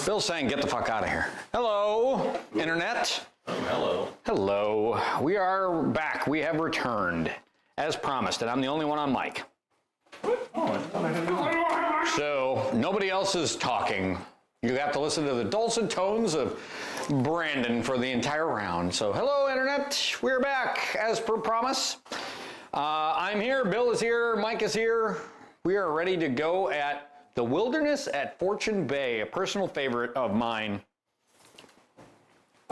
Bill's saying get the fuck out of here. Hello, Internet. Hello. Hello. We are back. We have returned, as promised, and I'm the only one on mic. So, nobody else is talking. You have to listen to the dulcet tones of Brandon for the entire round. So, hello, Internet. We're back, as per promise. I'm here. Bill is here. Mike is here. We are ready to go at the Wilderness at Fortune Bay, a personal favorite of mine.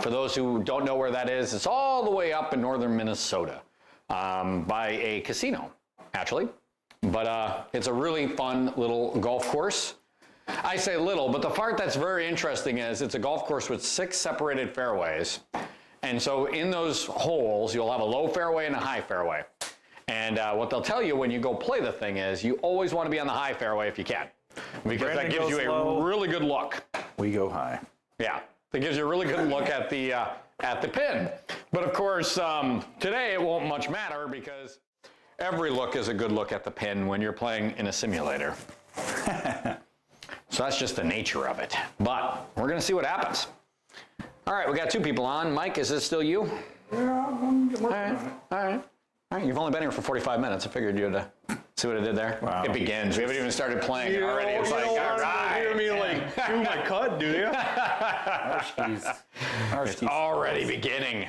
For those who don't know where that is, it's all the way up in northern Minnesota by a casino, actually. But it's a really fun little golf course. I say little, but the part that's very interesting is it's a golf course with 6 separated fairways. And so in those holes, you'll have a low fairway and a high fairway. And what they'll tell you when you go play the thing is you always want to be on the high fairway if you can. Because that gives you a really good look. We go high. Yeah, that gives you a really good look at the pin. But of course, today it won't much matter because every look is a good look at the pin when you're playing in a simulator. So that's just the nature of it. But we're going to see what happens. All right, we got 2 people on. Mike, is this still you? Yeah, I'm working on it. All right. You've only been here for 45 minutes. I figured you'd see what I did there. Wow. It begins. We haven't even started playing it already. It's like, all right. You hear me like do my cut, do you? It's already beginning.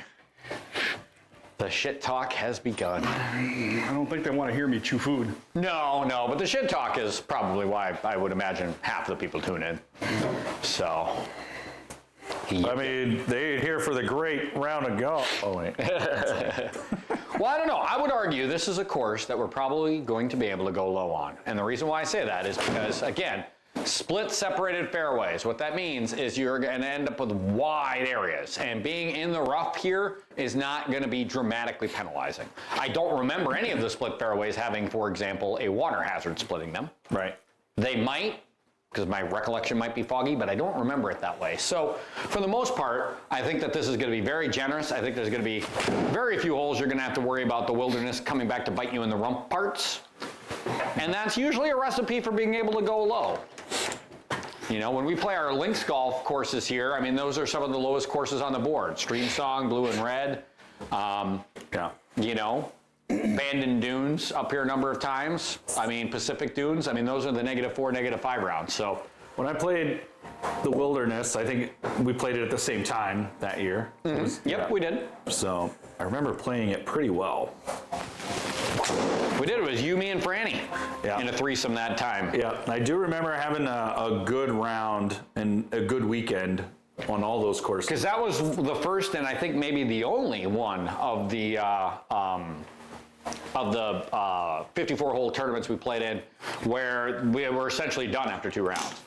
The shit talk has begun. I don't think they want to hear me chew food. No, but the shit talk is probably why I would imagine half the people tune in. So. I mean, they're here for the great round of golf. Oh, wait. Well, I don't know. I would argue this is a course that we're probably going to be able to go low on. And the reason why I say that is because, again, split separated fairways. What that means is you're going to end up with wide areas. And being in the rough here is not going to be dramatically penalizing. I don't remember any of the split fairways having, for example, a water hazard splitting them. Right. They might, because my recollection might be foggy, but I don't remember it that way. So for the most part, I think that this is going to be very generous. I think there's going to be very few holes you're going to have to worry about the wilderness coming back to bite you in the rump parts. And that's usually a recipe for being able to go low. You know, when we play our links golf courses here, I mean, those are some of the lowest courses on the board. Streamsong, Blue and Red, you know, Bandon Dunes up here a number of times. I mean, Pacific Dunes. I mean, those are the -4, -5 rounds. So when I played the Wilderness, I think we played it at the same time that year. Yep, we did. So I remember playing it pretty well. We did. It was you, me, and Franny in a threesome that time. Yeah, I do remember having a good round and a good weekend on all those courses. Because that was the first and I think maybe the only one of the 54-hole tournaments we played in where we were essentially done after 2 rounds.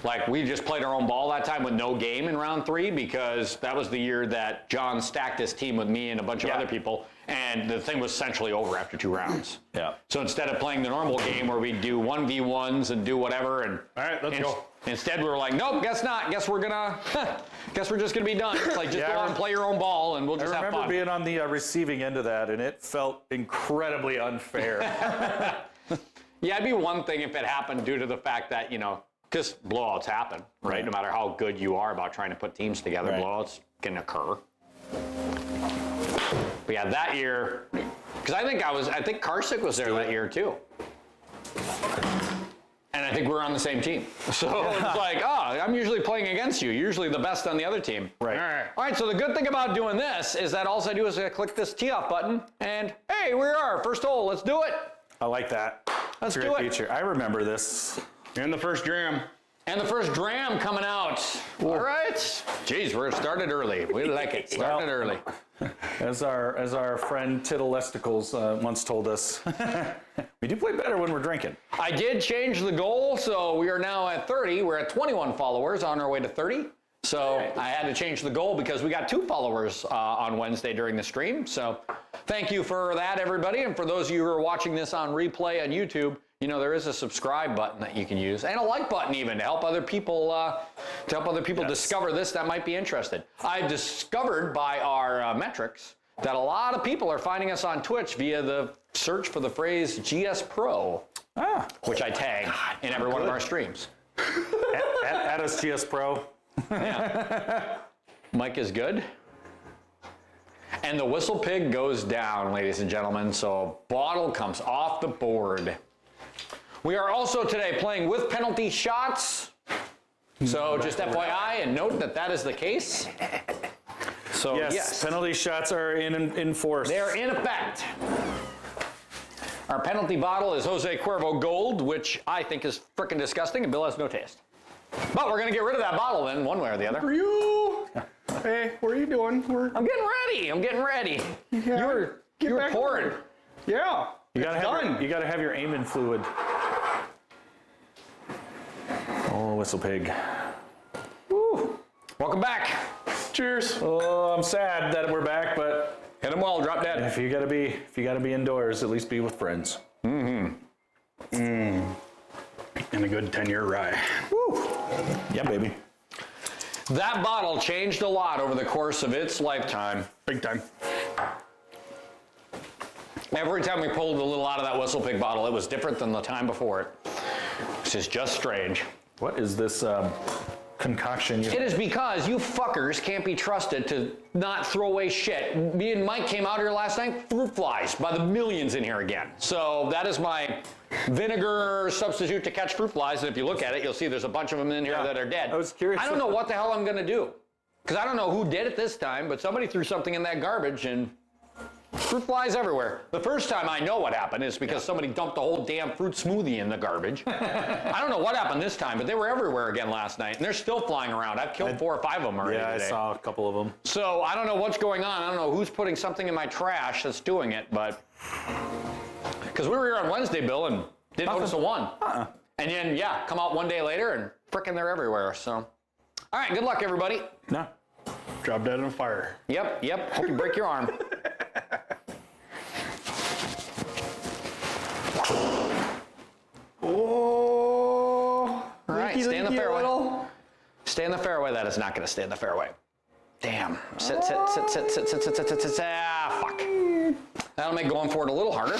Like, we just played our own ball that time with no game in round 3 because that was the year that John stacked his team with me and a bunch of other people, and the thing was essentially over after 2 rounds. Yeah. So instead of playing the normal game where we do 1v1s and do whatever, and all right, let's go. Instead, we were like, nope, guess not. Guess we're just gonna be done. It's like, just go out and play your own ball, and we'll just have fun. I remember being on the receiving end of that, and it felt incredibly unfair. Yeah, it'd be one thing if it happened due to the fact that, you know, because blowouts happen, right? No matter how good you are about trying to put teams together, blowouts can occur. But yeah, that year, because I think Karsick was there that year too. And I think we were on the same team. So it's like, oh, I'm usually playing against you. You're usually the best on the other team. Right. All right, so the good thing about doing this is that all I do is I click this tee off button, and hey, here we are, first hole, let's do it. I like that. Let's do it. Great feature. I remember this. And the first dram. And the first dram coming out. All right. Jeez, we're started early. We like it. Started early. As our friend Tiddlesticles once told us, we do play better when we're drinking. I did change the goal, so we are now at 30. We're at 21 followers on our way to 30. So I had to change the goal because we got 2 followers on Wednesday during the stream. So thank you for that, everybody. And for those of you who are watching this on replay on YouTube, you know, there is a subscribe button that you can use, and a like button even, to help other people discover this that might be interested. I've discovered by our metrics that a lot of people are finding us on Twitch via the search for the phrase GS Pro, which I tag in every one of our streams. At us GS Pro. Yeah. Mike is good. And the Whistle Pig goes down, ladies and gentlemen, so bottle comes off the board. We are also today playing with penalty shots. So just FYI, and note that that is the case. So Yes, penalty shots are in force. they're in effect. Our penalty bottle is Jose Cuervo Gold, which I think is frickin' disgusting, and Bill has no taste. But we're gonna get rid of that bottle then, one way or the other. Are you? Hey, what are you doing? I'm getting ready. I'm getting ready. Yeah, You were back pouring. over. Yeah. You gotta it's have done. you gotta have your aiming fluid. Oh, Whistle Pig. Woo. Welcome back. Cheers. Oh, I'm sad that we're back, but Hit him well. Drop dead. if you gotta be indoors, at least be with friends. And a good 10-year rye. Yeah, baby. That bottle changed a lot over the course of its lifetime. Big time. Every time we pulled a little out of that Whistle Pig bottle, it was different than the time before it. This is just strange. What is this concoction? It is because you fuckers can't be trusted to not throw away shit. Me and Mike came out here last night, fruit flies by the millions in here again. So that is my vinegar substitute to catch fruit flies. And if you look at it, you'll see there's a bunch of them in here Yeah. that are dead. I was curious I don't know what the hell I'm gonna do. Because I don't know who did it this time, but somebody threw something in that garbage and fruit flies everywhere. The first time I know what happened is because somebody dumped the whole damn fruit smoothie in the garbage. I don't know what happened this time, but they were everywhere again last night, and they're still flying around. I've killed 4 or 5 of them already Yeah, today. I saw a couple of them. So I don't know what's going on. I don't know who's putting something in my trash that's doing it, but because we were here on Wednesday, Bill, and didn't notice a one. And then come out one day later and frickin' they're everywhere. So, all right, good luck, everybody. No. Drop dead in a fire. Yep. Hope you break your arm. Oh. All right, stay in the fairway. Stay in the fairway. That is not going to stay in the fairway. Damn. Sit. Ah, fuck. That'll make going for it a little harder.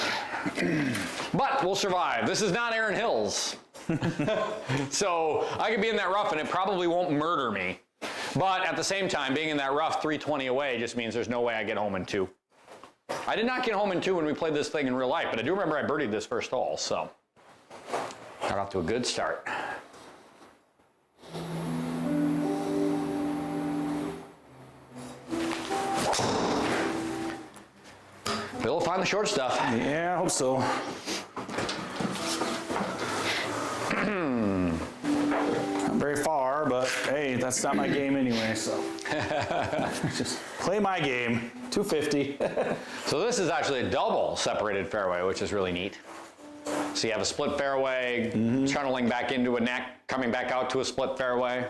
But we'll survive. This is not Aaron Hills. So I could be in that rough and it probably won't murder me. But at the same time, being in that rough 320 away just means there's no way I get home in 2. I did not get home in 2 when we played this thing in real life, but I do remember I birdied this first hole, so got off to a good start. Bill will find the short stuff. Yeah, I hope so. Not very far, but hey, that's not my game anyway, so. Just play my game. 250. So this is actually a double separated fairway, which is really neat. So you have a split fairway, tunneling back into a neck, coming back out to a split fairway.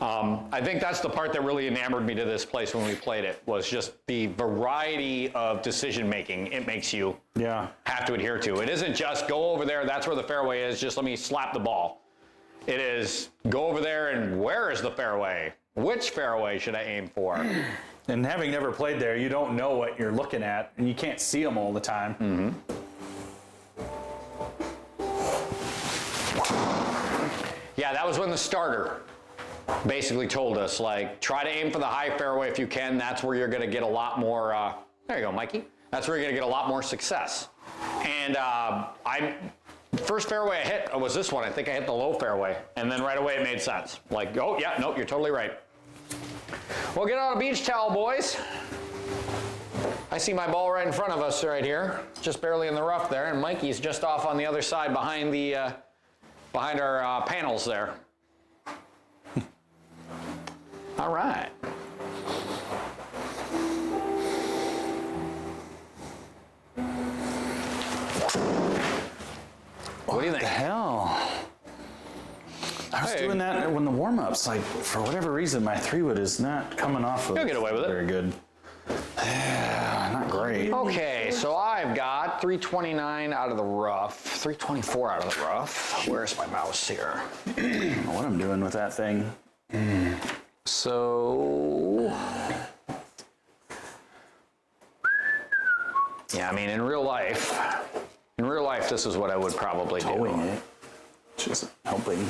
I think that's the part that really enamored me to this place when we played it, was just the variety of decision making it makes you Yeah. have to adhere to. It isn't just go over there, that's where the fairway is, just let me slap the ball. It is go over there and where is the fairway? Which fairway should I aim for? And having never played there, you don't know what you're looking at, and you can't see them all the time. Yeah, that was when the starter basically told us, like, try to aim for the high fairway if you can. That's where you're going to get a lot more, there you go, Mikey. That's where you're going to get a lot more success. And first fairway I hit was this one. I think I hit the low fairway. And then right away it made sense. Like, oh, yeah, nope, you're totally right. Well, get out a beach towel, boys. I see my ball right in front of us right here, just barely in the rough there, and Mikey's just off on the other side behind the behind our panels there. All right. What do you think? The hell? I was Hey. doing that when the warm-ups, like, for whatever reason, my 3-wood is not coming off of. You'll get away with it. Very good. Yeah, not great. Okay, so I've got 329 out of the rough, 324 out of the rough. Where's my mouse here? I don't know what I'm doing with that thing. So, yeah, I mean, in real life, this is what I would probably do. Towing it. Just helping.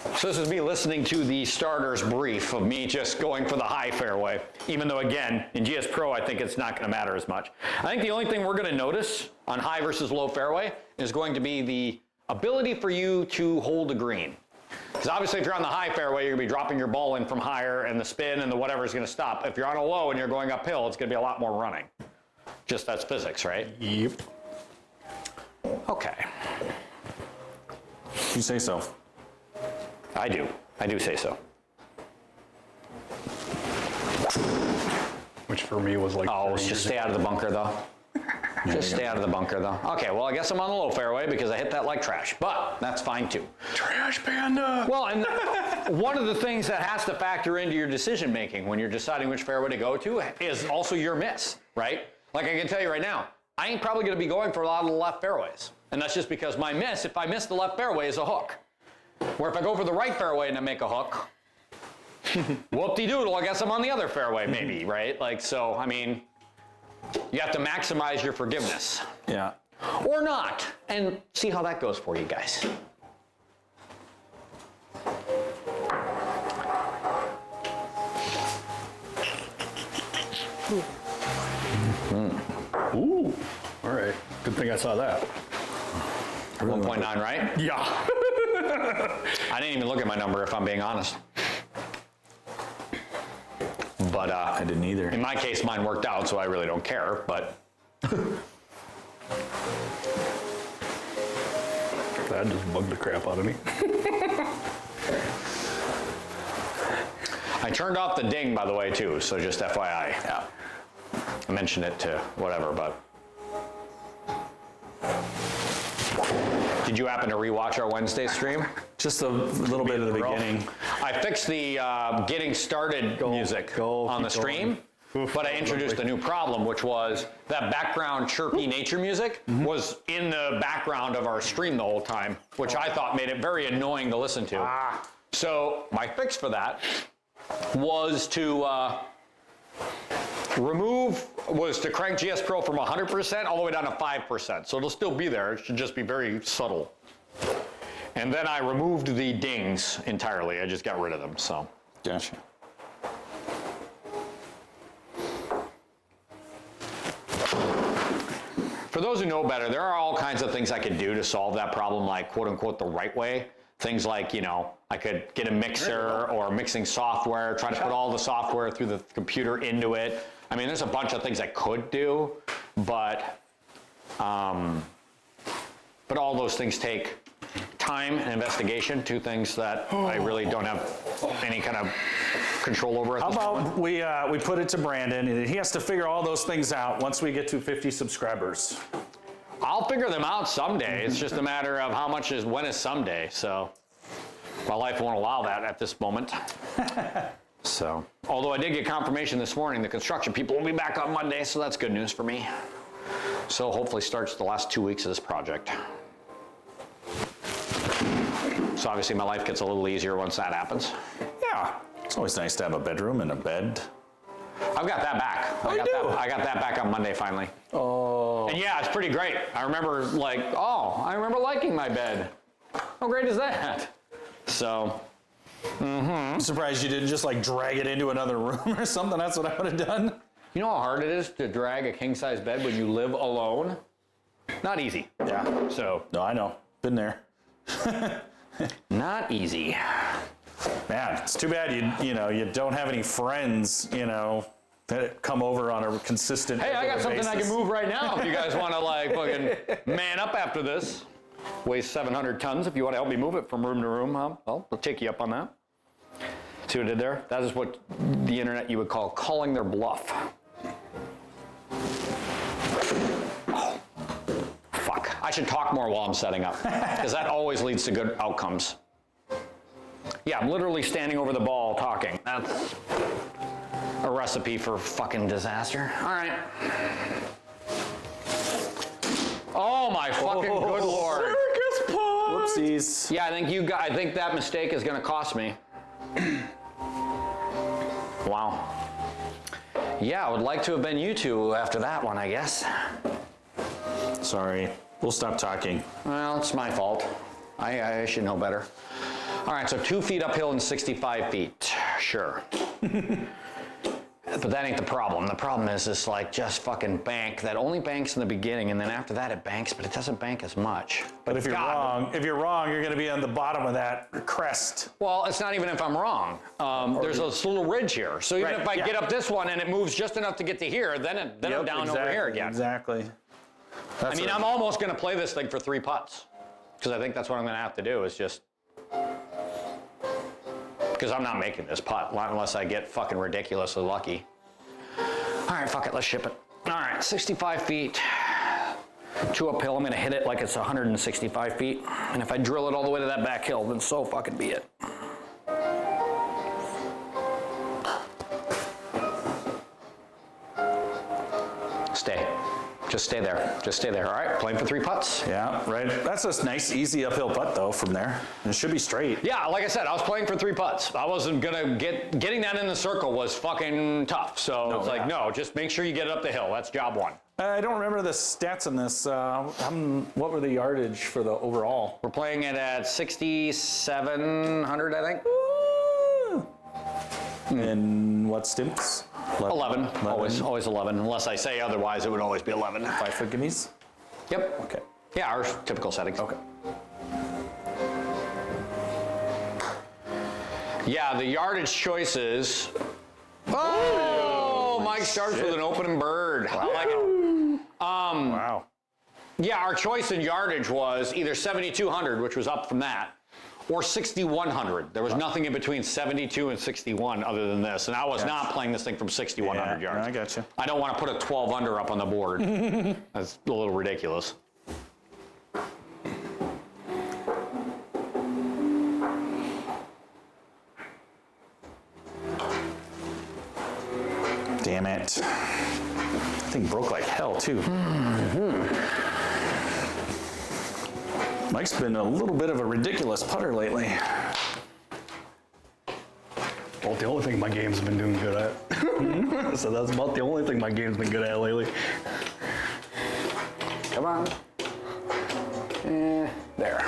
So this is me listening to the starter's brief of me just going for the high fairway, even though, again, in GS Pro, I think it's not going to matter as much. I think the only thing we're going to notice on high versus low fairway is going to be the ability for you to hold a green. Because obviously, if you're on the high fairway, you're going to be dropping your ball in from higher, and the spin and the whatever is going to stop. If you're on a low and you're going uphill, it's going to be a lot more running. Just that's physics, right? Yep. Okay. You say so. I do. I do say so. Which for me was like. Oh, 30 just years stay out of the bunker, though. Just stay out of the bunker, though. Okay, well, I guess I'm on the low fairway because I hit that like trash, but that's fine, too. Trash panda. Well, and one of the things that has to factor into your decision making when you're deciding which fairway to go to is also your miss, right? Like I can tell you right now, I ain't probably going to be going for a lot of the left fairways. And that's just because my miss, if I miss the left fairway, is a hook. Where if I go for the right fairway and I make a hook, whoop-de-doodle, I guess I'm on the other fairway maybe, right? Like, so, I mean, you have to maximize your forgiveness. Yeah. Or not, and see how that goes for you guys. Ooh. All right. Good thing I saw that. 1.9, right? Yeah. I didn't even look at my number, if I'm being honest. But I didn't either. in my case, mine worked out, so I really don't care. But That just bugged the crap out of me. I turned off the ding, by the way, too. So just FYI. Yeah. I mentioned it to whatever, but. Did you happen to rewatch our Wednesday stream? Just a little bit of the beginning. I fixed the getting started music on the keep stream, but I introduced a new problem, which was that background chirpy nature music was in the background of our stream the whole time, which I thought made it very annoying to listen to. So my fix for that was to crank GS Pro from 100% all the way down to 5%. So it'll still be there. It should just be very subtle. And then I removed the dings entirely. I just got rid of them, so. Gotcha. For those who know better, there are all kinds of things I could do to solve that problem, like quote unquote the right way. Things like, you know, I could get a mixer or mixing software, try to put all the software through the computer into it. I mean, there's a bunch of things I could do, but all those things take time and investigation, two things that I really don't have any kind of control over at How this moment. about we put it to Brandon, and he has to figure all those things out once we get to 50 subscribers. I'll figure them out someday. It's just a matter of when is someday. So my life won't allow that at this moment. So, although I did get confirmation this morning, the construction people will be back on Monday, so that's good news for me. So hopefully starts the last 2 weeks of this project. So obviously my life gets a little easier once that happens. Yeah. It's always nice to have a bedroom and a bed. I've got that back. I got that back on Monday finally. Oh. And yeah, it's pretty great. I remember I remember liking my bed. How great is that? So. I'm surprised you didn't just like drag it into another room or something. That's what I would have done. You know how hard it is to drag a king-size bed when you live alone? Not easy. Yeah. So. No, I know. Been there. Not easy. Man, it's too bad you don't have any friends, that come over on a consistent Hey, I got something basis. I can move right now if you guys want to fucking man up after this. Weighs 700 tons. If you want to help me move it from room to room, I'll take you up on that. See what I did there? That is what the internet you would call calling their bluff. Oh, fuck. I should talk more while I'm setting up, because that always leads to good outcomes. Yeah, I'm literally standing over the ball talking. That's a recipe for fucking disaster. All right. Oh my fucking good lord. Circus pod. Whoopsies. Yeah, I think that mistake is gonna cost me. Wow. Yeah, I would like to have been you two after that one, I guess. Sorry. We'll stop talking. Well, it's my fault. I should know better. All right, so 2 feet uphill and 65 feet. Sure. But that ain't the problem. The problem is this like just fucking bank that only banks in the beginning, and then after that it banks, but it doesn't bank as much. But if you're wrong, you're going to be on the bottom of that crest. Well, it's not even if I'm wrong. There's this little ridge here. So even Right, if I yeah. get up this one and it moves just enough to get to here, then I'm down over here again. Exactly. I mean, I'm almost going to play this thing for 3 putts. Because I think that's what I'm going to have to do is just... Because I'm not making this putt unless I get fucking ridiculously lucky. All right, fuck it, let's ship it. All right, 65 feet. 2 uphill, I'm going to hit it like it's 165 feet. And if I drill it all the way to that back hill, then so fucking be it. Stay. Just stay there. Just stay there. All right, playing for 3 putts. Yeah, right. That's a nice, easy uphill putt, though, from there. And it should be straight. Yeah, like I said, I was playing for 3 putts. I wasn't gonna getting that in the circle was fucking tough. So it's like, no, just make sure you get it up the hill. That's job 1. I don't remember the stats on this. What were the yardage for the overall? We're playing it at 6,700, I think. And what stimps? 11. Always 11. Unless I say otherwise, it would always be 11. 5 foot gimmies? Yep. Okay. Yeah, our typical settings. Okay. Yeah, the yardage choices. Oh, Mike starts with an opening bird. I like it. Wow. Yeah, our choice in yardage was either 7,200, which was up from that, or 6,100. There was nothing in between 72 and 61 other than this, and I was not playing this thing from 6,100 yards. I gotcha. I don't want to put a 12 under up on the board. That's a little ridiculous. Damn it. Thing broke like hell, too. Mike's been a little bit of a ridiculous putter lately. Well, the only thing my game's been doing good at. So that's about the only thing my game's been good at lately. Come on. There.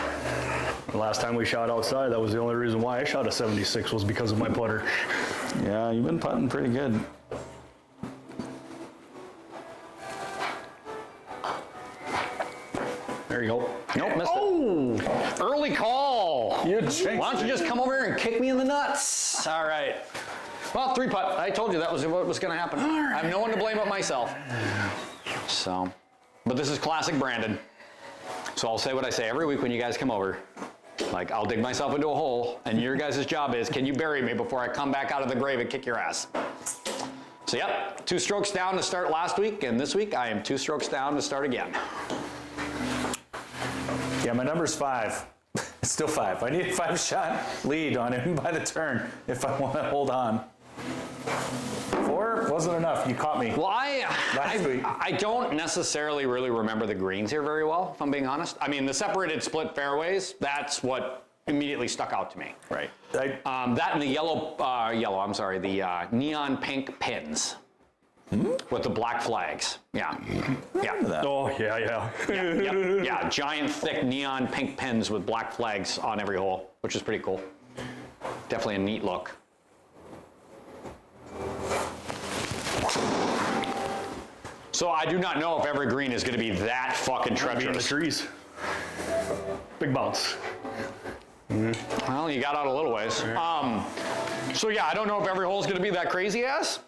The last time we shot outside, that was the only reason why I shot a 76 was because of my putter. Yeah, you've been putting pretty good. There you go. Nope, missed it. Early call. You jinxed Why don't you just come over here and kick me in the nuts? All right. Well, 3 putt. I told you that was what was going to happen. I have no one to blame but myself. So, but this is classic Brandon. So I'll say what I say every week when you guys come over. Like, I'll dig myself into a hole, and your guys' job is, can you bury me before I come back out of the grave and kick your ass? So, yep, 2 strokes down to start last week, and this week I am 2 strokes down to start again. Yeah, my number's 5. It's still 5. I need a 5-shot lead on him by the turn if I want to hold on. 4 wasn't enough. You caught me. Well, Last week. I don't necessarily really remember the greens here very well, if I'm being honest. I mean, the separated split fairways, that's what immediately stuck out to me. Right. That and the the neon pink pins with the black flags. Yeah. Yeah. Oh, yeah. Yeah, giant, thick neon pink pins with black flags on every hole, which is pretty cool. Definitely a neat look. So I do not know if every green is going to be that fucking In the treacherous. trees. Big bounce. Well, you got out a little ways. So yeah, I don't know if every hole is going to be that crazy ass,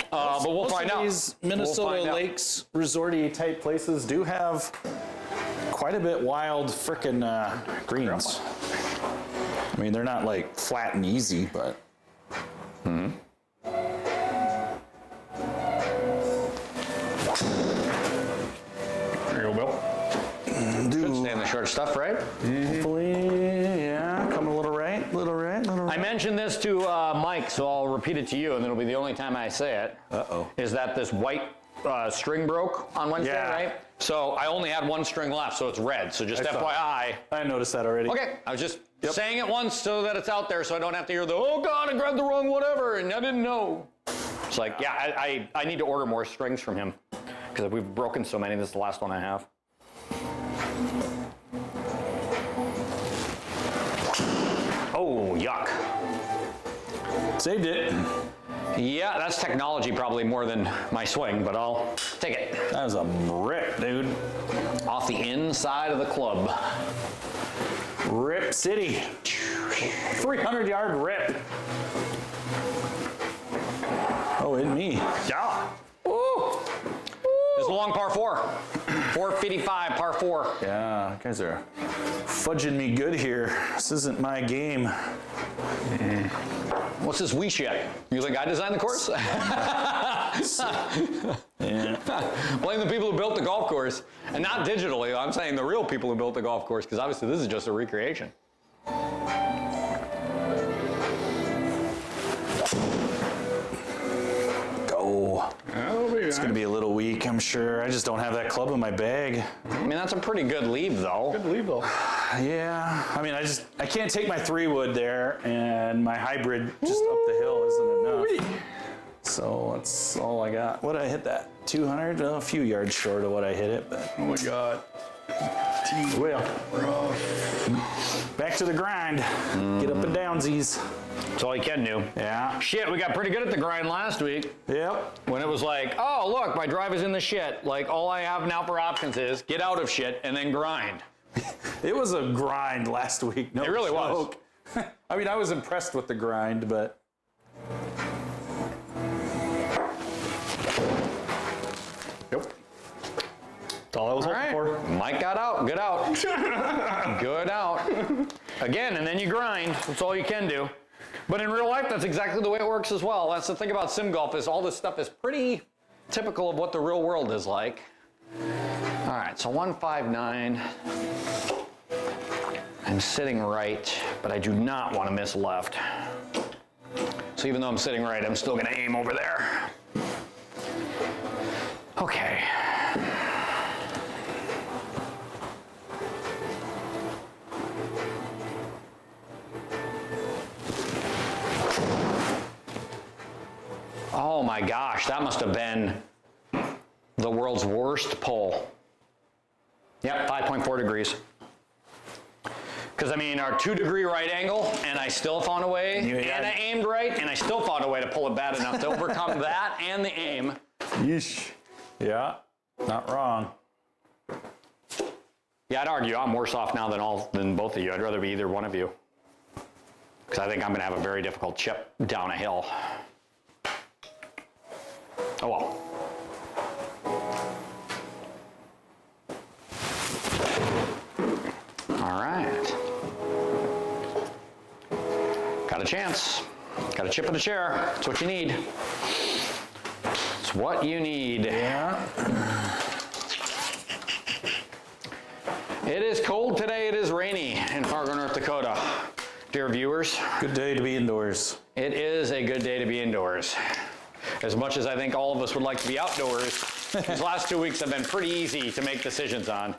but we'll find out. These We'll Minnesota find out. lakes, resorty type places do have quite a bit wild frickin' greens. I mean, they're not like flat and easy, but. There you go, Bill. Should stay in the short stuff, right? Hopefully, yeah, come a little right, little right. I mentioned this to Mike, so I'll repeat it to you, and it'll be the only time I say it. Uh-oh. Is that this white string broke on Wednesday, Yeah. right? So I only had 1 string left, so it's red. So just I saw. FYI. I noticed that already. Okay, I was just saying it once so that it's out there, so I don't have to hear the "oh God, I grabbed the wrong whatever," and I didn't know. It's like, yeah, I need to order more strings from him because we've broken so many. This is the last one I have. Oh, yuck. Saved it. Yeah, that's technology probably more than my swing, but I'll take it. That was a rip, dude. Off the inside of the club. Rip City. 300-yard rip. Oh, in me. Yeah. Woo. This is a long par 4. 455, par 4. Yeah, you guys are fudging me good here. This isn't my game. What's this we shit? You think I designed the course? Yeah. Blame the people who built the golf course. And not digitally, I'm saying the real people who built the golf course, because obviously this is just a recreation. Go. It's going to be a little weak, I'm sure. I just don't have that club in my bag. I mean, that's a pretty good leave, though. Good leave though. Yeah. I mean, I can't take my 3-wood there, and my hybrid just up the hill isn't enough. So that's all I got. What did I hit that? 200? A few yards short of what I hit it, but Oh my God. well. Back to the grind. Get up and downsies. That's all you can do. Yeah. Shit, we got pretty good at the grind last week. Yep. When it was like, oh, look, my drive is in the shit. Like, all I have now for options is get out of shit and then grind. It was a grind last week. No It really joke. I mean, I was impressed with the grind, but Yep. That's all I was All hoping right. for. Mike got out. Good out. Good out. Again, and then you grind. That's all you can do. But in real life, that's exactly the way it works as well. That's the thing about sim golf is all this stuff is pretty typical of what the real world is like. All right, so 159. I'm sitting right, but I do not want to miss left. So even though I'm sitting right, I'm still going to aim over there. Okay. Oh my gosh, that must have been the world's worst pull. Yep, 5.4 degrees. Because I mean, our 2-degree right angle, and I still found a way, and I aimed right, and I still found a way to pull it bad enough to overcome that and the aim. yeesh. Yeah, not wrong. Yeah, I'd argue I'm worse off now than both of you. I'd rather be either one of you. Because I think I'm going to have a very difficult chip down a hill. Oh well. All right. Got a chance. Got a chip in the chair. That's what you need. It's what you need. Yeah. It is cold today. It is rainy in Fargo, North Dakota. Dear viewers, Good day to be indoors. it is a good day to be indoors. As much as I think all of us would like to be outdoors, these last 2 weeks have been pretty easy to make decisions on.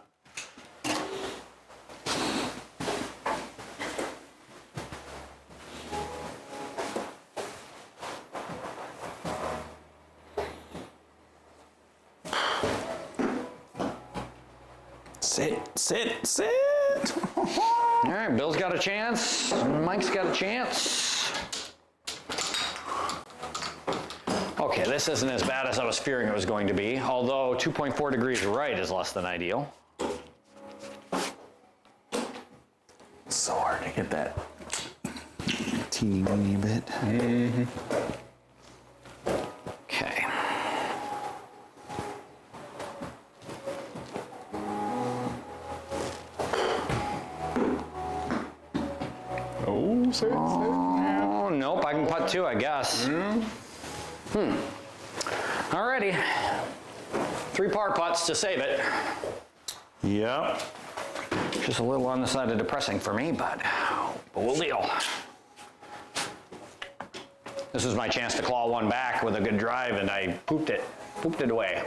Sit. All right, Bill's got a chance. Mike's got a chance. Okay, this isn't as bad as I was fearing it was going to be, although 2.4 degrees right is less than ideal. So hard to get that teeny weeny bit. Okay. Oh, say it. Oh, nope, I can putt too, I guess. Alrighty. 3 par putts to save it. Yep. Just a little on the side of depressing for me, but we'll deal. This is my chance to claw one back with a good drive, and I pooped it away.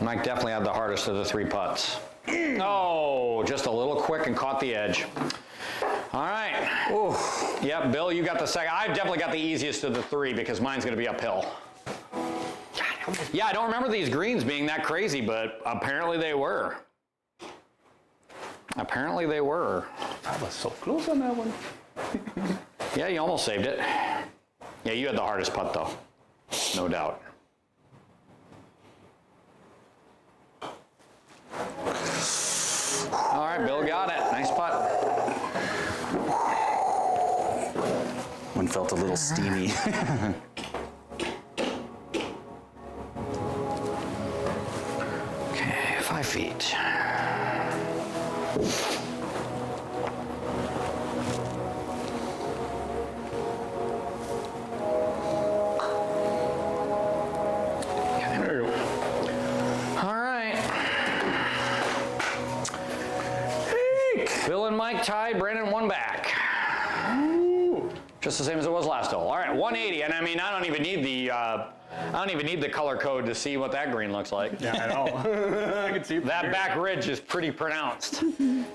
Mike definitely had the hardest of the 3 putts. Oh, just a little quick and caught the edge. All right. Yep, Bill, you got the second. I've definitely got the easiest of the 3 because mine's going to be uphill. Yeah, I don't remember these greens being that crazy, but apparently they were. Apparently they were. I was so close on that one. Yeah, you almost saved it. Yeah, you had the hardest putt, though. No doubt. All right, Bill got it. Nice putt. One felt a little steamy. Okay, 5 feet. There you go. All right. Bill and Mike tied. Brandon won back. Just the same as it was last hole. All right, 180, and I mean, I don't even need the color code to see what that green looks like. Yeah, I know. I can see it. That back ridge is pretty pronounced.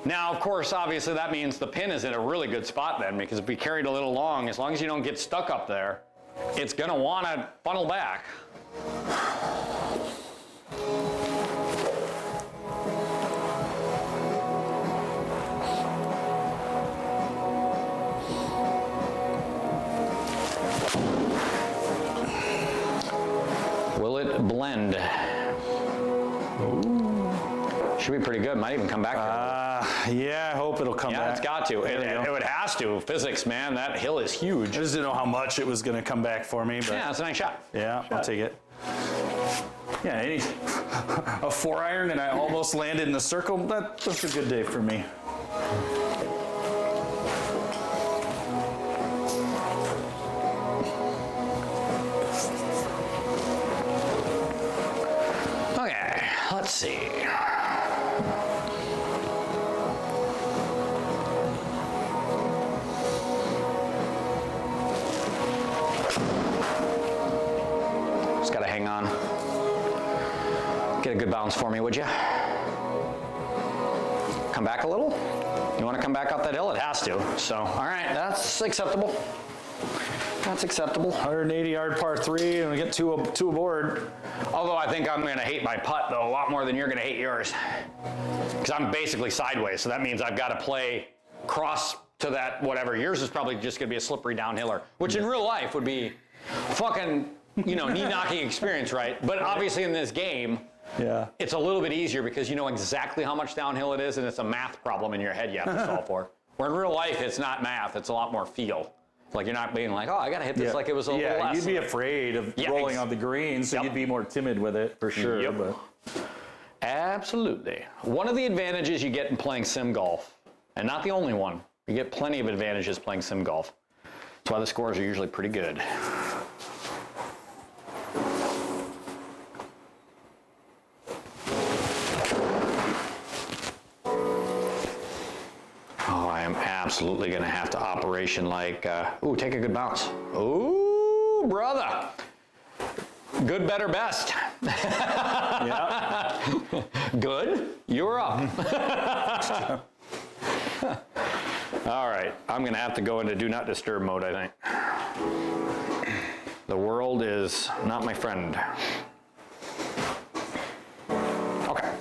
Now, of course, obviously that means the pin is in a really good spot then, because if we carried a little long, as long as you don't get stuck up there, it's gonna wanna funnel back. Will it blend? Should be pretty good. Might even come back there. Yeah, I hope it'll come Yeah, back. it's got to. There we go. It has to. Physics, man. That hill is huge. I just didn't know how much it was going to come back for me, but Yeah, it's a nice shot. yeah, I'll take it. Yeah, a 4-iron and I almost landed in the circle. That's a good day for me. Okay, let's see. Just gotta hang on. Get a good bounce for me, would you? Come back a little? You want to come back up that hill? It has to. So, all right, that's acceptable. That's acceptable. 180-yard par 3, and we get two aboard. Although I think I'm going to hate my putt, though, a lot more than you're going to hate yours. Because I'm basically sideways, so that means I've got to play cross to that whatever. Yours is probably just going to be a slippery downhiller, which in real life would be fucking, knee-knocking experience, right? But obviously in this game, Yeah. it's a little bit easier because you know exactly how much downhill it is, and it's a math problem in your head you have to solve for. Where in real life, it's not math, it's a lot more feel. Like you're not being like, oh, I got to hit this like it was a little less. You'd be afraid of Yeah, rolling on the green, so Yep. you'd be more timid with it for sure. Yep. But Absolutely. One of the advantages you get in playing sim golf, and not the only one, you get plenty of advantages playing sim golf. That's why the scores are usually pretty good. Oh, I am absolutely going to have to operation like, take a good bounce. Ooh, brother. Good, better, best. yeah. Good, you're up. All right, I'm gonna have to go into do not disturb mode, I think. The world is not my friend. Okay.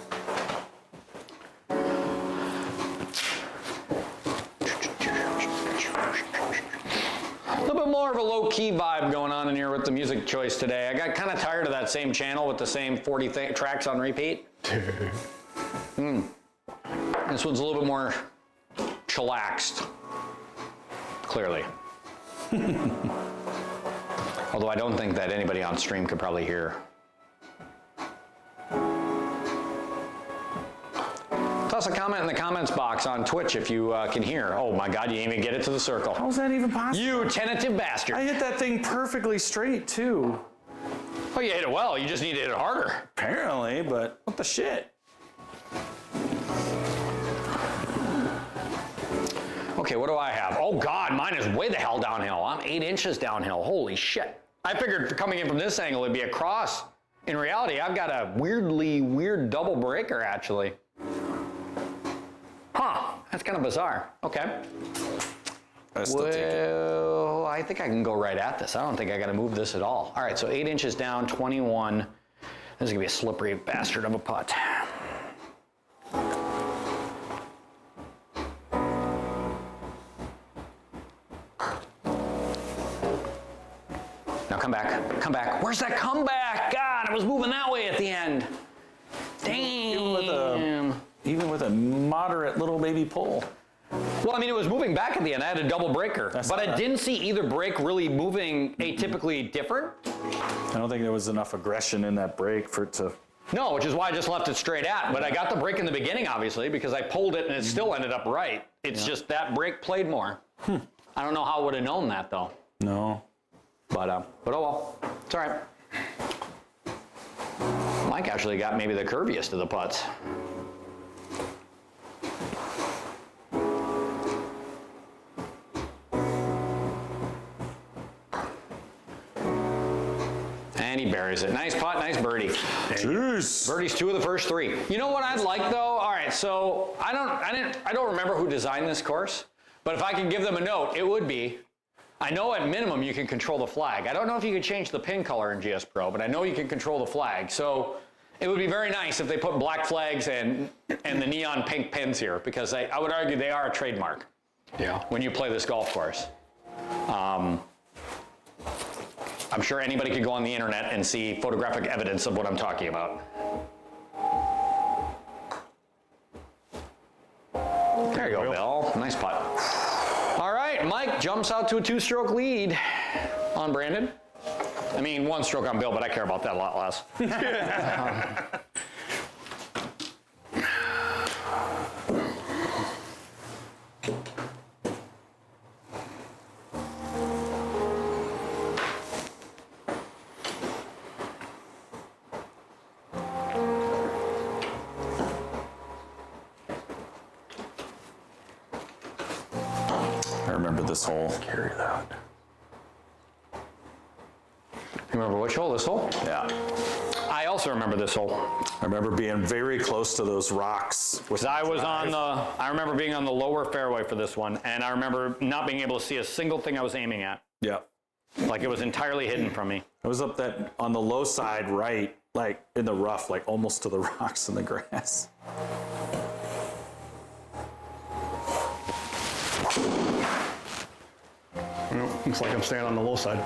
A little bit more of a low-key vibe going on in here with the music choice today. I got kind of tired of that same channel with the same 40 tracks on repeat. This one's a little bit more chillaxed, clearly. Although I don't think that anybody on stream could probably hear. Toss a comment in the comments box on Twitch if you can hear. Oh my God, you didn't even get it to the circle. How's that even possible? You tentative bastard. I hit that thing perfectly straight, too. Oh, you hit it well. You just need to hit it harder. Apparently, but what the shit? Okay, what do I have? Oh God, mine is way the hell downhill. I'm 8 inches downhill. Holy shit. I figured coming in from this angle it'd be a cross. In reality, I've got a weird double breaker actually. Huh, that's kind of bizarre. Okay. I still take it. Well, I think I can go right at this. I don't think I got to move this at all. All right, so 8 inches down, 21. This is going to be a slippery bastard of a putt. Now come back, come back. Where's that comeback? God, I was moving that way at the end. Damn. Even with a moderate little baby pull. Well, I mean, it was moving back at the end. I had a double breaker, but I didn't see either break really moving atypically different. I don't think there was enough aggression in that break for it to. No, which is why I just left it straight at. But I got the break in the begining, obviously, because I pulled it and it still ended up right. It's just that break played more. I don't know how I would have known that, though. No. But oh well. It's all right. Mike actually got maybe the curviest of the putts. And he buries it. Nice putt, nice birdie. Jeez. Birdie's 2 of the first 3. You know what I'd like though? All right, so I don't remember who designed this course, but if I could give them a note, it would be, I know at minimum you can control the flag. I don't know if you can change the pin color in GS Pro, but I know you can control the flag. So it would be very nice if they put black flags and the neon pink pins here, because I would argue they are a trademark. Yeah. When you play this golf course. I'm sure anybody could go on the internet and see photographic evidence of what I'm talking about. There you go, Bill. Nice putt. All right, Mike jumps out to a 2-stroke lead on Brandon. I mean, 1 stroke on Bill, but I care about that a lot less. I remember this hole. Carry that. You remember which hole? This hole? Yeah. I also remember this hole. I remember being very close to those rocks. Because I remember being on the lower fairway for this one, and I remember not being able to see a single thing I was aiming at. Yeah. Like it was entirely hidden from me. I was up that on the low side, right, like in the rough, like almost to the rocks and the grass. Looks like I'm staying on the low side.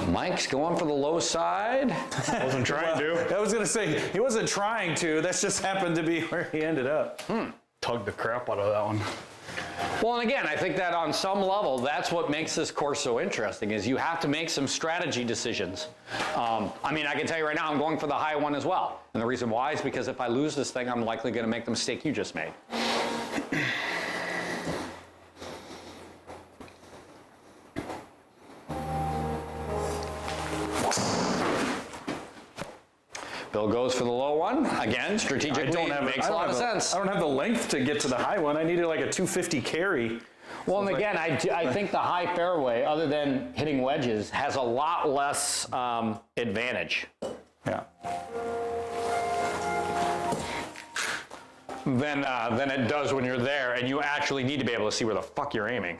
Mike's going for the low side. Wasn't trying to. I was gonna say, he wasn't trying to, that's just happened to be where he ended up. Tugged the crap out of that one. Well, and again, I think that on some level, that's what makes this course so interesting, is you have to make some strategy decisions. I mean, I can tell you right now, I'm going for the high one as well. And the reason why is because if I lose this thing, I'm likely gonna make the mistake you just made. Bill goes for the low one. Again, strategically, makes a lot of sense. I don't have the length to get to the high one. I needed like a 250 carry. Well, and again, I think the high fairway, other than hitting wedges, has a lot less advantage Yeah. than it does when you're there, and you actually need to be able to see where the fuck you're aiming.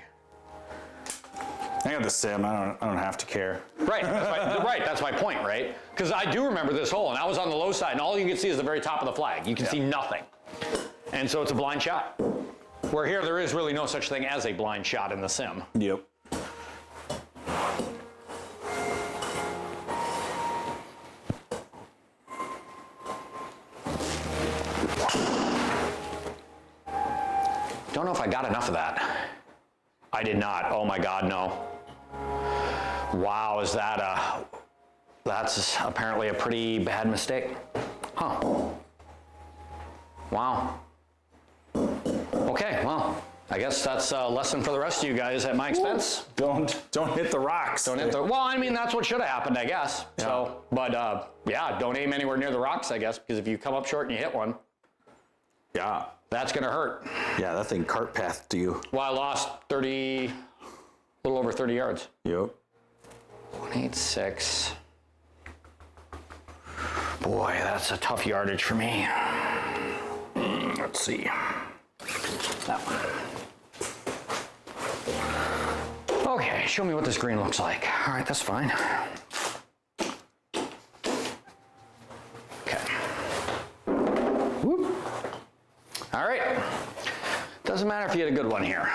I got the sim. I don't have to care. Right, that's my point, right? Because I do remember this hole, and I was on the low side, and all you can see is the very top of the flag. You can see nothing. And so it's a blind shot. Where here, there is really no such thing as a blind shot in the sim. Yep. Don't know if I got enough of that. I did not. Oh my God, no. Wow, is that that's apparently a pretty bad mistake. Huh. Wow. Okay, well, I guess that's a lesson for the rest of you guys at my expense. Don't hit the rocks. Don't hit the, well, I mean, that's what should have happened, I guess. Yeah. So, but yeah, don't aim anywhere near the rocks, I guess, because if you come up short and you hit one, Yeah. that's gonna hurt. Yeah, that thing cart pathed you. Well, I lost a little over 30 yards. Yep. 186. Boy, that's a tough yardage for me. Let's see. That one. Okay, show me what this green looks like. All right, that's fine. Okay. Whoop. All right. Doesn't matter if you had a good one here.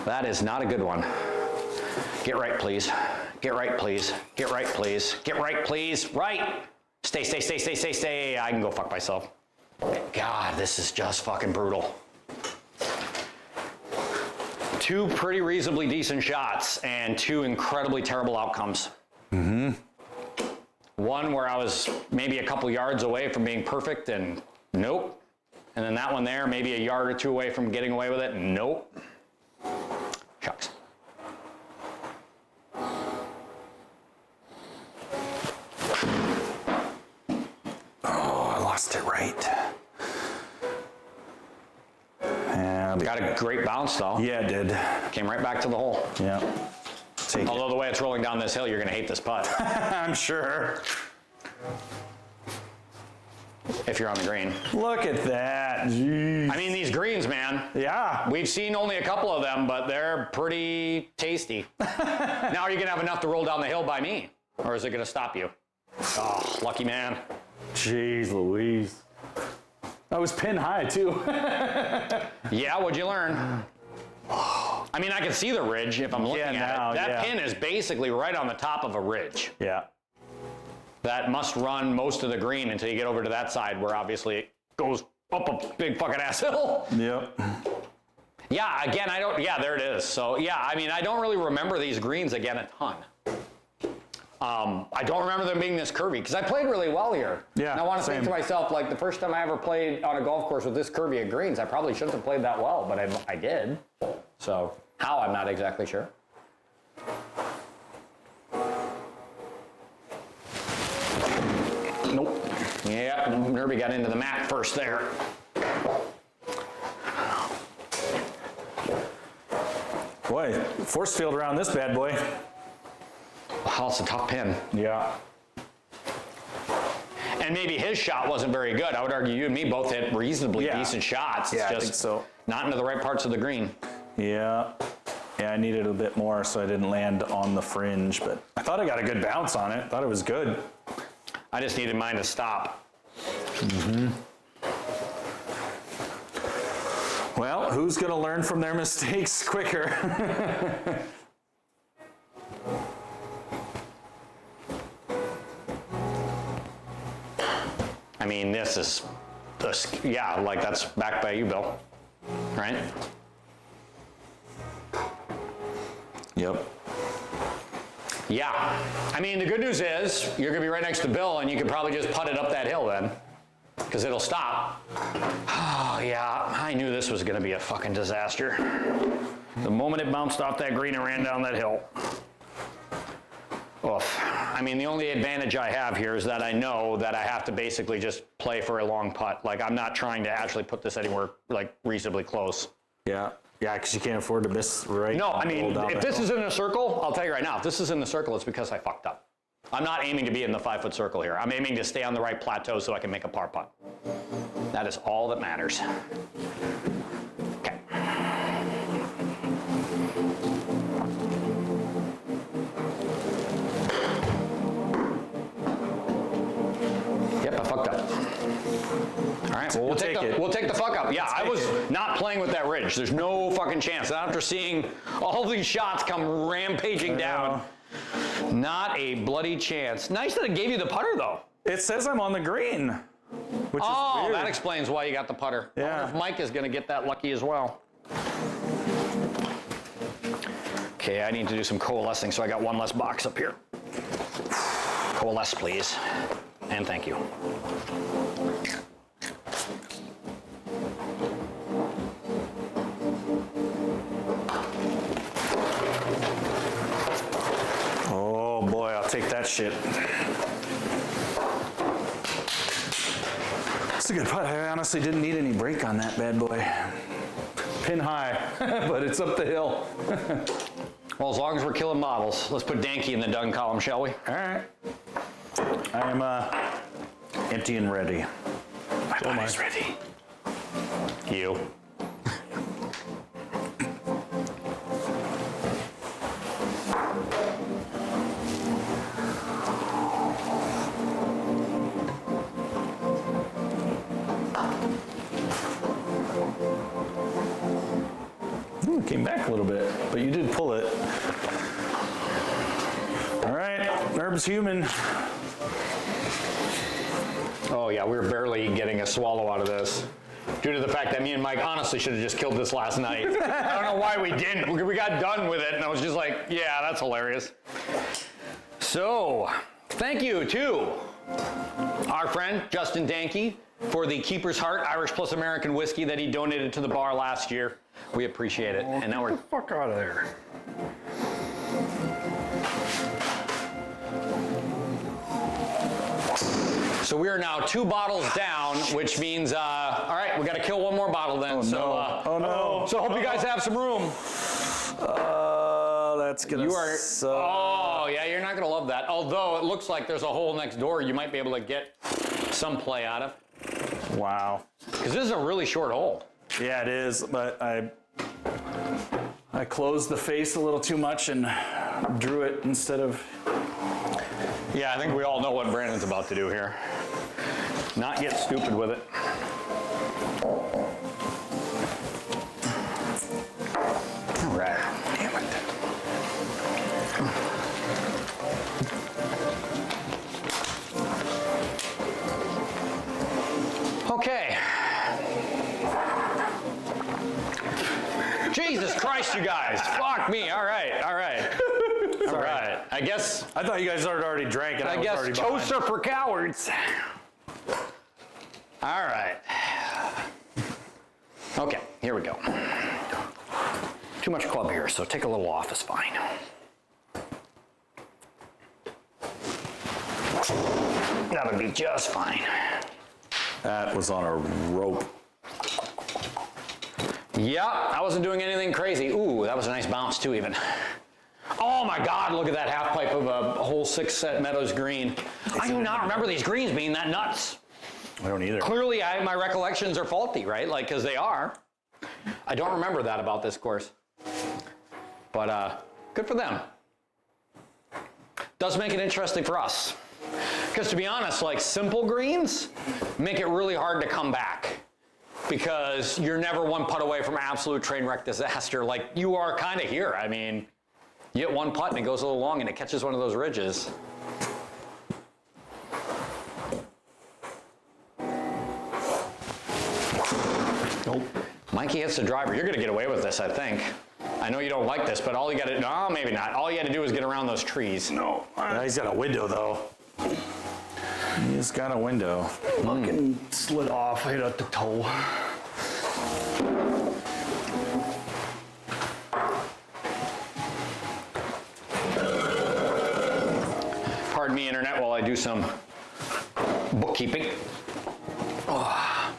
That is not a good one. Get right, please. Get right, please. Get right, please. Get right, please. Right. Stay, stay, stay, stay, stay, stay. I can go fuck myself. God, this is just fucking brutal. Two pretty reasonably decent shots and two incredibly terrible outcomes. Mm-hmm. One where I was maybe a couple yards away from being perfect and nope. And then that one there, maybe a yard or two away from getting away with it, nope. Shucks. Oh, I lost it right. Yeah, Got a great bounce though. yeah, it did. Came right back to the hole. Yeah. Take it. Although the way it's rolling down this hill, you're gonna hate this putt I'm sure. if you're on the green. Look at that. Jeez. I mean, these greens, man. Yeah. We've seen only a couple of them, but they're pretty tasty. Now, are you gonna have enough to roll down the hill by me? Or is it gonna stop you? Oh, lucky man. Jeez Louise. I was pin high too. Yeah, what'd you learn? I mean, I can see the ridge if I'm looking Yeah, at now, it. That yeah. pin is basically right on the top of a ridge. Yeah. That must run most of the green until you get over to that side where obviously it goes up a big fucking ass hill. Yep. Yeah, again, yeah, there it is. So yeah, I mean, I don't really remember these greens again a ton. I don't remember them being this curvy because I played really well here. Yeah, And I want to think same. to myself, like the first time I ever played on a golf course with this curvy of greens, I probably shouldn't have played that well, but I did. So how, I'm not exactly sure. Nope. Yeah, Nerby got into the mat first there. Boy, force field around this bad boy. Wow, it's a tough pin. Yeah. And maybe his shot wasn't very good. I would argue you and me both hit reasonably Yeah. decent shots. It's Yeah, I just think so. not into the right parts of the green. Yeah. Yeah, I needed a bit more so I didn't land on the fringe, but I thought I got a good bounce on it. Thought it was good. I just needed mine to stop. Well, who's going to learn from their mistakes quicker? I mean, this is, yeah, like that's backed by you, Bill, right? Yep. Yeah. I mean, the good news is you're going to be right next to Bill and you could probably just putt it up that hill then because it'll stop. Oh, yeah. I knew this was going to be a fucking disaster. The moment it bounced off that green and ran down that hill. Oof. I mean, the only advantage I have here is that I know that I have to basically just play for a long putt. Like, I'm not trying to actually put this anywhere, like, reasonably close. Yeah. Yeah, because you can't afford to miss right. No, I mean, down if the this hill. is in a circle, I'll tell you right now, if this is in the circle, it's because I fucked up. I'm not aiming to be in the 5-foot circle here. I'm aiming to stay on the right plateau so I can make a par putt. That is all that matters. Okay. Yep, I fucked up. All right, We'll take it. We'll take the fuck up. Yeah, I was not playing with that ridge. There's no fucking chance. And after seeing all these shots come rampaging down, not a bloody chance. Nice that it gave you the putter, though. It says I'm on the green, which is Oh, weird. that explains why you got the putter. I Yeah. wonder if Mike is going to get that lucky as well. Okay, I need to do some coalescing, so I got one less box up here. Coalesce, please. And thank you. Oh boy, I'll take that shit. It's a good putt. I honestly didn't need any brake on that bad boy. Pin high, but it's up the hill. Well, as long as we're killing models, let's put Danke in the done column, shall we? All right. I am Empty and ready. My body's ready. You. Ooh, it came back a little bit, but you did pull it. All right, Herb's human. Oh yeah, we were barely getting a swallow out of this. Due to the fact that me and Mike honestly should have just killed this last night. I don't know why we didn't. We got done with it and I was just like, yeah, that's hilarious. So, thank you to our friend Justin Danke for the Keeper's Heart Irish Plus American whiskey that he donated to the bar last year. We appreciate it. And now we're Get the fuck out of there. So we are now 2 bottles down, which means, all right, we got to kill 1 more bottle then. Oh no. So I hope you guys have some room. That's gonna You are, suck. oh yeah, you're not gonna love that. Although it looks like there's a hole next door you might be able to get some play out of. Wow. Because this is a really short hole. Yeah, it is, but I closed the face a little too much and drew it instead of. Yeah, I think we all know what Brandon's about to do here. Not get stupid with it. All right. Damn it. Okay. Jesus Christ, you guys. Fuck me. All right. All right. All right. I guess I thought you guys had already drank it. I was guess already toasts behind. are for cowards. All right. Okay, here we go. Too much club here, so take a little off is fine. That would be just fine. That was on a rope. Yeah, I wasn't doing anything crazy. Ooh, that was a nice bounce too even. Oh my God, look at that half pipe of a whole 6 set Meadows green. I do not remember these greens being that nuts. I don't either. Clearly, my recollections are faulty, right? Like, because they are. I don't remember that about this course. But good for them. Does make it interesting for us. Because to be honest, like simple greens make it really hard to come back. Because you're never 1 putt away from absolute train wreck disaster. Like you are kind of here. I mean, you hit 1 putt and it goes a little long and it catches one of those ridges. Nope. Mikey hits the driver. You're going to get away with this, I think. I know you don't like this, but all you got to, no, maybe not. All you got to do is get around those trees. No. He's got a window though. He's got a window. Fucking slid off, hit at the toe. Pardon me, internet, while I do some bookkeeping. I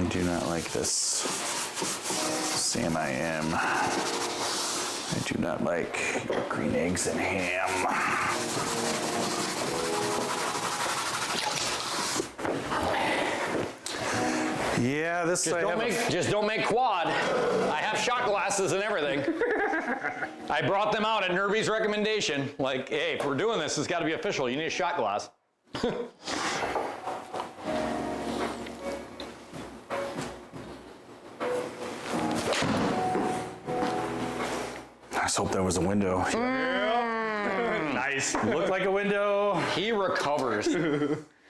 do not like this. Sam I am. I do not like green eggs and ham. Yeah, this Just don't make quad. I have shot glasses and everything. I brought them out at Nerby's recommendation. Like, hey, if we're doing this, it's got to be official. You need a shot glass. I just hope there was a window. Nice. Looked like a window. He recovers.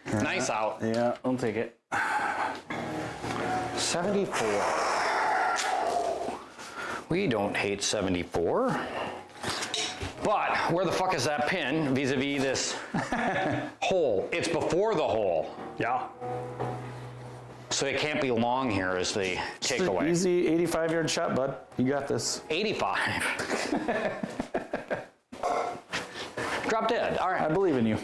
Nice out. Yeah, I'll take it. 74. We don't hate 74. But where the fuck is that pin vis-a-vis this hole? It's before the hole. Yeah. So it can't be long here is the takeaway. Easy 85-yard shot, bud. You got this. 85. Drop dead. All I right. believe in you.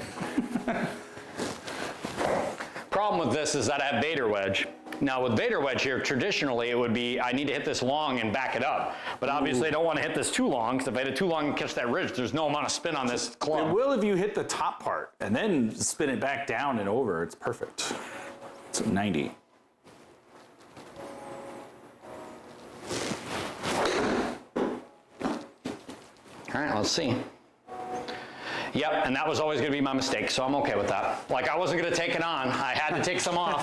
Problem with this is that I have Bader wedge, Now with Vader Wedge here, traditionally it would be, I need to hit this long and back it up. But obviously I don't want to hit this too long, because if I hit it too long and catch that ridge, there's no amount of spin on this It club. will if you hit the top part and then spin it back down and over. It's perfect. It's 90. All right, let's see. Yep, and that was always going to be my mistake, so I'm okay with that. Like, I wasn't going to take it on. I had to take some off.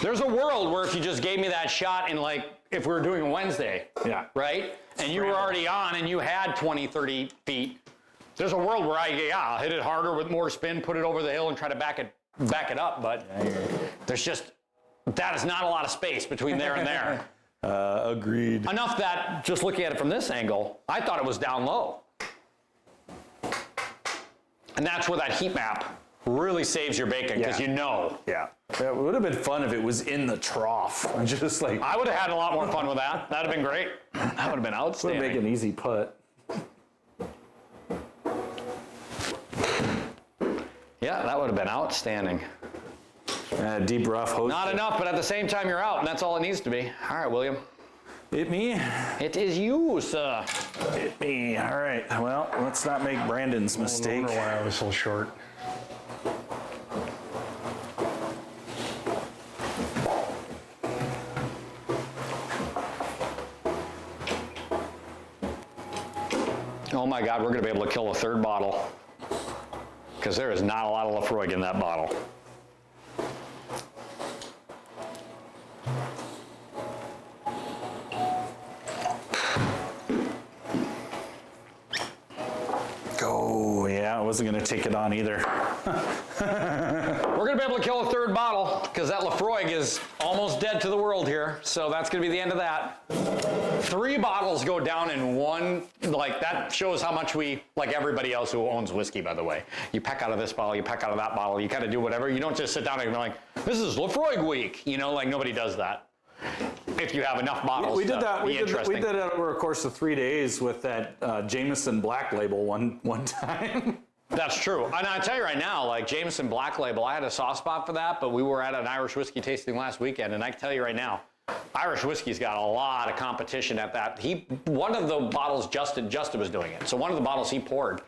There's a world where if you just gave me that shot in, like, if we were doing a Wednesday, Yeah. right? And you were already on and you had 20, 30 feet, there's a world where I'll hit it harder with more spin, put it over the hill and try to back it up, but there's just, that is not a lot of space between there and there. Agreed. Enough that, just looking at it from this angle, I thought it was down low. And that's where that heat map really saves your bacon, because Yeah. you know. Yeah. It would have been fun if it was in the trough. Just like, I would have had a lot more fun with that. That'd have been great. That would have been would outstanding. make an easy putt. Yeah, that would have been outstanding. Deep rough host. Not enough, but at the same time, you're out, and that's all it needs to be. All right, William. Hit me. It is you, sir. Hit me. All right. Well, let's not make Brandon's I mistake. wonder why I was so short. Oh my God, we're going to be able to kill a third bottle, because there is not a lot of Lafroig in that bottle. Go. Yeah, I wasn't going to take it on either. We're going to be able to kill a third bottle, because that Lafroig is almost dead to the world here. So that's going to be the end of that. 3 bottles go down in one. Like, that shows how much we, like everybody else who owns whiskey, by the way. You peck out of this bottle, you peck out of that bottle, you kind of do whatever. You don't just sit down and be like, this is Lafroig week. You know, like nobody does that. If you have enough bottles, We did that. be We did interesting. that over a course of 3 days with that Jameson Black Label one time. That's true. And I tell you right now, like Jameson Black Label, I had a soft spot for that, but we were at an Irish whiskey tasting last weekend, and I can tell you right now, Irish whiskey's got a lot of competition at that. One of the bottles Justin was doing it. So one of the bottles he poured.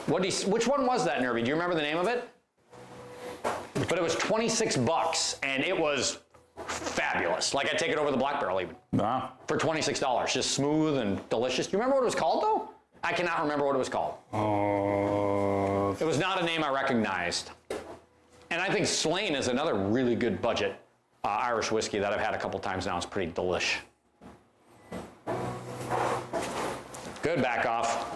Which one was that, Nervy? Do you remember the name of it? But it was $26, and it was fabulous. Like, I'd take it over the Black Barrel even. Wow. For $26. Just smooth and delicious. Do you remember what it was called, though? I cannot remember what it was called. It was not a name I recognized. And I think Slane is another really good budget Irish whiskey that I've had a couple times now. It's pretty delish. Good back off.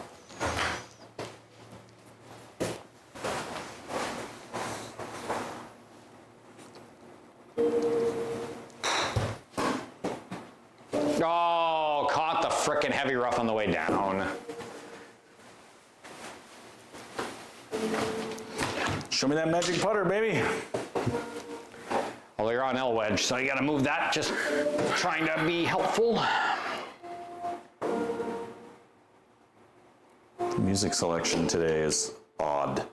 Oh, caught the frickin' heavy rough on the way down. Show me that magic putter, baby. Well, you're on L wedge, so you gotta move that, just trying to be helpful. The music selection today is odd.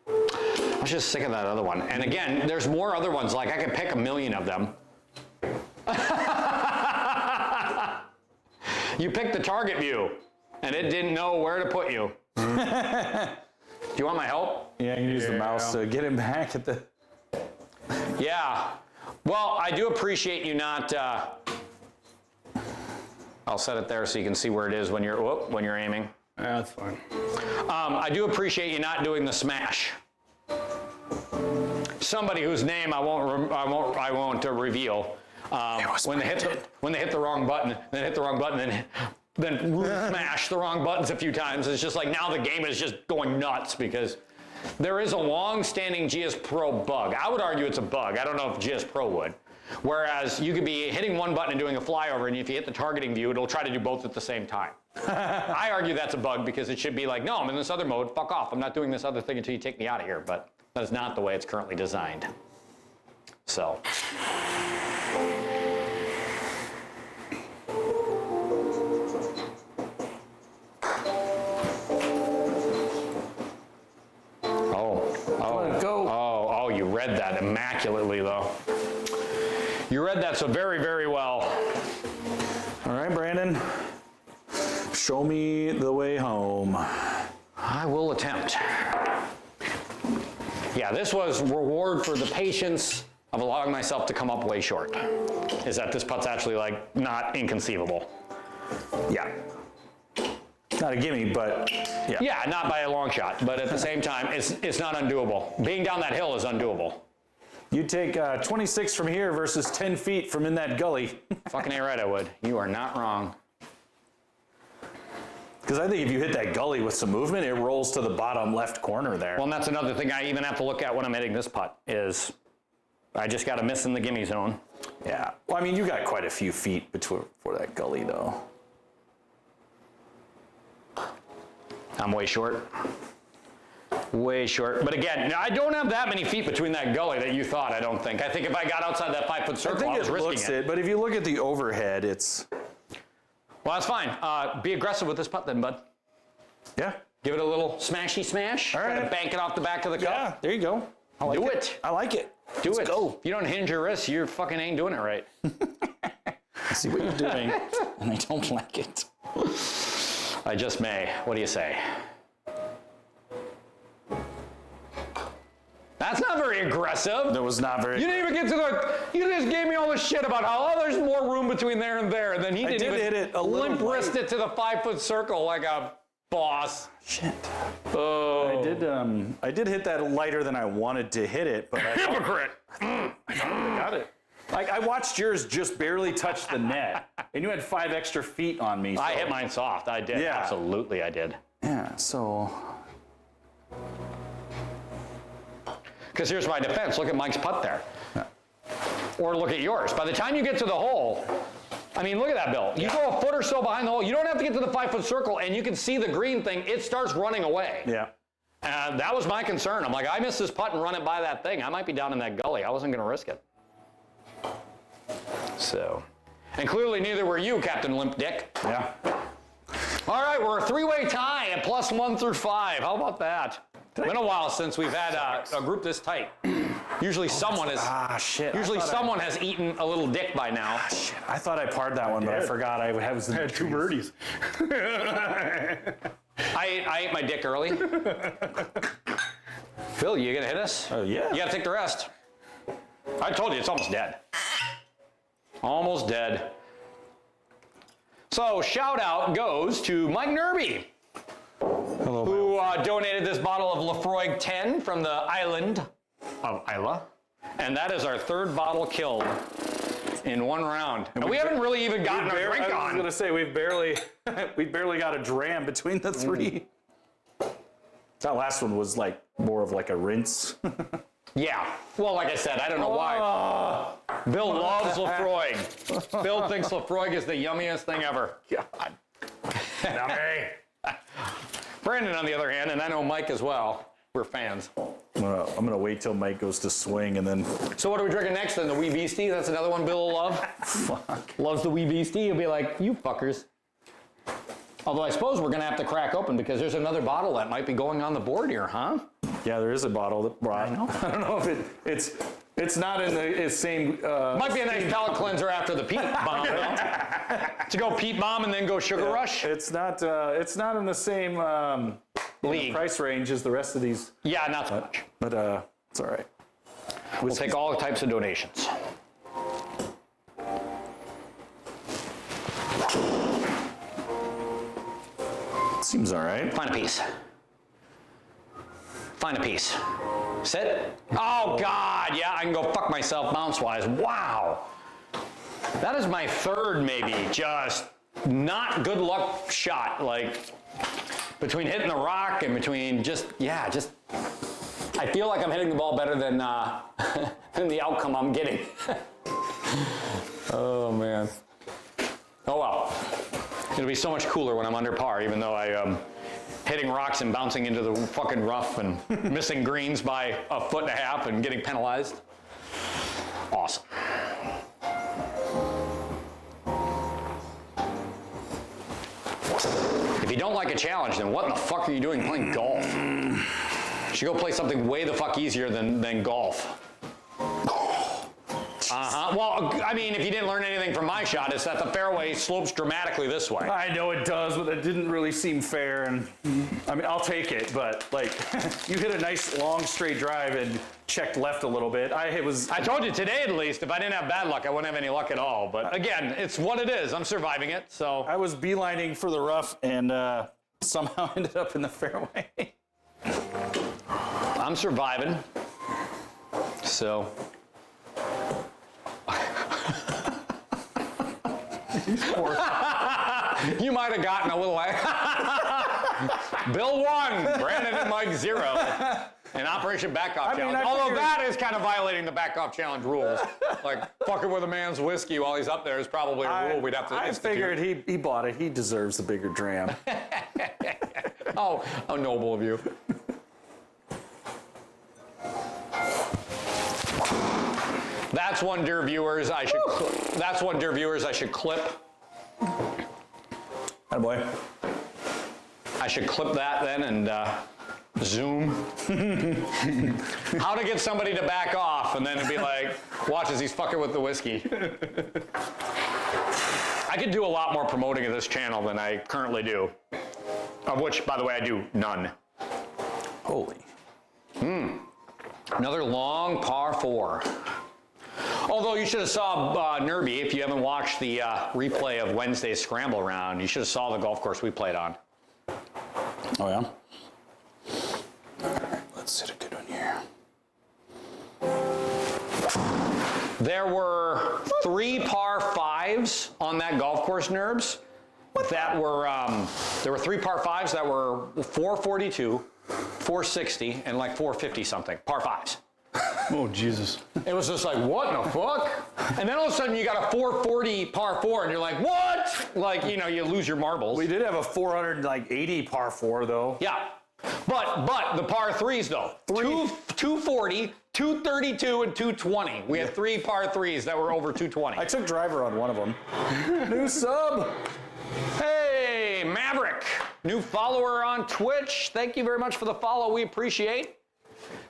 I was just sick of that other one. And again, there's more other ones, like I could pick a million of them. You picked the target view, and it didn't know where to put you. Do you want my help? Yeah, you can use the mouse to get him back at the... Yeah. Well, I do appreciate you not, I'll set it there so you can see where it is when you're aiming. Yeah, that's fine. I do appreciate you not doing the smash. Somebody whose name I won't reveal. When they hit the wrong button, then smash the wrong buttons a few times. It's just like now the game is just going nuts because there is a long-standing GS Pro bug. I would argue it's a bug. I don't know if GS Pro would. Whereas you could be hitting one button and doing a flyover, and if you hit the targeting view, it'll try to do both at the same time. I argue that's a bug because it should be like, no, I'm in this other mode, fuck off. I'm not doing this other thing until you take me out of here, but that is not the way it's currently designed. So. Go. Oh, you read that immaculately, though. You read that so very, very well. All right, Brandon. Show me the way home. I will attempt. Yeah, this was reward for the patience of allowing myself to come up way short. Is that this putt's actually like not inconceivable. Yeah. Not a gimme, but yeah. Yeah, not by a long shot, but at the same time, it's not undoable. Being down that hill is undoable. You take 26 from here versus 10 feet from in that gully. Fucking A right I would. You are not wrong. Because I think if you hit that gully with some movement, it rolls to the bottom left corner there. Well, and that's another thing I even have to look at when I'm hitting this putt is I just got to miss in the gimme zone. Yeah. Well, I mean, you got quite a few feet between for that gully, though. I'm way short. Way short. But again, I don't have that many feet between that gully that you thought, I don't think. I think if I got outside that 5-foot circle, I was risking it. But if you look at the overhead, it's... Well, that's fine. Be aggressive with this putt then, bud. Yeah. Give it a little smashy smash. All right. Try to bank it off the back of the cup. Yeah, there you go. I like Do it. I like it. Do Let's it. go. If you don't hinge your wrists, you fucking ain't doing it right. I see what you're doing, and I don't like it. I just may. What do you say? That's not very aggressive. That was not very... You didn't even get to the... You just gave me all this shit about how, oh, there's more room between there and there, and then he didn't even hit it a little limp wrist it to the 5-foot circle like a boss. Shit. Oh. I did hit that lighter than I wanted to hit it, but I Hypocrite. got it. Like, I watched yours just barely touch the net, and you had 5 extra feet on me. So. I hit mine soft. I did. Yeah. Absolutely, I did. Yeah, so... Because here's my defense. Look at Mike's putt there. Or look at yours. By the time you get to the hole, I mean, look at that, Bill. You go a foot or so behind the hole. You don't have to get to the 5-foot circle, and you can see the green thing. It starts running away. Yeah. And that was my concern. I'm like, I missed this putt and run it by that thing. I might be down in that gully. I wasn't going to risk it. So, and clearly neither were you, Captain Limp Dick. Yeah. All right, we're a 3-way tie at +1 through 5. How about that? It's been a while since we've had a group this tight. Usually someone is. Shit. Usually someone has eaten a little dick by now. Shit. I thought I parred that one, but I forgot I was in the had 2 birdies. I ate my dick early. Phil, you gonna hit us? Oh, yeah. You gotta take the rest. I told you, it's almost dead. Almost dead. So, shout out goes to Mike Nerby, who donated this bottle of Lafroig 10 from the island of Isla. And that is our 3rd bottle killed in 1 round. And we haven't really even gotten our drink I was on. gonna say, we barely got a dram between the 3. That last one was like more of like a rinse. Yeah. Well, like I said, I don't know why. Bill loves Lafroig. Bill thinks Lafroig is the yummiest thing ever. God. Brandon, on the other hand, and I know Mike as well, we're fans. I'm gonna wait till Mike goes to swing and then. So what are we drinking next then? The Wee Beastie? That's another one Bill will love. Fuck. Loves the Wee Beastie. He'll be like, you fuckers. Although I suppose we're gonna have to crack open because there's another bottle that might be going on the board here, huh? Yeah, there is a bottle that brought. I know. I don't know if it's not in the same. Might be a nice palate cleanser after the Pete Bomb. To go Pete Bomb and then go Sugar Rush. It's not in the same League. price range as the rest of these. Yeah, not so much. But it's all right. We'll take all types of donations. Seems all right. Find a piece. Find a piece. Sit. Oh, God. Yeah, I can go fuck myself bounce-wise. Wow. That is my 3rd, maybe, just not good luck shot. Like, between hitting the rock and between just. I feel like I'm hitting the ball better than than the outcome I'm getting. Oh, man. Oh, well. It'll be so much cooler when I'm under par, even though I am hitting rocks and bouncing into the fucking rough and missing greens by 1.5 feet and getting penalized. Awesome. If you don't like a challenge, then what in the fuck are you doing playing golf? You should go play something way the fuck easier than golf. Uh-huh. Well, I mean, if you didn't learn anything from my shot, it's that the fairway slopes dramatically this way. I know it does, but it didn't really seem fair. And I mean, I'll take it, but like, you hit a nice long straight drive and checked left a little bit. I told you today at least, if I didn't have bad luck, I wouldn't have any luck at all. But again, it's what it is. I'm surviving it, so. I was beelining for the rough and somehow ended up in the fairway. I'm surviving. So. You might have gotten a little. Bill 1, Brandon and Mike 0. And Operation Back-Off Challenge. Although that is kind of violating the Back-Off Challenge rules. Like, fucking with a man's whiskey while he's up there is probably a rule we'd have to institute. I figured he bought it. He deserves the bigger dram. Oh, how noble of you. That's one, dear viewers, I should clip. Attaboy. I should clip that then and zoom. How to get somebody to back off, and then it'd be like, watch as he's fucking with the whiskey. I could do a lot more promoting of this channel than I currently do. Of which, by the way, I do none. Holy. Another long par 4. Although you should have saw Nerby, if you haven't watched the replay of Wednesday's Scramble Round, you should have saw the golf course we played on. Oh, yeah? All right, let's hit a good one here. There were 3 par 5s on that golf course, Nerbs. That were, there were 3 par 5s that were 442, 460, and like 450 something, par 5s. Oh, Jesus. It was just like, what in the fuck? And then all of a sudden you got a 440 par 4 and you're like, what? Like, you know, you lose your marbles. We did have a 480 par 4 though. Yeah. But the par 3s though. 240, 232, and 220. We had 3 par 3s that were over 220. I took driver on one of them. New sub. Hey, Maverick. New follower on Twitch. Thank you very much for the follow. We appreciate.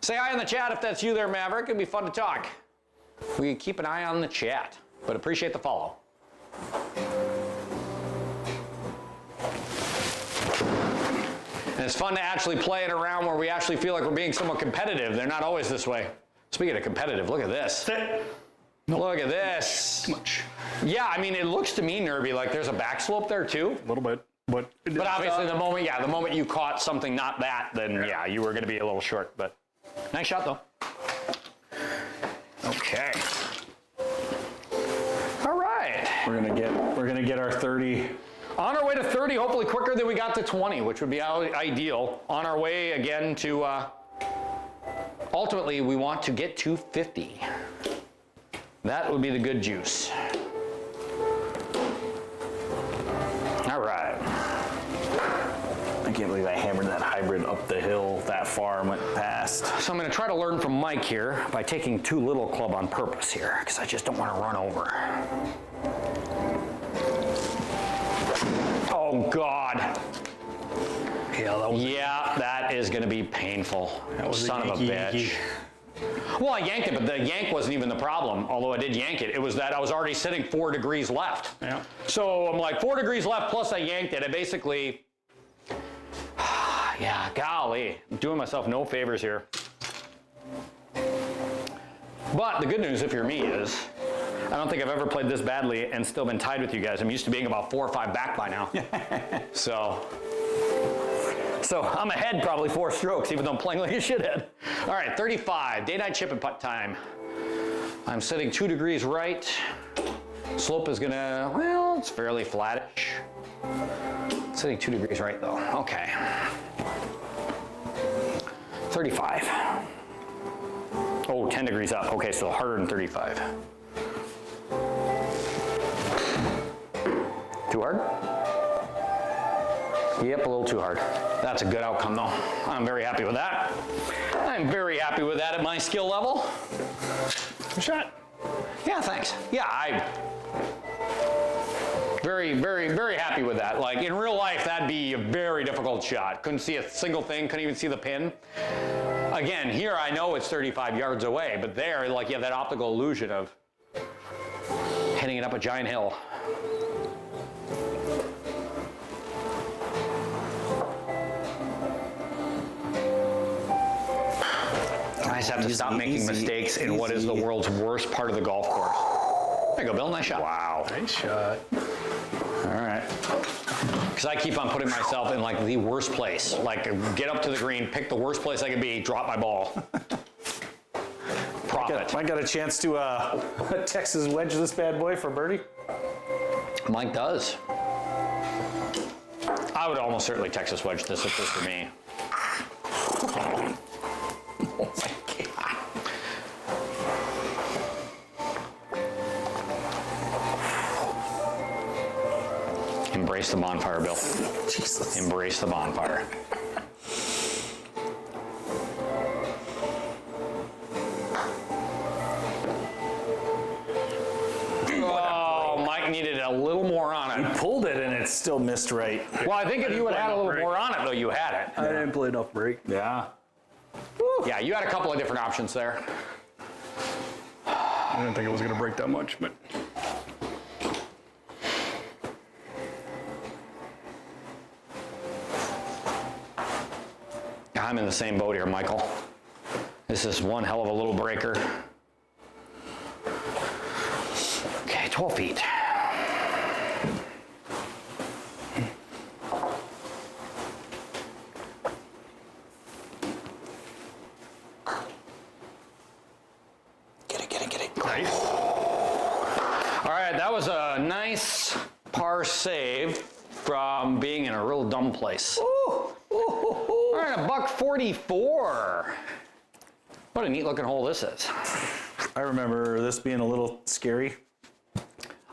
Say hi in the chat if that's you there, Maverick. It'd be fun to talk. We can keep an eye on the chat, but appreciate the follow. And it's fun to actually play it around where we actually feel like we're being somewhat competitive. They're not always this way. Speaking of competitive, look at this. Look at this. Too much. Yeah, I mean, it looks to me, Nerby, like there's a back slope there too. A little bit. But Obviously the moment you caught something not that, then yeah, you were going to be a little short. But nice shot though. Okay. All right. We're gonna get our 30. On our way to 30, hopefully quicker than we got to 20, which would be ideal. On our way again to, ultimately we want to get to 50. That would be the good juice. All right. I can't believe I hammered that hybrid up the hill that far and went past. So I'm going to try to learn from Mike here by taking too little club on purpose here, because I just don't want to run over. Oh, God. Yeah, that is going to be painful. That was Son of a bitch. Well, I yanked it, but the yank wasn't even the problem, although I did yank it. It was that I was already sitting 4 degrees left. Yeah. So I'm like 4 degrees left, plus I yanked it. I basically, yeah, golly, I'm doing myself no favors here. But the good news, if you're me, is I don't think I've ever played this badly and still been tied with you guys. I'm used to being about 4 or 5 back by now. So I'm ahead probably 4 strokes, even though I'm playing like a shithead. All right, 35, day-night chip and putt time. I'm sitting 2 degrees right. Slope is gonna, well, it's fairly flattish. Sitting 2 degrees right though, okay. 35. Oh, 10 degrees up, okay, so harder than 35. Too hard? Yep, a little too hard. That's a good outcome though. I'm very happy with that. I'm very happy with that at my skill level. Good shot. Yeah, thanks. Yeah, I very, very, very happy with that. Like in real life, that'd be a very difficult shot. Couldn't see a single thing, couldn't even see the pin. Again, here I know it's 35 yards away, but there, like you have that optical illusion of hitting it up a giant hill. I just have to stop making mistakes in what is the world's worst part of the golf course. There you go, Bill. Nice shot. Wow. Nice shot. All right. Because I keep on putting myself in like the worst place. Like get up to the green, pick the worst place I could be, drop my ball. Profit. I got a chance to Texas wedge this bad boy for birdie. Mike does. I would almost certainly Texas wedge this if this were me. Oh my God. Embrace the bonfire, Bill. Jesus. Embrace the bonfire. Oh, Mike needed a little more on it. Pulled it and it still missed right. Well, I think if you had had a little more on it, though, you had it. I didn't play enough break. Yeah. Yeah, you had a couple of different options there. I didn't think it was going to break that much, but I'm in the same boat here, Michael. This is one hell of a little breaker. Okay, 12 feet. Get it. nice. All right, that was a nice par save from being in a real dumb place. All right, a $144. What a neat looking hole this is. I remember this being a little scary.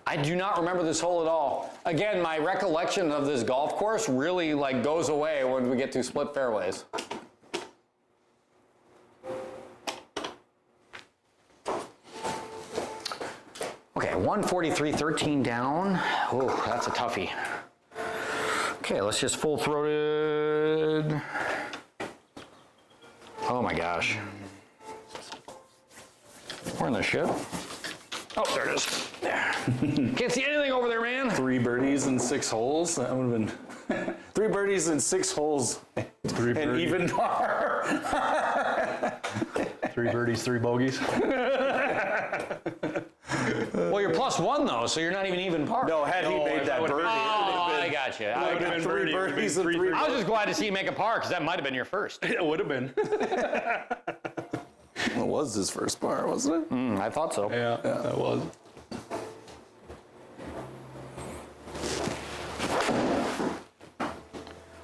I do not remember this hole at all. Again, my recollection of this golf course really like goes away when we get to split fairways. Okay, 143, 13 down. Oh, that's a toughie. Okay, let's just full-throated. Oh my gosh. We're in the ship. Oh, there it is. There. Can't see anything over there, man. 3 birdies in 6 holes. That would have been 3 birdies in 6 holes. Three and birdies. even par. 3 birdies, 3 bogeys. Well, you're +1 though, so you're not even par. No, had he No, made if that I would've birdie, Oh, I got you. would have been 3 birdies and 3 I was just glad to see you make a par because that might have been your first. It would have been. It was his first par, wasn't it? I thought so. Yeah, that was.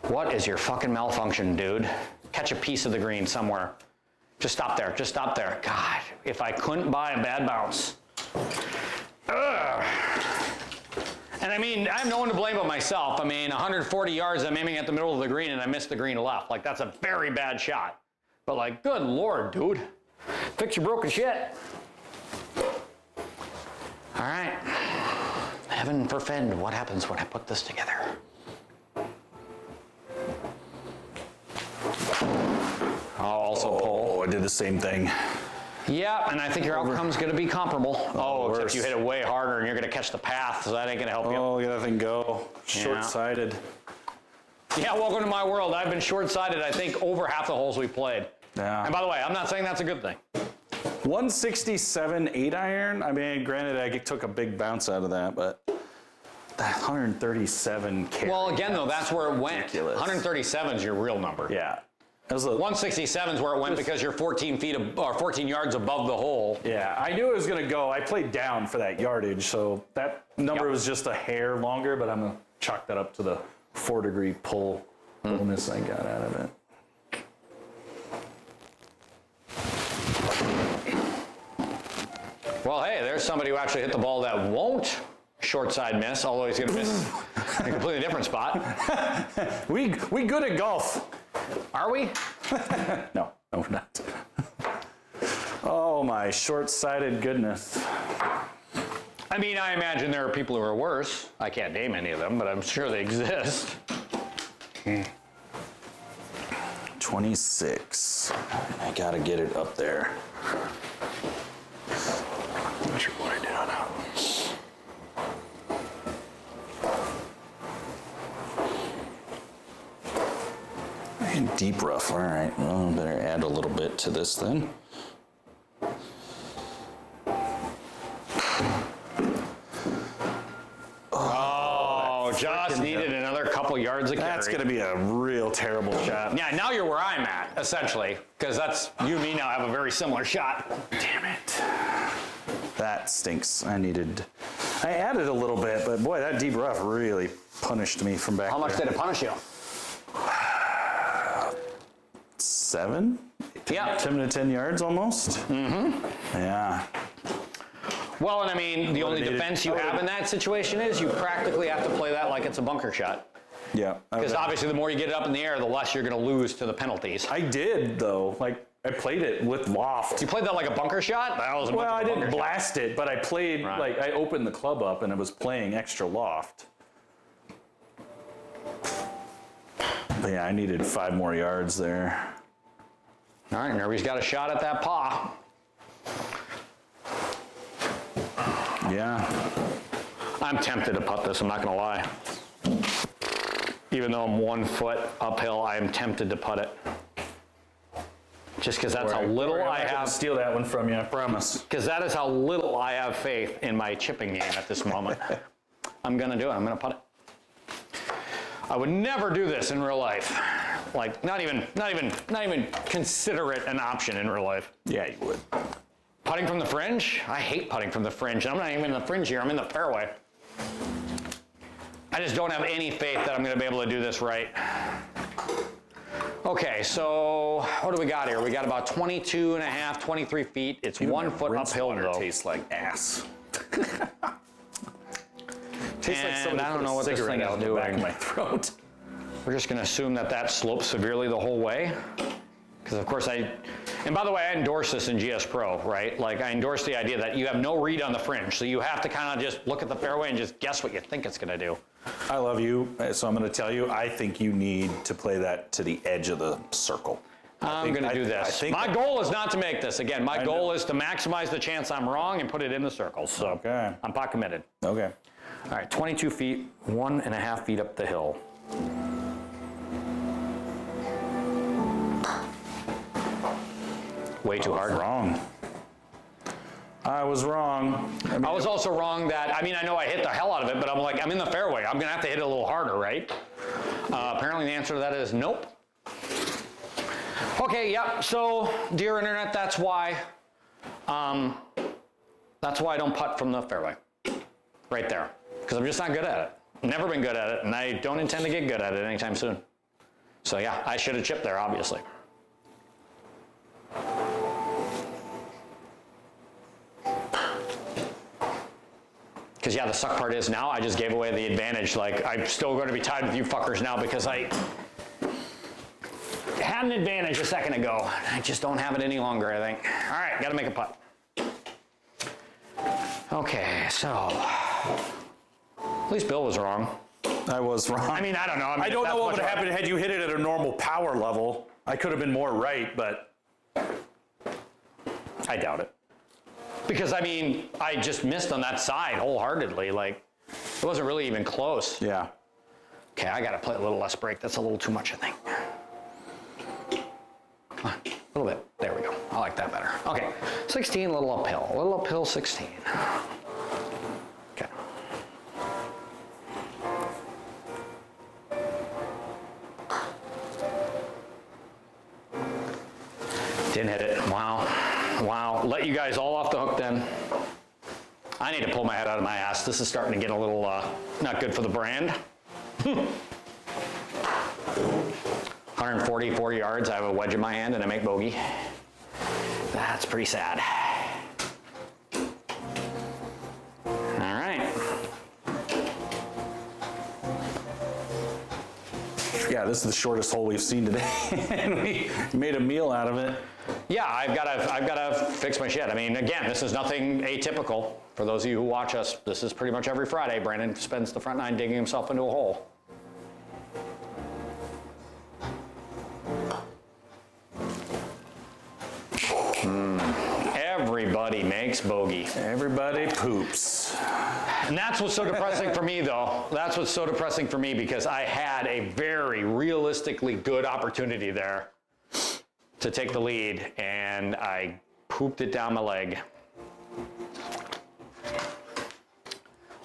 What is your fucking malfunction, dude? Catch a piece of the green somewhere. Just stop there. Just stop there. God, if I couldn't buy a bad bounce. Ugh. And I mean, I have no one to blame but myself. I mean, 140 yards, I'm aiming at the middle of the green and I missed the green left. Like, that's a very bad shot. But like, good Lord, dude. Fix your broken shit. All right. Heaven forfend, what happens when I put this together? I'll also pull. Oh, I did the same thing. Yeah, and I think your outcome's going to be comparable. Oh, except worse. you hit it way harder and you're going to catch the path, so that ain't going to help you. Oh, look at that thing go. Yeah. Short-sighted. Yeah, welcome to my world. I've been short-sighted, I think, over half the holes we played. Yeah. And by the way, I'm not saying that's a good thing. 167 8-iron. I mean, granted, I took a big bounce out of that, but that 137 carry. Well, again, though, that's where it went. ridiculous. 137 is your real number. Yeah. That was a, 167 is where it went because you're 14 feet or 14 yards above the hole. yeah, I knew it was going to go. I played down for that yardage, so that number Yep. was just a hair longer, but I'm going to chalk that up to the 4-degree pull bonus I got out of it. Well, hey, there's somebody who actually hit the ball that won't short side miss, although he's going to miss in a completely different spot. We good at golf. Are we? No, we're not. Oh, my short-sighted goodness. I mean, I imagine there are people who are worse. I can't name any of them, but I'm sure they exist. 26. I got to get it up there. Not sure what I did on that. deep rough. All right, well, better add a little bit to this then. Oh, just needed another couple yards of carry. That's going to be a real terrible shot. Yeah, now you're where I'm at, essentially, because that's, you and me now have a very similar shot. Damn it. That stinks. I added a little bit, but boy, that deep rough really punished me from back How much there. did it punish you? 7? Yeah. 7 to 10 yards almost? Mm-hmm. Yeah. Well, and I mean, the only defense you have in that situation is you practically have to play that like it's a bunker shot. Yeah. Because obviously the more you get it up in the air, the less you're going to lose to the penalties. I did, though. Like, I played it with loft. You played that like a bunker shot? That was Well, I didn't bunker shot. blast it, but I played, Right. like, I opened the club up and it was playing extra loft. But yeah, I needed 5 more yards there. All right, Nervy's got a shot at that paw. Yeah. I'm tempted to putt this, I'm not going to lie. Even though I'm 1 foot uphill, I am tempted to putt it. Just because that's how little I have. Steal that one from you, I promise. Because that is how little I have faith in my chipping game at this moment. I'm going to do it. I'm going to putt it. I would never do this in real life. Like, not even consider it an option in real life. Yeah, you would. Putting from the fringe? I hate putting from the fringe. I'm not even in the fringe here. I'm in the fairway. I just don't have any faith that I'm going to be able to do this right. Okay, so what do we got here? We got about 22 and a half, 23 feet. It's 1 foot uphill, though. Tastes like ass. And I don't know what this thing is doing. Back of my throat. We're just going to assume that that slopes severely the whole way. Because, of course, and by the way, I endorse this in GS Pro, right? Like, I endorse the idea that you have no read on the fringe. So you have to kind of just look at the fairway and just guess what you think it's going to do. I love you, so I'm going to tell you, I think you need to play that to the edge of the circle. I'm going to do this. My goal is not to make this. Again, my goal is to maximize the chance I'm wrong and put it in the circle. So Okay. I'm pot committed. Okay. All right, 22 feet, 1.5 feet up the hill. Way too hard. Wrong. I was wrong. I was also wrong that, I mean, I know I hit the hell out of it, but I'm like, I'm in the fairway. I'm going to have to hit it a little harder, right? Apparently the answer to that is nope. Okay, yep. So, dear internet, that's why I don't putt from the fairway. Right there. Because I'm just not good at it. Never been good at it, and I don't intend to get good at it anytime soon. So yeah, I should have chipped there, obviously. Because yeah, the suck part is now I just gave away the advantage. Like, I'm still going to be tied with you fuckers now because I had an advantage a second ago. I just don't have it any longer, I think. All right, got to make a putt. Okay, so at least Bill was wrong. I was wrong. I mean, I don't know. I don't know what would have happened had you hit it at a normal power level. I could have been more right, but I doubt it. Because, I mean, I just missed on that side wholeheartedly. Like, it wasn't really even close. yeah. Okay, I got to play a little less break. That's a little too much, I think. Come on, a little bit. There we go. I like that better. Okay, 16, a little uphill, 16. Okay. Didn't hit it. Wow. Wow. Let you guys all off the hook then. I need to pull my head out of my ass. This is starting to get a little not good for the brand. 144 yards. I have a wedge in my hand and I make bogey. That's pretty sad. All right. Yeah, this is the shortest hole we've seen today. And we made a meal out of it. Yeah, I've got to fix my shit. I mean, again, this is nothing atypical. For those of you who watch us, this is pretty much every Friday. Brandon spends the front nine digging himself into a hole. Everybody makes bogey. Everybody poops. And that's what's so depressing for me, though. That's what's so depressing for me, because I had a very realistically good opportunity there to take the lead, and I pooped it down my leg.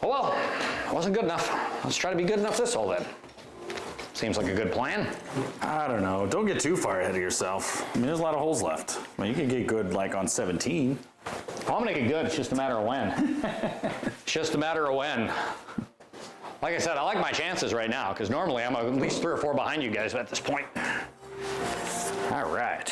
Oh well, it wasn't good enough. Let's try to be good enough this hole then. Seems like a good plan. I don't know. Don't get too far ahead of yourself. I mean, there's a lot of holes left. I mean, you can get good like on 17. I'm gonna get good, it's just a matter of when. It's just a matter of when. Like I said, I like my chances right now, because normally I'm at least 3 or 4 behind you guys at this point. All right.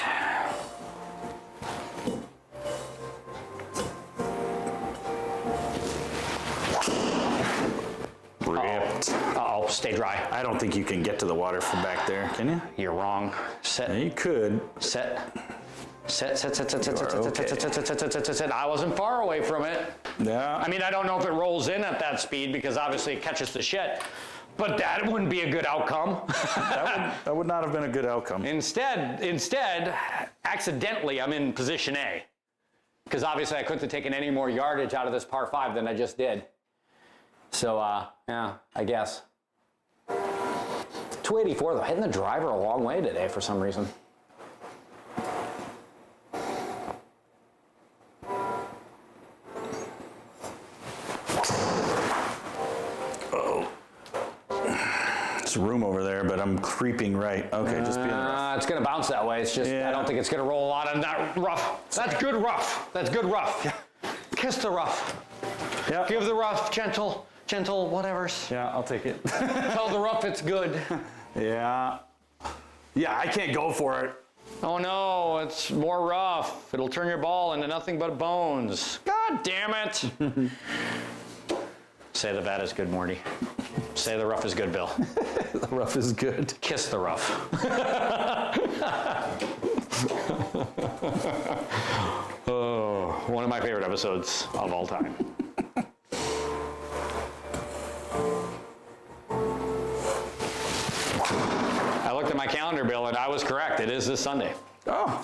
Ripped. Uh-oh, stay dry. I don't think you can get to the water from back there, can you? You're wrong. Set. Yeah, you could. Set. Set. I wasn't far away from it. Yeah. I mean, I don't know if it rolls in at that speed, because obviously it catches the shit, but that wouldn't be a good outcome. that would not have been a good outcome. Instead, accidentally, I'm in position A, because obviously I couldn't have taken any more yardage out of this par 5 than I just did. So, yeah, I guess. 284 though, hitting the driver a long way today for some reason. There's room over there, but I'm creeping right. Okay, just being rough. It's gonna bounce that way. It's just, Yeah. I don't think it's gonna roll a lot of that rough. That's good rough. That's good rough. Yeah. Kiss the rough. Yeah. Give the rough gentle whatevers. Yeah, I'll take it. Tell the rough it's good. Yeah. Yeah, I can't go for it. Oh no, it's more rough. It'll turn your ball into nothing but bones. God damn it. Say the bad is good, Morty. Say the rough is good, Bill. The rough is good. Kiss the rough. Oh, one of my favorite episodes of all time. I looked at my calendar, Bill, and I was correct. It is this Sunday. Oh.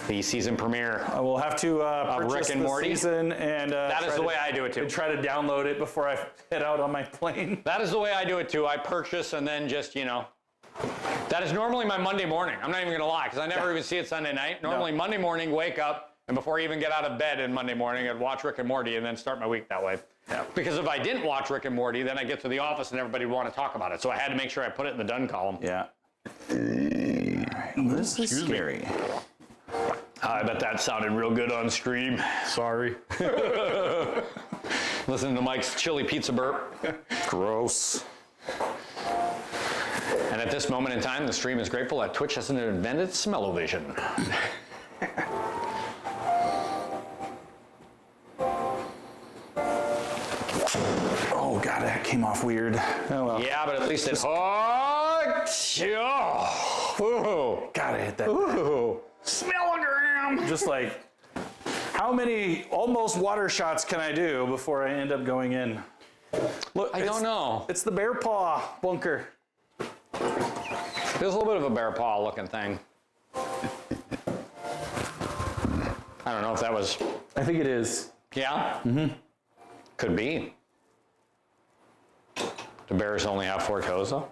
The season premiere. I will have to purchase Rick and the Morty? season and That is the way I do it too. and try to download it before I head out on my plane. That is the way I do it too. I purchase and then just, that is normally my Monday morning. I'm not even gonna lie, because I never even see it Sunday night. Normally Monday morning, wake up, and before I even get out of bed in Monday morning, I'd watch Rick and Morty and then start my week that way. Yeah. Because if I didn't watch Rick and Morty, then I get to the office and everybody would want to talk about it. So I had to make sure I put it in the done column. Yeah. This is scary. I bet that sounded real good on stream. Sorry. Listening to Mike's chili pizza burp. Gross. And at this moment in time, the stream is grateful that Twitch hasn't invented smell-o-vision. Oh god, that came off weird. Oh well. Yeah, but at least it. Oh, Gotta hit that. ooh. Smellogram. Just like, how many almost water shots can I do before I end up going in? Look, I don't know. It's the bear paw bunker. There's a little bit of a bear paw looking thing. I don't know if that was. I think it is. Yeah? Mm-hmm. Could be. Do bears only have 4 toes, though?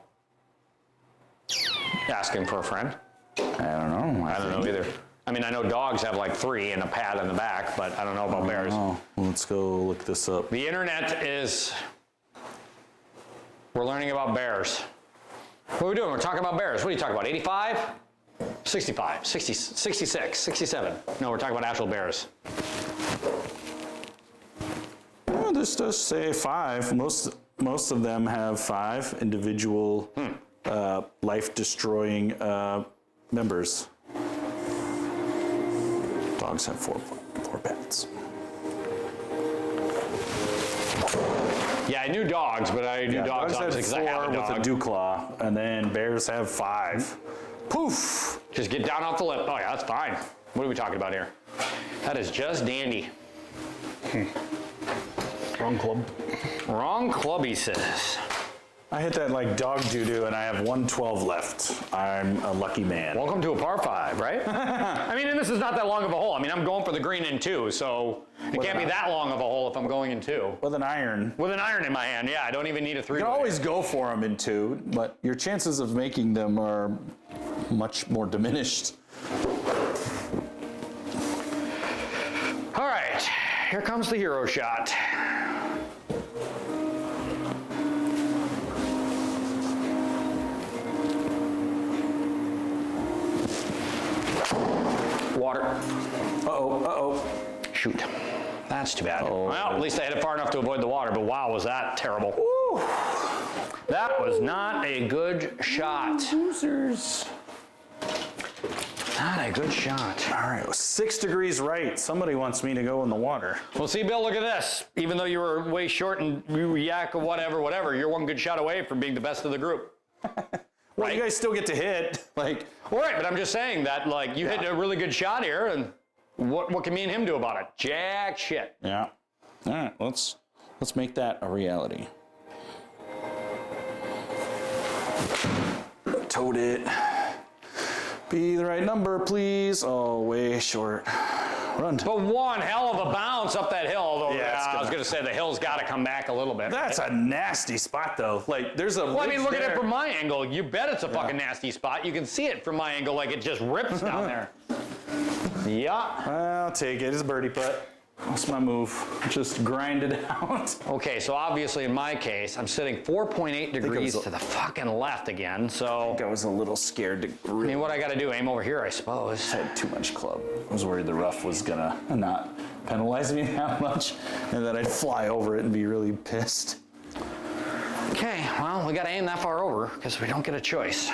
Asking for a friend? I don't know. I don't know either. I mean, I know dogs have like 3 and a pad in the back, but I don't know about bears. Oh, well, let's go look this up. The internet is. We're learning about bears. What are we doing? We're talking about bears. What are you talking about? 85? 65, 60, 66, 67. No, we're talking about actual bears. Well, this does say 5. Most of them have 5 individual life-destroying members. Dogs have 4 pads. Yeah, I knew dogs, but I knew dogs have obviously because I have a 4 dog. with a dew claw, and then bears have 5. Poof! Just get down off the lip. Oh yeah, that's fine. What are we talking about here? That is just dandy. Wrong club. Wrong club, he says. I hit that like dog doo-doo, and I have 112 left. I'm a lucky man. Welcome to a par 5, right? I mean, and this is not that long of a hole. I mean, I'm going for the green in 2, so It can't be that long of a hole if I'm going in 2. With an iron. With an iron in my hand, yeah, I don't even need a 3. You can always go for them in 2, but your chances of making them are much more diminished. All right, here comes the hero shot. Water. Uh-oh. Shoot. That's too bad. Well, at least I hit it far enough to avoid the water, but wow, was that terrible. Woo. That was not a good shot. Losers. Not a good shot. All right, 6 degrees right. Somebody wants me to go in the water. Well, see, Bill, look at this. Even though you were way short and you yak or whatever, you're one good shot away from being the best of the group. Well, Right? you guys still get to hit. Like, All right, but I'm just saying that, like, you hit a really good shot here, and what can me and him do about it? Jack shit. yeah. All right, let's make that a reality. Toad it. Be the right number, please. Oh, way short. Run. But one hell of a bounce up that hill. Although, Yeah, it's I was gonna- going to say the hill's got to come back a little bit. That's a nasty spot, though. Like, there's a. Well, I mean, ridge look at it there. from my angle. You bet it's a fucking nasty spot. You can see it from my angle, like it just rips down there. Yeah. I'll take it. It's a birdie putt. That's my move. Just grind it out. Okay, so obviously in my case, I'm sitting 4.8 degrees was- to the fucking left again. So, I was a little scared to I mean, what I got to do, aim over here, I suppose. had too much club. I was worried the rough was gonna not penalize me that much, and then I'd fly over it and be really pissed. Okay, well, we got to aim that far over because we don't get a choice.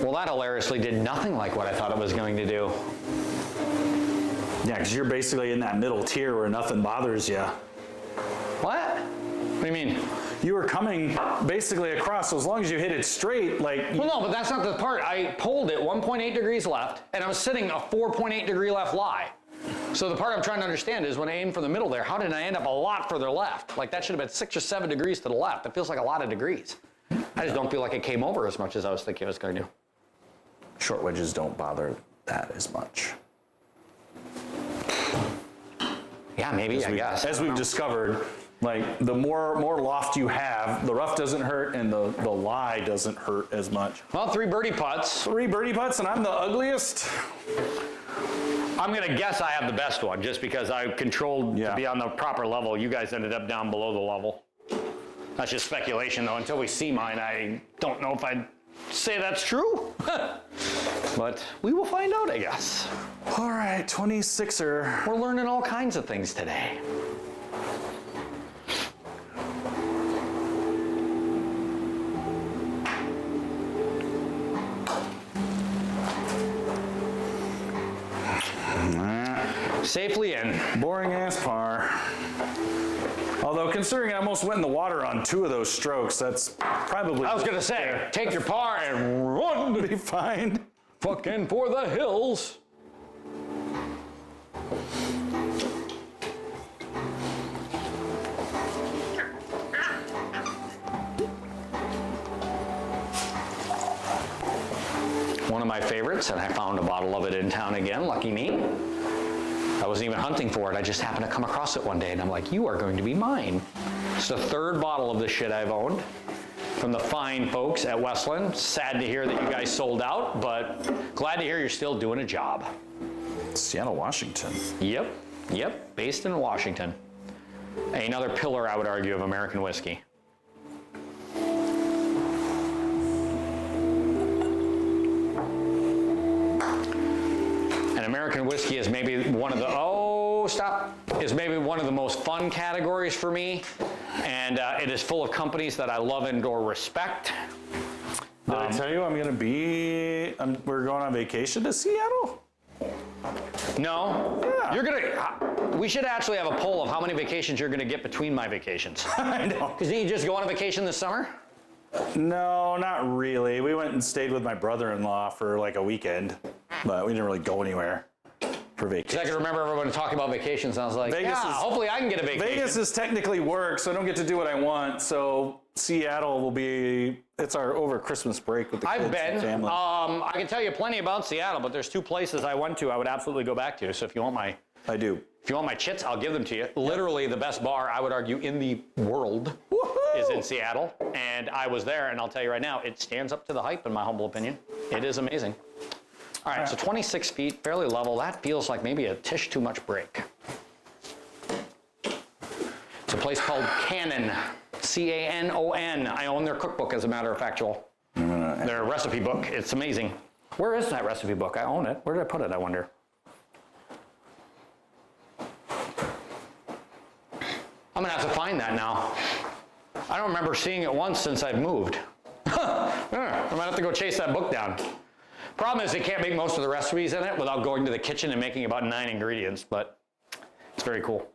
Well, that hilariously did nothing like what I thought it was going to do. Yeah, because you're basically in that middle tier where nothing bothers you. What? What do you mean? You were coming basically across, so as long as you hit it straight, like. Well, no, but that's not the part. I pulled it 1.8 degrees left, and I was sitting a 4.8 degree left lie. So the part I'm trying to understand is when I aim for the middle there, how did I end up a lot further left? Like that should have been 6 or 7 degrees to the left. That feels like a lot of degrees. I just don't feel like it came over as much as I was thinking it was going to. Short wedges don't bother that as much. Yeah, maybe, I guess. As we've discovered, like the more loft you have, the rough doesn't hurt and the lie doesn't hurt as much. Well, 3 birdie putts. 3 birdie putts and I'm the ugliest. I'm going to guess I have the best one just because I controlled Yeah. to be on the proper level. You guys ended up down below the level. That's just speculation, though. Until we see mine, I don't know if I'd say that's true. But we will find out, I guess. All right, 26er. We're learning all kinds of things today. Safely in. Boring ass par. Although considering I almost went in the water on 2 of those strokes, that's probably I was gonna say, take your par and run be fine. fucking for the hills. One of my favorites, and I found a bottle of it in town again, lucky me. I wasn't even hunting for it, I just happened to come across it one day, and I'm like, you are going to be mine. It's the 3rd bottle of this shit I've owned from the fine folks at Westland. Sad to hear that you guys sold out, but glad to hear you're still doing a job. Seattle, Washington. Yep, based in Washington. Another pillar, I would argue, of American whiskey. And American whiskey is maybe one of the, is maybe one of the most fun categories for me. And it is full of companies that I love and or respect. Did I tell you we're going on vacation to Seattle? No, Yeah. we should actually have a poll of how many vacations you're gonna get between my vacations. I know. Because didn't you just go on a vacation this summer? No, not really. We went and stayed with my brother-in-law for like a weekend, but we didn't really go anywhere. for vacation. I can remember everyone talking about vacations, and I was like, hopefully I can get a vacation. Vegas is technically work, so I don't get to do what I want. So Seattle will be, it's our over Christmas break with the kids I've been. and family. I can tell you plenty about Seattle, but there's 2 places I went to I would absolutely go back to. So if you want my I do. If you want my chits, I'll give them to you. Literally the best bar, I would argue, in the world is in Seattle. And I was there, and I'll tell you right now, it stands up to the hype, in my humble opinion. It is amazing. All right, so 26 feet, fairly level. That feels like maybe a tish too much break. It's a place called Canon, C-A-N-O-N. I own their cookbook, as a matter of factual. Their recipe book. It's amazing. Where is that recipe book? I own it. Where did I put it, I wonder? I'm gonna have to find that now. I don't remember seeing it once since I've moved. I might have to go chase that book down. Problem is they can't make most of the recipes in it without going to the kitchen and making about 9 ingredients, but it's very cool.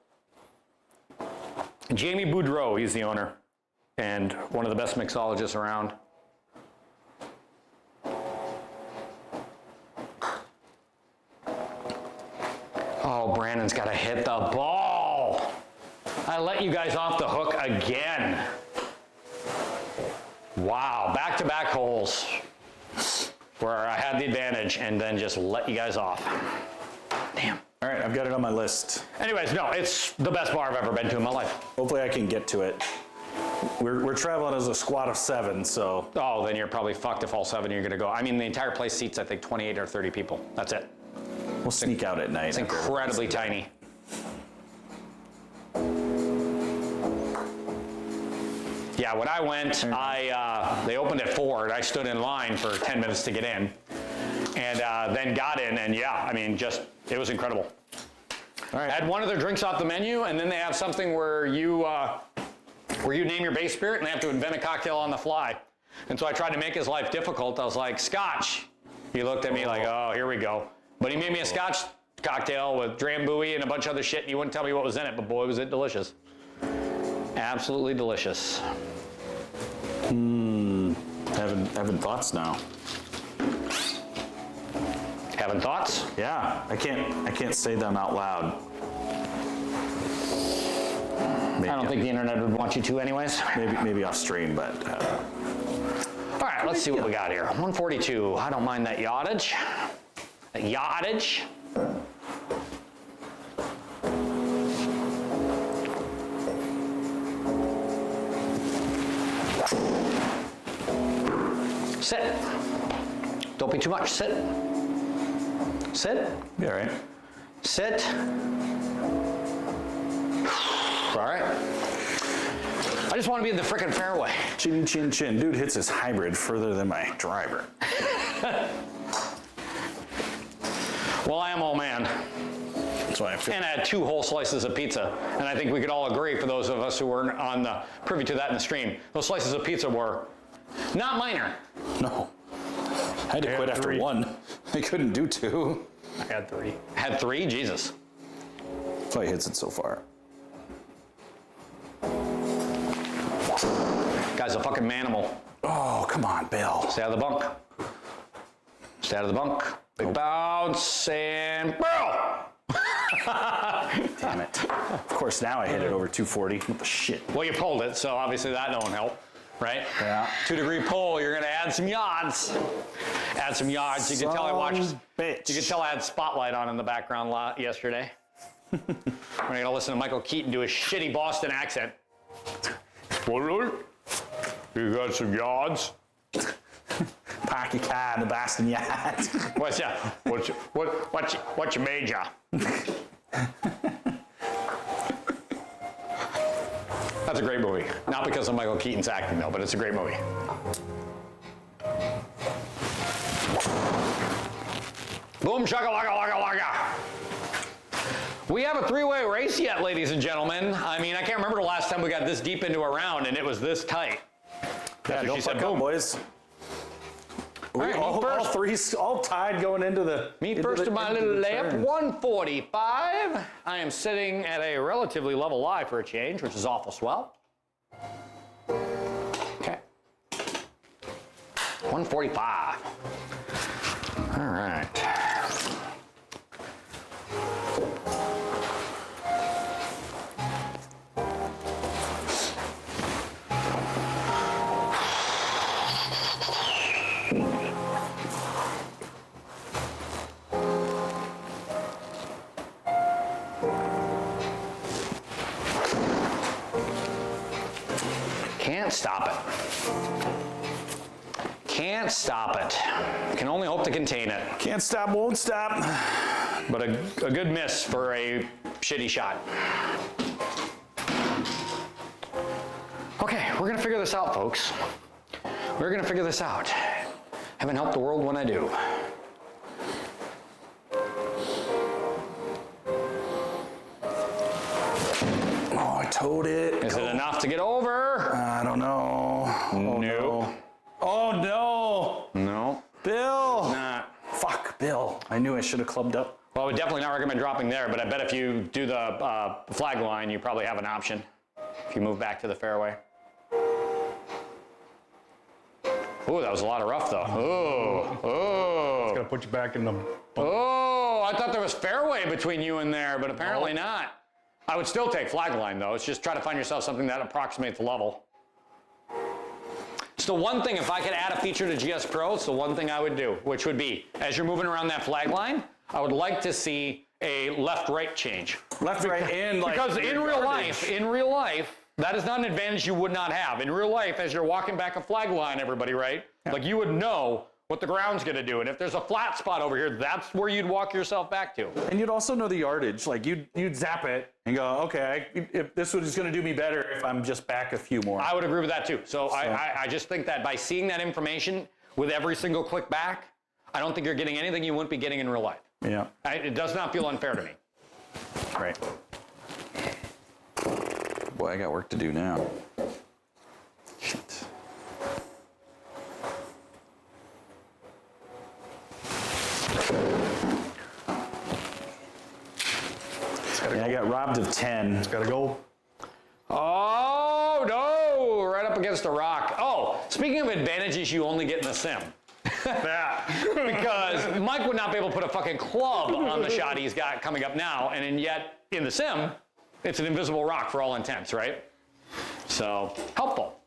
Jamie Boudreau, he's the owner, and one of the best mixologists around. Oh, Brandon's got to hit the ball. I let you guys off the hook again. Wow, back-to-back holes where I had the advantage and then just let you guys off. Damn. All right, I've got it on my list. Anyways, no, it's the best bar I've ever been to in my life. Hopefully I can get to it. We're traveling as a squad of 7, so. Oh, then you're probably fucked if all 7 you're gonna go. I mean, the entire place seats, I think, 28 or 30 people. That's it. We'll sneak out at night. It's incredibly tiny. Yeah, when I went, they opened at 4, and I stood in line for 10 minutes to get in, and then got in, and yeah, I mean, it was incredible. All right. I had one of their drinks off the menu, and then they have something where you name your base spirit, and they have to invent a cocktail on the fly. And so I tried to make his life difficult. I was like, Scotch. He looked at me like, oh, here we go. But he made me a Scotch cocktail with Drambuie and a bunch of other shit, and he wouldn't tell me what was in it, but boy, was it delicious. Absolutely delicious. Having thoughts now. Having thoughts? Yeah, I can't say them out loud. Maybe, I don't think the internet would want you to anyways. maybe off stream, but. All right, let's see what we got here. 142. I don't mind that yardage. Yardage. Sit. Don't be too much. Sit. Sit. Be all right. Sit. All right. I just want to be in the frickin' fairway. Chin, chin, chin. Dude hits his hybrid further than my driver. Well, I am old man. That's why I feel. And I had 2 whole slices of pizza. And I think we could all agree, for those of us who were on the privy to that in the stream, those slices of pizza were not minor. No. I had to quit after 3. 1. I couldn't do 2. I had 3. Had 3? Jesus. That's why he hits it so far. Guy's a fucking manimal. Oh, come on, Bill. Stay out of the bunk. Stay out of the bunk. Big bounce and barrel. Damn it. Of course, now I hit it over 240. What the shit? Well, you pulled it, so obviously that don't help, right? Yeah. 2-degree pull, you're gonna add some yards. Add some yards. You can tell I watched. Bitch. You can tell I had Spotlight on in the background yesterday. We're gonna listen to Michael Keaton do a shitty Boston accent. What really? You got some yards? Park your car in the Boston Yard. What's your major? That's a great movie. Not because of Michael Keaton's acting though, but it's a great movie. Boom shaka laka laka laka. We have a 3-way race yet, ladies and gentlemen. I mean, I can't remember the last time we got this deep into a round and it was this tight. Yeah, After don't she said fuck up, boom. boys. right, all, me all first. 3 all tied going into the. Me into first the- to my into little the layup, turn. 145. I am sitting at a relatively level lie for a change, which is awful swell. Okay. 145. All right. Can't stop it. Can't stop it. Can only hope to contain it. Can't stop, won't stop. But a good miss for a shitty shot. Okay, we're gonna figure this out, folks. We're gonna figure this out. Heaven help the world when I do. Oh, I towed it. Is it enough to get over? I don't know. Oh, No. Oh, no. No. Bill. Nah. Fuck, Bill. I knew I should have clubbed up. Well, I would definitely not recommend dropping there, but I bet if you do the flag line, you probably have an option if you move back to the fairway. Ooh, that was a lot of rough, though. Ooh. Gotta put you back in the. Oh, I thought there was fairway between you and there, but apparently not. I would still take flag line, though. It's just try to find yourself something that approximates the level. It's the one thing, if I could add a feature to GS Pro, it's the one thing I would do, which would be, as you're moving around that flag line, I would like to see a left-right change. Left, right, and like. Because in real life, that is not an advantage you would not have. In real life, as you're walking back a flag line, everybody, right? Yeah. Like you would know what the ground's gonna do. And if there's a flat spot over here, that's where you'd walk yourself back to. And you'd also know the yardage. Like you'd zap it and go, okay, if this was gonna do me better if I'm just back a few more. I would agree with that too. So I just think that by seeing that information with every single click back, I don't think you're getting anything you wouldn't be getting in real life. Yeah. It does not feel unfair to me. Right. Boy, I got work to do now. Shit. Yeah, I got robbed of 10. Gotta go. Oh, no, right up against a rock. Oh, speaking of advantages you only get in the sim. Because Mike would not be able to put a fucking club on the shot he's got coming up now, and yet in the sim, it's an invisible rock for all intents, right? So, helpful.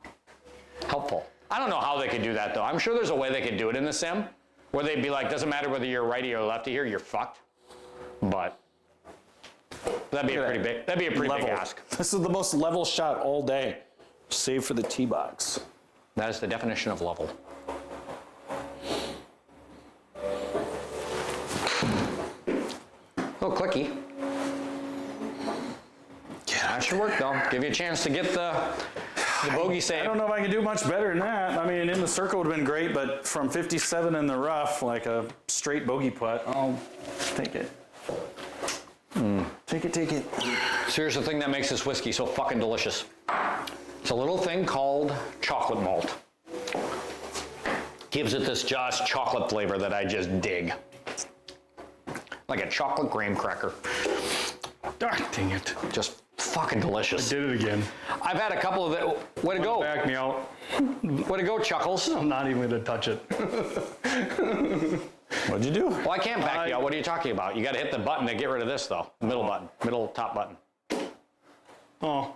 Helpful. I don't know how they could do that, though. I'm sure there's a way they could do it in the sim, where they'd be like, doesn't matter whether you're righty or lefty here, you're fucked. But that'd be a pretty big ask. This is the most level shot all day, save for the tee box. That is the definition of level. A little clicky. That should work though. Give you a chance to get the bogey save. I don't know if I can do much better than that. I mean, in the circle would have been great, but from 57 in the rough, like a straight bogey putt, I'll take it. Take it. So here's the thing that makes this whiskey so fucking delicious. It's a little thing called chocolate malt. Gives it this just chocolate flavor that I just dig. Like a chocolate graham cracker. Ah, dang it. Just fucking delicious. Did it again. I've had a couple of the, way to go. Back me out. Way to go, Chuckles. I'm not even gonna touch it. What'd you do? Well, I can't back you out. What are you talking about? You got to hit the button to get rid of this, though. Middle button. Middle top button. Oh,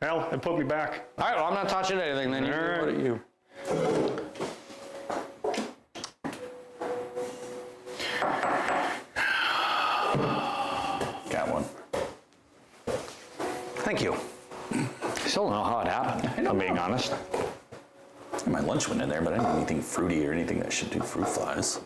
hell, it put me back. All right, well, I'm not touching anything then. You do. What are you? Got one. Thank you. I still don't know how it happened, if I'm being honest. My lunch went in there, but I didn't eat anything fruity or anything that should do fruit flies.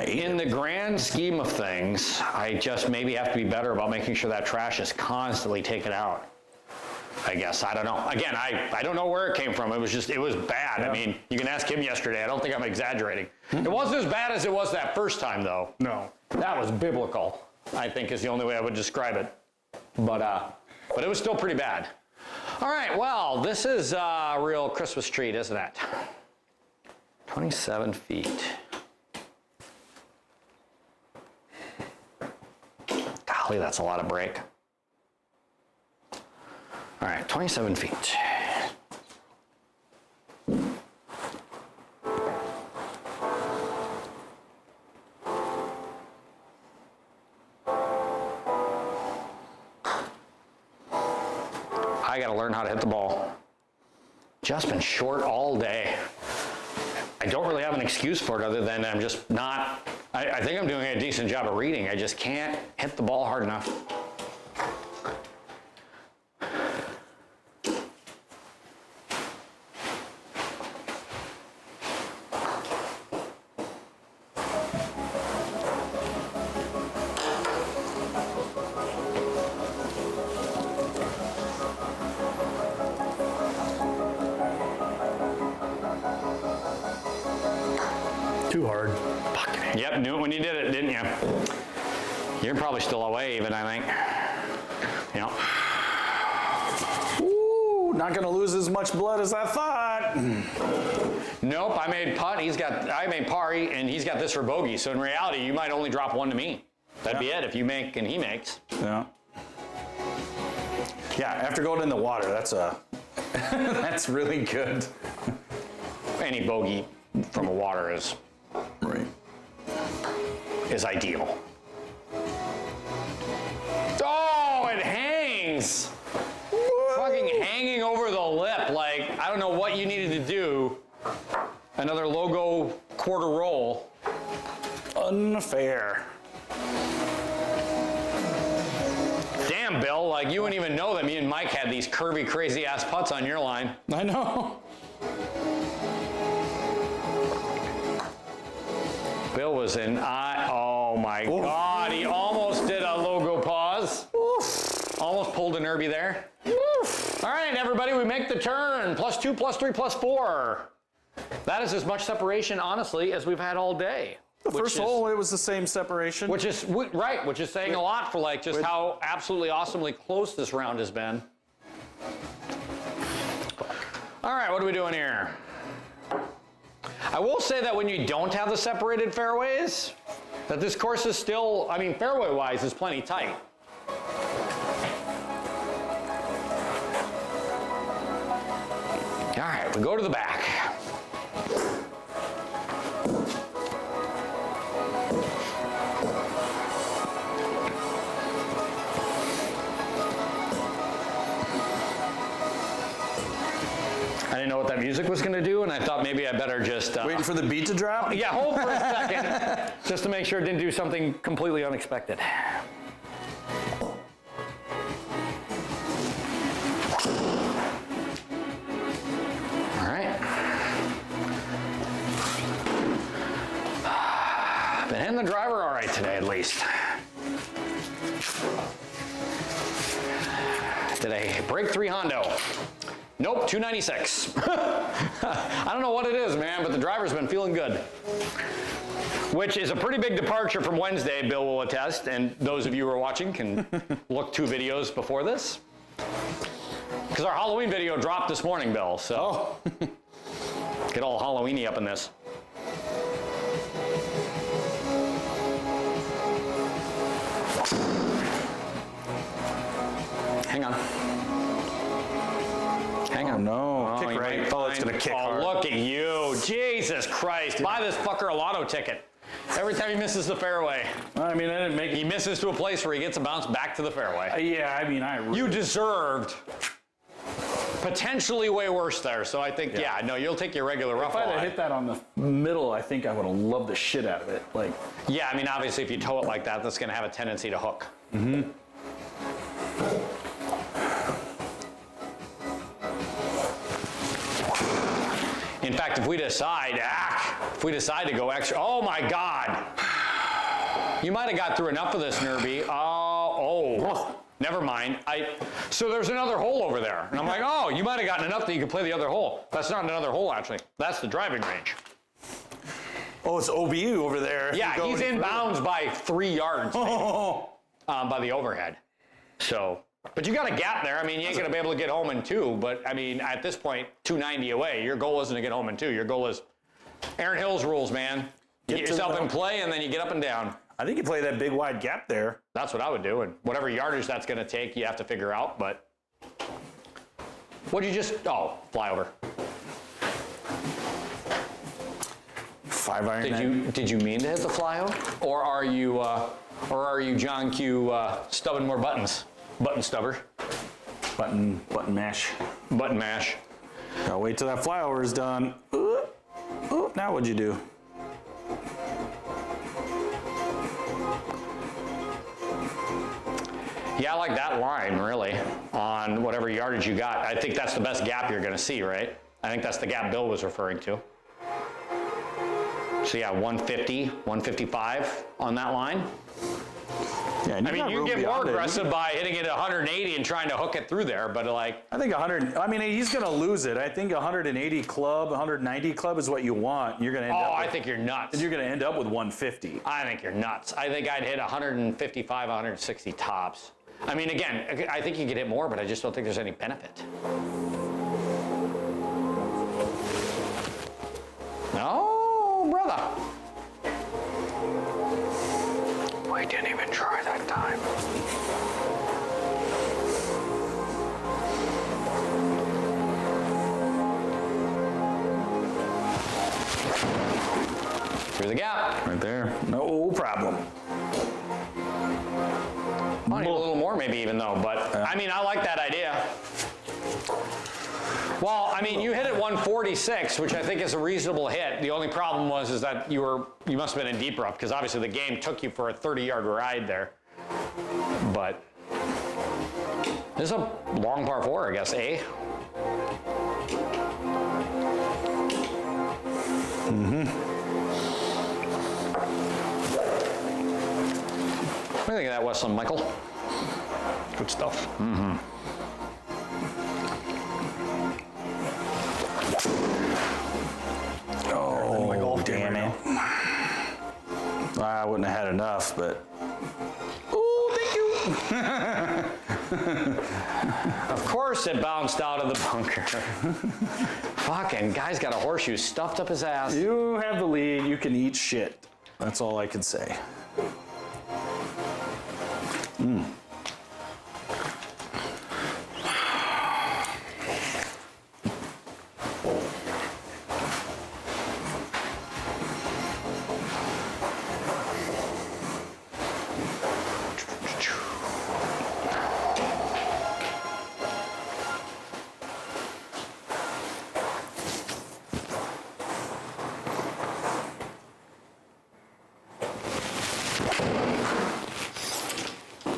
In the grand scheme of things, I just maybe have to be better about making sure that trash is constantly taken out. I guess, I don't know. Again, I don't know where it came from. It was bad. Yeah. I mean, you can ask him yesterday. I don't think I'm exaggerating. It wasn't as bad as it was that first time, though. No. That was biblical, I think is the only way I would describe it. But it was still pretty bad. All right, well, this is a real Christmas treat, isn't it? 27 feet. Golly, that's a lot of break. All right, 27 feet. I got to learn how to hit the ball. Just been short all day. I don't really have an excuse for it other than I'm just not, I think I'm doing a decent job of reading. I just can't hit the ball hard enough. Too hard. Fucking hate. Yep, knew it when you did it, didn't you? You're probably still away even, I think. Yep. Ooh, not gonna lose as much blood as I thought. Nope, I made putt, I made par, and he's got this for bogey. So in reality, you might only drop one to me. That'd be it if you make and he makes. Yeah. Yeah, after going in the water, that's that's really good. Any bogey from the water is Right. ideal. Oh, it hangs! Fucking hanging over the lip. Like, I don't know what you needed to do. Another logo quarter roll. Unfair. Damn, Bill, like you wouldn't even know that me and Mike had these curvy, crazy ass putts on your line. I know. Bill was in, oh my God, he almost did a logo pause. Oof. Almost pulled an Irby there. Oof. All right, everybody, we make the turn. +2, +3, +4. That is as much separation, honestly, as we've had all day. The first hole, it was the same separation. Which is saying a lot for like just how absolutely awesomely close this round has been. All right, what are we doing here? I will say that when you don't have the separated fairways, that this course is still, I mean, fairway-wise, is plenty tight. All right, we go to the back. I didn't know what that music was going to do, and I thought maybe I better just... Waiting for the beat to drop? Yeah, hold for a second, just to make sure it didn't do something completely unexpected. All right. Been hitting the driver all right today, at least. Did I break 3 Hondo? Nope, 296. I don't know what it is, man, but the driver's been feeling good. Which is a pretty big departure from Wednesday, Bill will attest, and those of you who are watching can look 2 videos before this. Because our Halloween video dropped this morning, Bill, so get all Halloween-y up in this. Hang on. Hang on. No, Oh, kick you right. might Oh, it's find- gonna kick oh, hard. look at you. Jesus Christ. Buy this fucker a lotto ticket. Every time he misses the fairway, I mean, I didn't make he misses to a place where he gets a bounce back to the fairway. Yeah, I mean, You deserved potentially way worse there, so I think, yeah, no, you'll take your regular rough If I'd have lie. hit that on the middle, I think I would have loved the shit out of it. Like, Yeah, I mean, obviously, if you toe it like that, that's going to have a tendency to hook. Mm-hmm. In fact, if we decide to go extra, oh my God. You might have got through enough of this, Nerby. Never mind. So there's another hole over there. And I'm like, oh, you might have gotten enough that you could play the other hole. That's not another hole, actually. That's the driving range. oh, it's OBU over there. Yeah, he's in bounds by 3 yards by the overhead. So, but you got a gap there. I mean, you ain't going to be able to get home in 2. But, I mean, at this point, 290 away. Your goal isn't to get home in 2. Your goal is Aaron Hill's rules, man. Get yourself in play, and then you get up and down. I think you play that big wide gap there. That's what I would do. And whatever yardage that's going to take, you have to figure out. But what'd you just, fly over. 5-iron. Did you mean to hit the flyover? Or are you John Q stubbing more buttons? Button stubber. Button mash. Button mash. Gotta wait till that flyover is done. Now what'd you do? Yeah, I like that line, really, on whatever yardage you got. I think that's the best gap you're going to see, right? I think that's the gap Bill was referring to. So yeah, 150, 155 on that line. Yeah, and I mean, got you room get more beyond it. aggressive by hitting it at 180 and trying to hook it through there, but like, I think 100. I mean, he's going to lose it. I think 180 club, 190 club is what you want. You're going to end up. I with, think you're nuts. You're going to end up with 150. I think you're nuts. I think I'd hit 155, 160 tops. I mean, again, I think you could hit more, but I just don't think there's any benefit. No, brother. We didn't even try that time. Through the gap. Right there. No problem. I need a little more maybe even though, but I mean, I like that idea. Well, I mean, you hit it 146, which I think is a reasonable hit. The only problem is that you must have been in deep rough because obviously the game took you for a 30-yard ride there. But this is a long par 4, I guess, eh? What do you think of that, Wesleyan, Michael? Good stuff. Oh, damn it. I wouldn't have had enough, but. Oh, thank you. Of course it bounced out of the bunker. Fucking guy's got a horseshoe stuffed up his ass. You have the lead. You can eat shit. That's all I can say.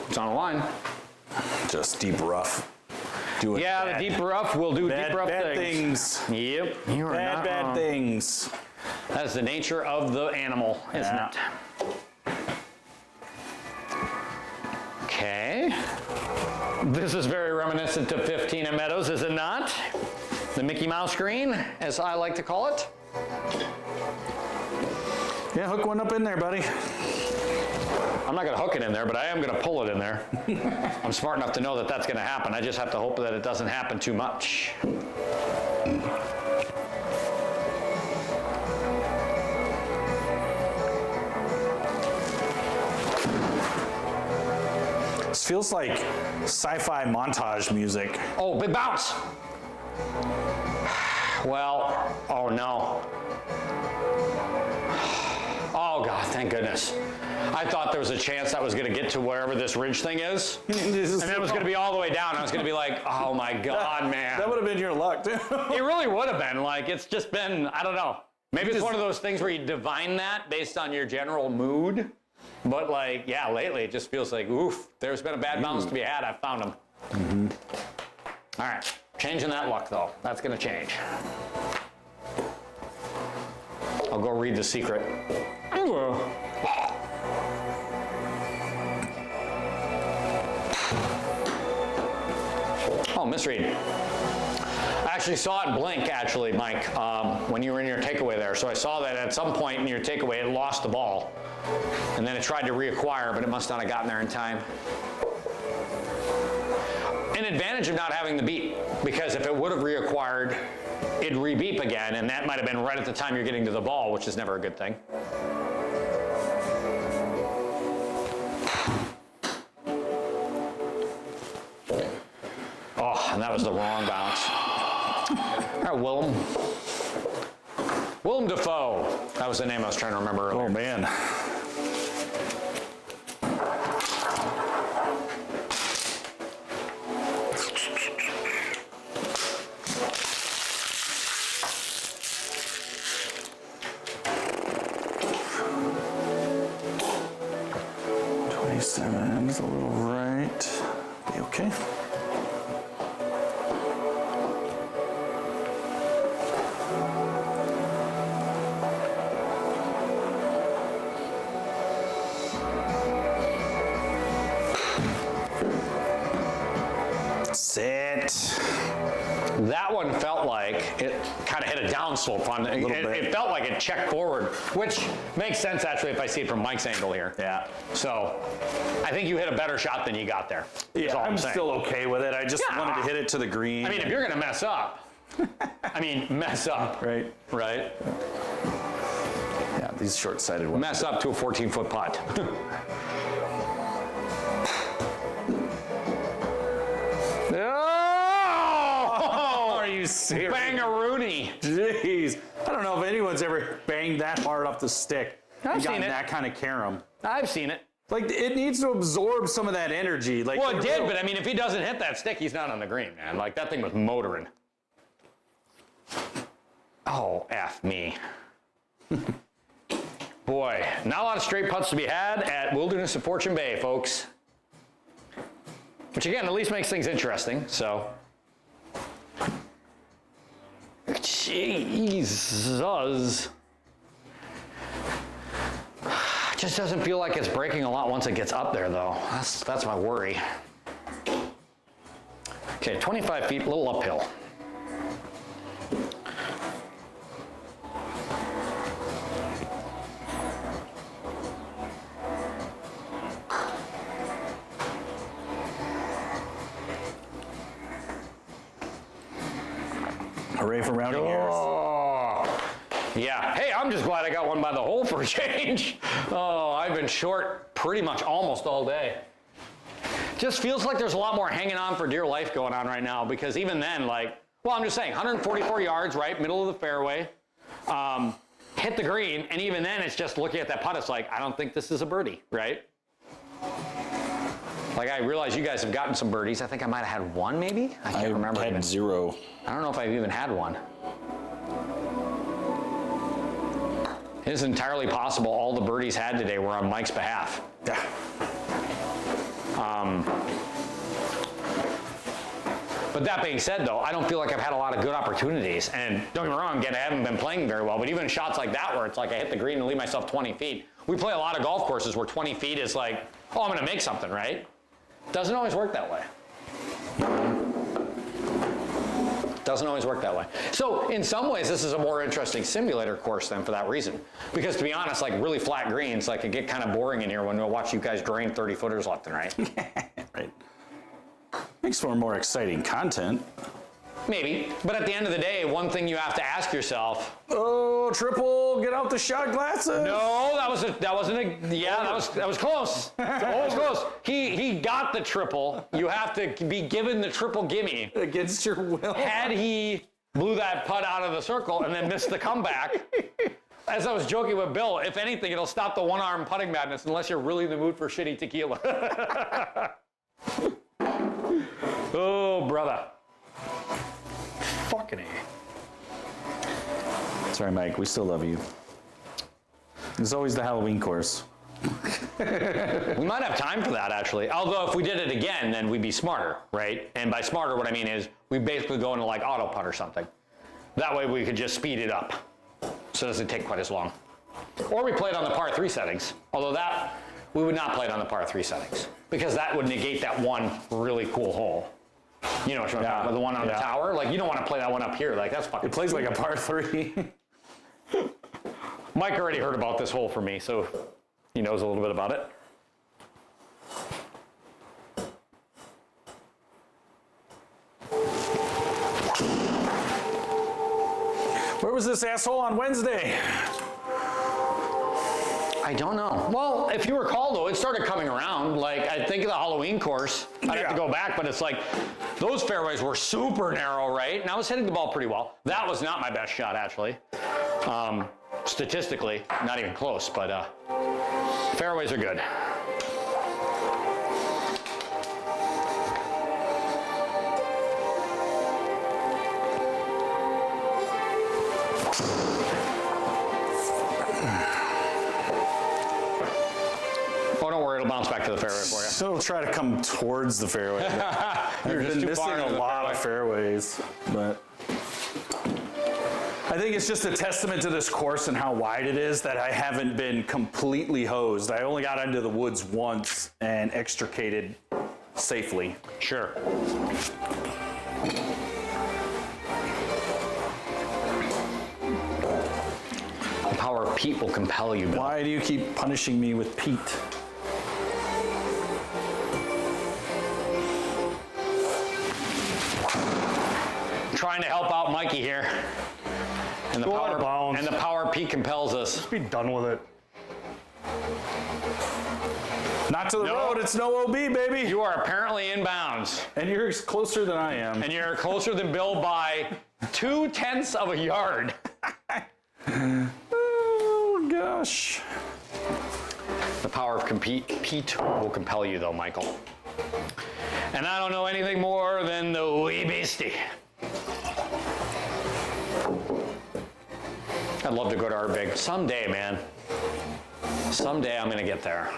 It's on the line. Just deep rough. Doing Yeah, bad, the deep rough will do bad, deep rough bad things. things. Yep, you are not Bad wrong. things. That is the nature of the animal, isn't Yeah. it? Okay. This is very reminiscent of 15 at Meadows, is it not? The Mickey Mouse green, as I like to call it. Yeah, hook one up in there, buddy. I'm not going to hook it in there, but I am going to pull it in there. I'm smart enough to know that that's going to happen. I just have to hope that it doesn't happen too much. This feels like sci-fi montage music. Oh, big bounce. Well, oh no. Oh God, thank goodness. I thought there was a chance that was going to get to wherever this ridge thing is. And then it was going to be all the way down. I was going to be like, oh my God, man. That would have been your luck, too. It really would have been. Like, it's just been, I don't know. Maybe it's one of those things where you divine that based on your general mood. But like, yeah, lately it just feels like, oof, there's been a bad bounce to be had. I've found them. All right, changing that luck though. That's going to change. I'll go read the secret. Oh, misread. I actually saw it blink, actually, Mike, when you were in your takeaway there. So I saw that at some point in your takeaway, it lost the ball. And then it tried to reacquire, but it must not have gotten there in time. An advantage of not having the beep, because if it would have reacquired, it'd re-beep again, and that might have been right at the time you're getting to the ball, which is never a good thing. Oh, and that was the wrong bounce. All right, Willem Dafoe. That was the name I was trying to remember earlier. Oh, man. Is a little right. Be okay. Sit. That one felt like it kind of hit a downslope on it. It felt like it checked forward, which makes sense actually if I see it from Mike's angle here. Yeah. So I think you hit a better shot than you got there. Yeah, all I'm saying. still okay with it. I just wanted to hit it to the green. I mean, if you're going to mess up, mess up. Right. Right? Yeah, these short-sighted ones. Mess up to a 14-foot putt. Oh! Are you serious? Bang-a-rooney. Jeez. I don't know if anyone's ever banged that hard off the stick. I've and seen gotten it. that kind of carom. I've seen it. Like, it needs to absorb some of that energy. Like, Well, it did, but I mean, if he doesn't hit that stick, he's not on the green, man. Like, that thing was motoring. Oh, F me. Boy, not a lot of straight putts to be had at Wilderness of Fortune Bay, folks. Which, again, at least makes things interesting, so. Jesus. Just doesn't feel like it's breaking a lot once it gets up there, though. That's my worry. Okay, 25 feet, a little uphill. Hooray for rounding errors. Oh, yeah. Hey, I'm just glad I got one by the hole for a change. Oh, I've been short pretty much almost all day. Just feels like there's a lot more hanging on for dear life going on right now, because even then, like, well, I'm just saying, 144 yards, right, middle of the fairway, hit the green, and even then it's just looking at that putt, it's like, I don't think this is a birdie, right? Like, I realize you guys have gotten some birdies. I think I might have had one, maybe? I can't remember. I had zero. I don't know if I've even had one. It is entirely possible all the birdies had today were on Mike's behalf. Yeah. But that being said, though, I don't feel like I've had a lot of good opportunities. And don't get me wrong, again, I haven't been playing very well, but even shots like that where it's like I hit the green and leave myself 20 feet. We play a lot of golf courses where 20 feet is like, oh, I'm going to make something, right? Doesn't always work that way. Doesn't always work that way. So in some ways, this is a more interesting simulator course than for that reason. Because to be honest, like really flat greens, like it get kind of boring in here when we watch you guys drain 30 footers left and right. Right. Makes for more exciting content. Maybe, but at the end of the day, one thing you have to ask yourself. Oh, triple, get out the shot glasses. No, that was close. That was close. He got the triple. You have to be given the triple gimme. Against your will. Had he blew that putt out of the circle and then missed the comeback, as I was joking with Bill, if anything, it'll stop the one-arm putting madness unless you're really in the mood for shitty tequila. Oh, brother. Fucking A. Sorry, Mike, we still love you. There's always the Halloween course. We might have time for that, actually. Although if we did it again, then we'd be smarter, right? And by smarter, what I mean is we basically go into like auto putt or something. That way we could just speed it up so it doesn't take quite as long. Or we play it on the par 3 settings. Although that, we would not play it on the par 3 settings because that would negate that one really cool hole. You know what I'm talking about, the one on the tower? Like, you don't want to play that one up here. Like, that's fucking... It plays like a par 3. Mike already heard about this hole from me, so he knows a little bit about it. Where was this asshole on Wednesday? I don't know. Well, if you recall, though, it started coming around. Like, I think of the Halloween course. I'd have to go back, but it's like those fairways were super narrow, right? And I was hitting the ball pretty well. That was not my best shot, actually. Statistically, not even close, but fairways are good. Don't worry, it'll bounce back to the fairway for you. So it'll try to come towards the fairway. You're I've just been too far missing into a the lot fairway. of fairways, but I think it's just a testament to this course and how wide it is that I haven't been completely hosed. I only got into the woods once and extricated safely. Sure. The power of Pete will compel you, Bill. Why do you keep punishing me with Pete? Trying to help out Mikey here. And the Go out of bounds. and the power of Pete compels us. Be done with it. Not to the No. road, it's no OB, baby. You are apparently in bounds. And you're closer than I am. And you're closer than Bill by 0.2 of a yard. Oh, gosh. The power of Pete will compel you, though, Michael. And I don't know anything more than the wee beastie. I'd love to go to our big someday, man. Someday I'm gonna get there.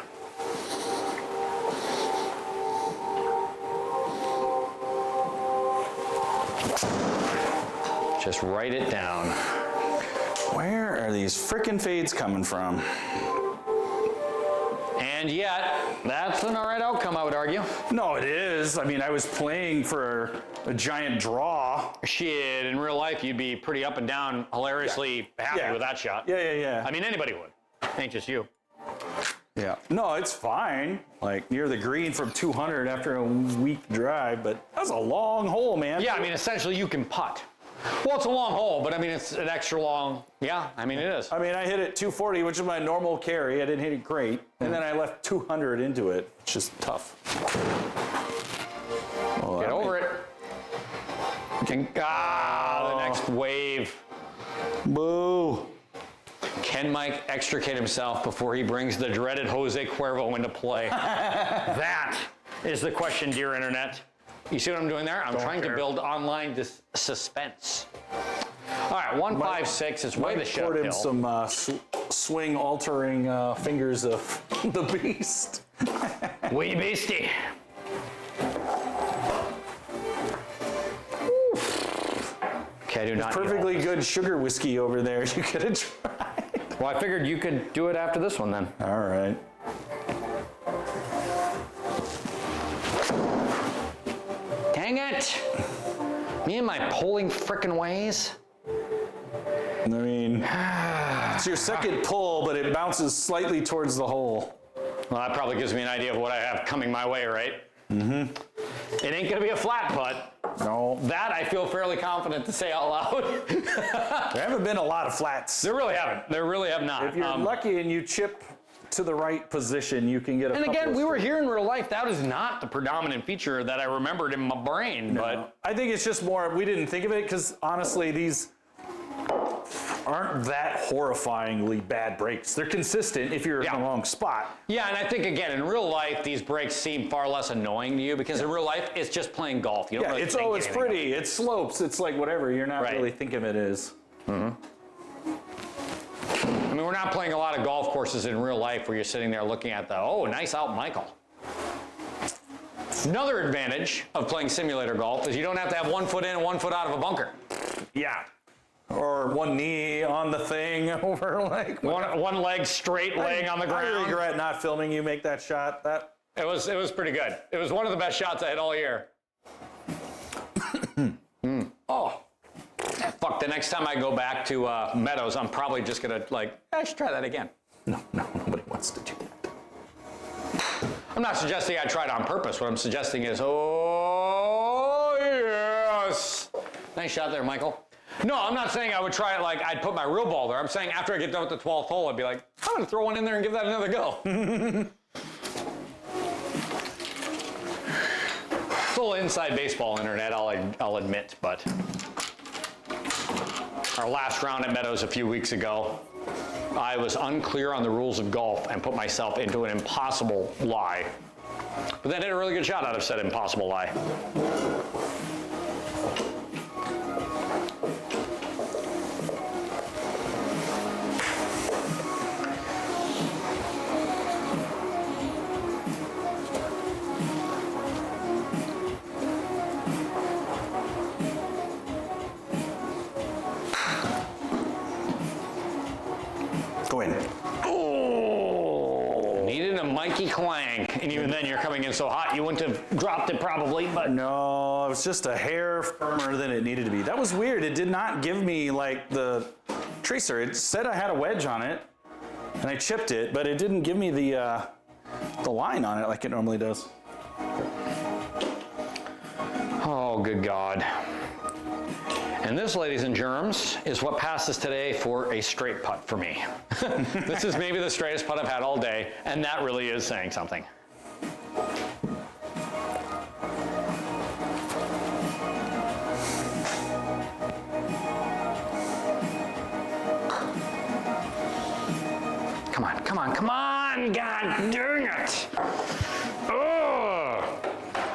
Just write it down. Where are these frickin' fades coming from? And yet, that's an all right outcome, I would argue. No, it is. I mean, I was playing for a giant draw. Shit, in real life, you'd be pretty up and down, hilariously happy Yeah. with that shot. Yeah. I mean, anybody would. Ain't just you. Yeah. No, it's fine. Like near the green from 200 after a week drive, but that's a long hole, man. Yeah, I mean, essentially, you can putt. Well, it's a long hole, but I mean, it's an extra long. Yeah, I mean, it is. I mean, I hit it 240, which is my normal carry. I didn't hit it great. And then I left 200 into it. It's just tough. Well, Get over it. The next wave. Boo. Can Mike extricate himself before he brings the dreaded Jose Cuervo into play? That is the question, dear internet. You see what I'm doing there? I'm trying to build online suspense. All right, 156 is way the shit Poured him uphill. some swing altering fingers of the beast. Wee beastie. Okay, I do not. Perfectly good sugar whiskey over there. You could have tried. Well, I figured you could do it after this one then. All right. Dang it! Me and my polling frickin' ways. I mean, it's your second pull, but it bounces slightly towards the hole. Well, that probably gives me an idea of what I have coming my way, right? Mm-hmm. It ain't gonna be a flat putt. No. That I feel fairly confident to say out loud. There haven't been a lot of flats. There really haven't. There really have not. If you're lucky and you chip to the right position, you can get a and couple again, of we were straight. here in real life. That is not the predominant feature that I remembered in my brain. But I think it's just more, we didn't think of it because honestly, these aren't that horrifyingly bad breaks. They're consistent if you're in the wrong spot. yeah, and I think again, in real life, these breaks seem far less annoying to you because in real life, it's just playing golf. You don't Yeah, really it's think it's anything pretty, it slopes, it's like whatever, you're not Right. really thinking of it as. I mean, we're not playing a lot of golf courses in real life where you're sitting there looking at the, oh, nice out, Michael. Another advantage of playing simulator golf is you don't have to have 1 foot in and 1 foot out of a bunker. Yeah. Or one knee on the thing over like. One leg straight laying on the I ground. regret not filming you make that shot. That It was pretty good. It was one of the best shots I had all year. Oh. Fuck, the next time I go back to Meadows, I'm probably just gonna I should try that again. no, nobody wants to do that. I'm not suggesting I tried on purpose. What I'm suggesting is, oh, yes. Nice shot there, Michael. No, I'm not saying I would try it like I'd put my real ball there. I'm saying after I get done with the 12th hole, I'd be like, I'm going to throw one in there and give that another go. It's a little inside baseball internet, I'll admit, but our last round at Meadows a few weeks ago, I was unclear on the rules of golf and put myself into an impossible lie. But then hit a really good shot out of said impossible lie. Go in. Needed a Mikey clank. And even then, you're coming in so hot, you wouldn't have dropped it probably, but No, it was just a hair firmer than it needed to be. That was weird. It did not give me like the tracer. It said I had a wedge on it, and I chipped it, but it didn't give me the line on it like it normally does. oh, good God. And this, ladies and germs, is what passes today for a straight putt for me. This is maybe the straightest putt I've had all day, and that really is saying something. Come on, come on, come on! God dang it! Ugh.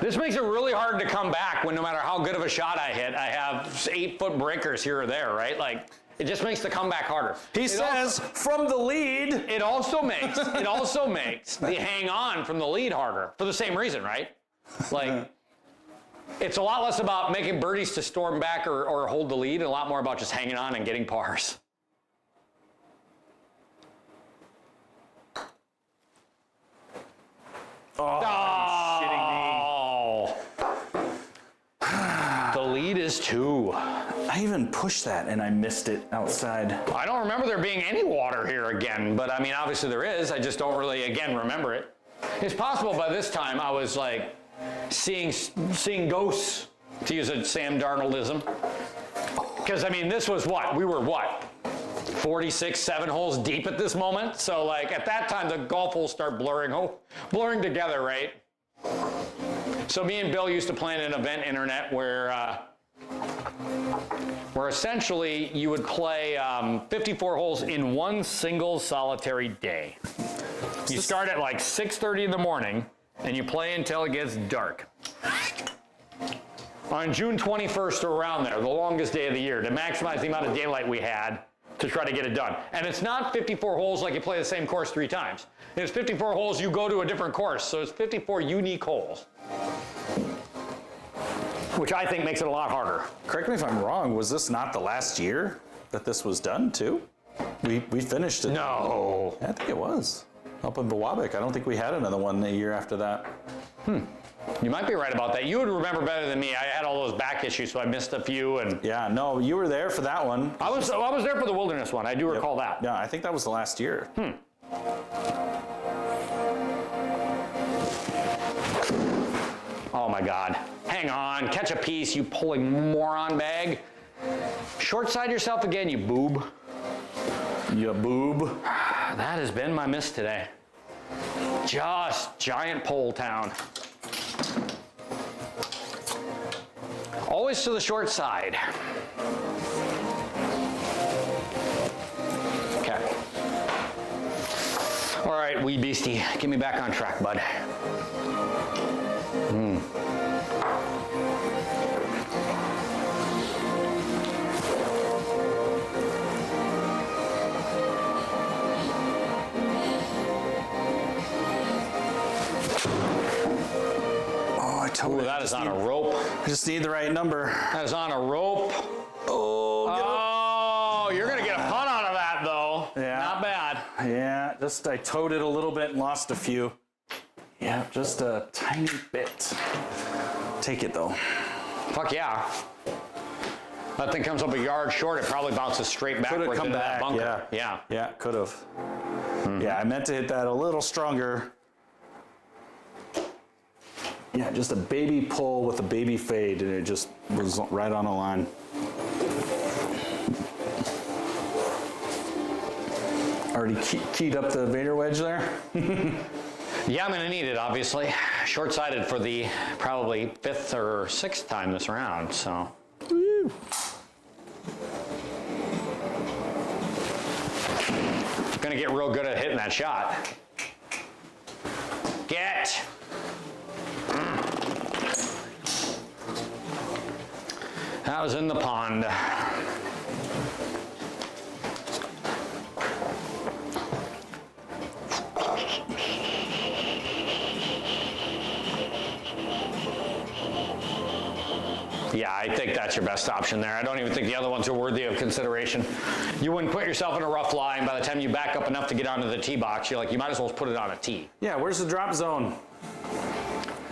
This makes it really hard to come back when no matter how good of a shot I hit, I have 8-foot breakers here or there, right? Like, it just makes the comeback harder. He says from the lead. It also makes the hang on from the lead harder for the same reason, right? Like, it's a lot less about making birdies to storm back or hold the lead, and a lot more about just hanging on and getting pars. The lead is 2. I even pushed that and I missed it outside. I don't remember there being any water here again, but I mean, obviously there is. I just don't really, again, remember it. It's possible by this time I was like seeing ghosts, to use a Sam Darnoldism. Because I mean, this was what? We were what? 46, 7 holes deep at this moment. So like at that time, the golf holes start blurring together, right? So me and Bill used to plan an event internet where essentially you would play 54 holes in one single solitary day. You start at like 6:30 in the morning and you play until it gets dark. On June 21st or around there, the longest day of the year, to maximize the amount of daylight we had to try to get it done. And it's not 54 holes like you play the same course 3 times. It's 54 holes, you go to a different course, so it's 54 unique holes. Which I think makes it a lot harder. Correct me if I'm wrong, was this not the last year that this was done too? We finished it. No. I think it was. Up in Biwabik. I don't think we had another one a year after that. You might be right about that. You would remember better than me. I had all those back issues, so I missed a few. And Yeah, no, you were there for that one. I was there for the wilderness one. I do recall that. Yeah, I think that was the last year. Oh my God. Hang on. Catch a piece, you pulling moron bag. Short side yourself again, you boob. You boob. That has been my miss today. Just giant pole town. Always to the short side. Okay. All right, wee beastie, get me back on track, bud. Ooh, that is on a rope. I just need the right number. That is on a rope. Oh, you're going to get a putt out of that, though. Yeah. Not bad. Yeah, just I towed it a little bit and lost a few. Yeah, just a tiny bit. Take it though. Fuck yeah. That thing comes up a yard short. It probably bounces straight backwards into that bunker. Yeah. Yeah, could have. Yeah, I meant to hit that a little stronger. Yeah, just a baby pull with a baby fade, and it just was right on the line. Already keyed up the Vader wedge there. Yeah, I'm going to need it, obviously. Short-sided for the probably 5th or 6th time this round, so. Woo. Going to get real good at hitting that shot. Get. That was in the pond. Yeah, I think that's your best option there. I don't even think the other ones are worthy of consideration. You wouldn't put yourself in a rough lie, and by the time you back up enough to get onto the tee box, you're like, you might as well put it on a tee. Yeah, where's the drop zone?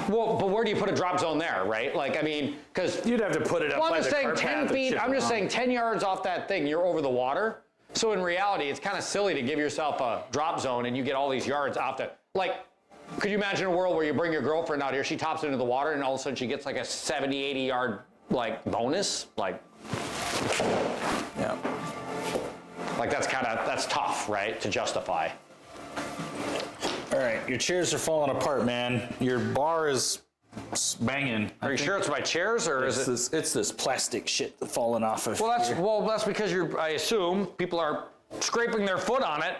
Well, but where do you put a drop zone there, right? Like, I mean, because You'd have to put it up by I'm the just saying cart 10 path and feet, chip I'm it just on. saying 10 yards off that thing, you're over the water. So in reality, it's kind of silly to give yourself a drop zone and you get all these yards off the, like, could you imagine a world where you bring your girlfriend out here, she tops into the water, and all of a sudden she gets like a 70, 80 yard, like, bonus? Like Yeah. that's tough, right, to justify. All right, your chairs are falling apart, man. Your bar is banging. Are you sure it's my chairs, or is it? It's this plastic shit that's falling off of. Well, that's because I assume people are scraping their foot on it.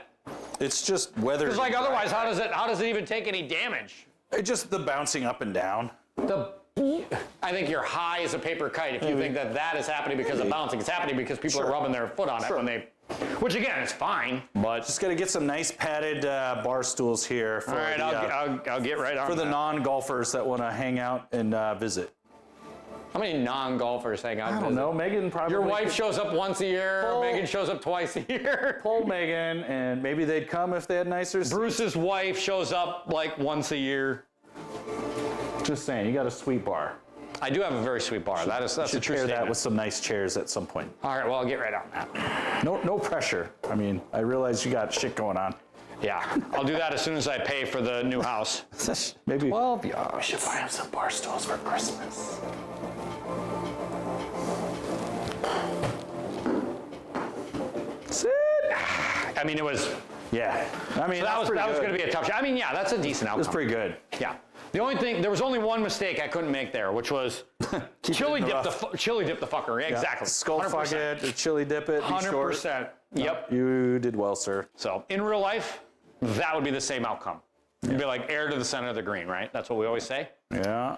It's just weather. Because like otherwise, how does it even take any damage? It's just the bouncing up and down. I think you're high as a paper kite if you think that is happening because of bouncing. It's happening because people are rubbing their foot on it when they, which again is fine, but. Just got to get some nice padded bar stools here for All right, I'll get right on for the that. non-golfers that want to hang out and visit. How many non-golfers hang out? I don't know. Megan probably. Your wife shows up once a year. Paul- Megan shows up twice a year. Pull Megan, and maybe they'd come if they had nicer seats. Bruce's wife shows up like once a year. Just saying, you got a sweet bar. I do have a very sweet bar. That's a Should true pair statement. that with some nice chairs at some point. All right, well, I'll get right on that. No pressure. I mean, I realize you got shit going on. Yeah, I'll do that as soon as I pay for the new house. Maybe 12 yards. we should buy him some bar stools for Christmas. Sit. I mean, it was. Yeah. I mean, That was going to be a tough shot. I mean, yeah, that's a decent outcome. That's pretty good. Yeah. The only thing, there was only one mistake I couldn't make there, which was chili dip the fucker. Yeah, exactly. Skull fuck it, chili dip it. Be short. 100%. Yep. You did well, sir. So in real life, that would be the same outcome. It'd be like air to the center of the green, right? That's what we always say. Yeah.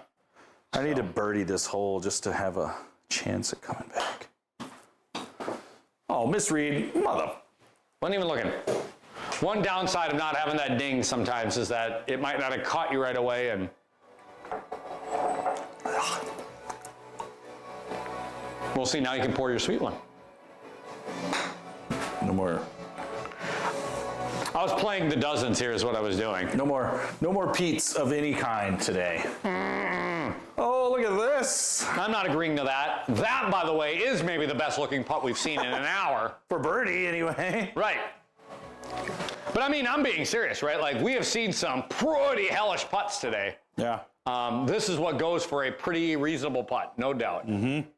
I need to birdie this hole just to have a chance at coming back. Oh, misread. Mother. Wasn't even looking. One downside of not having that ding sometimes is that it might not have caught you right away and. We'll see, now you can pour your sweet one. No more. I was playing the dozens here is what I was doing. No more Pete's of any kind today. Oh, look at this. I'm not agreeing to that. That, by the way, is maybe the best looking putt we've seen in an hour. For birdie, anyway. Right. But I mean, I'm being serious, right? Like, we have seen some pretty hellish putts today. Yeah. This is what goes for a pretty reasonable putt, no doubt. Mm-hmm.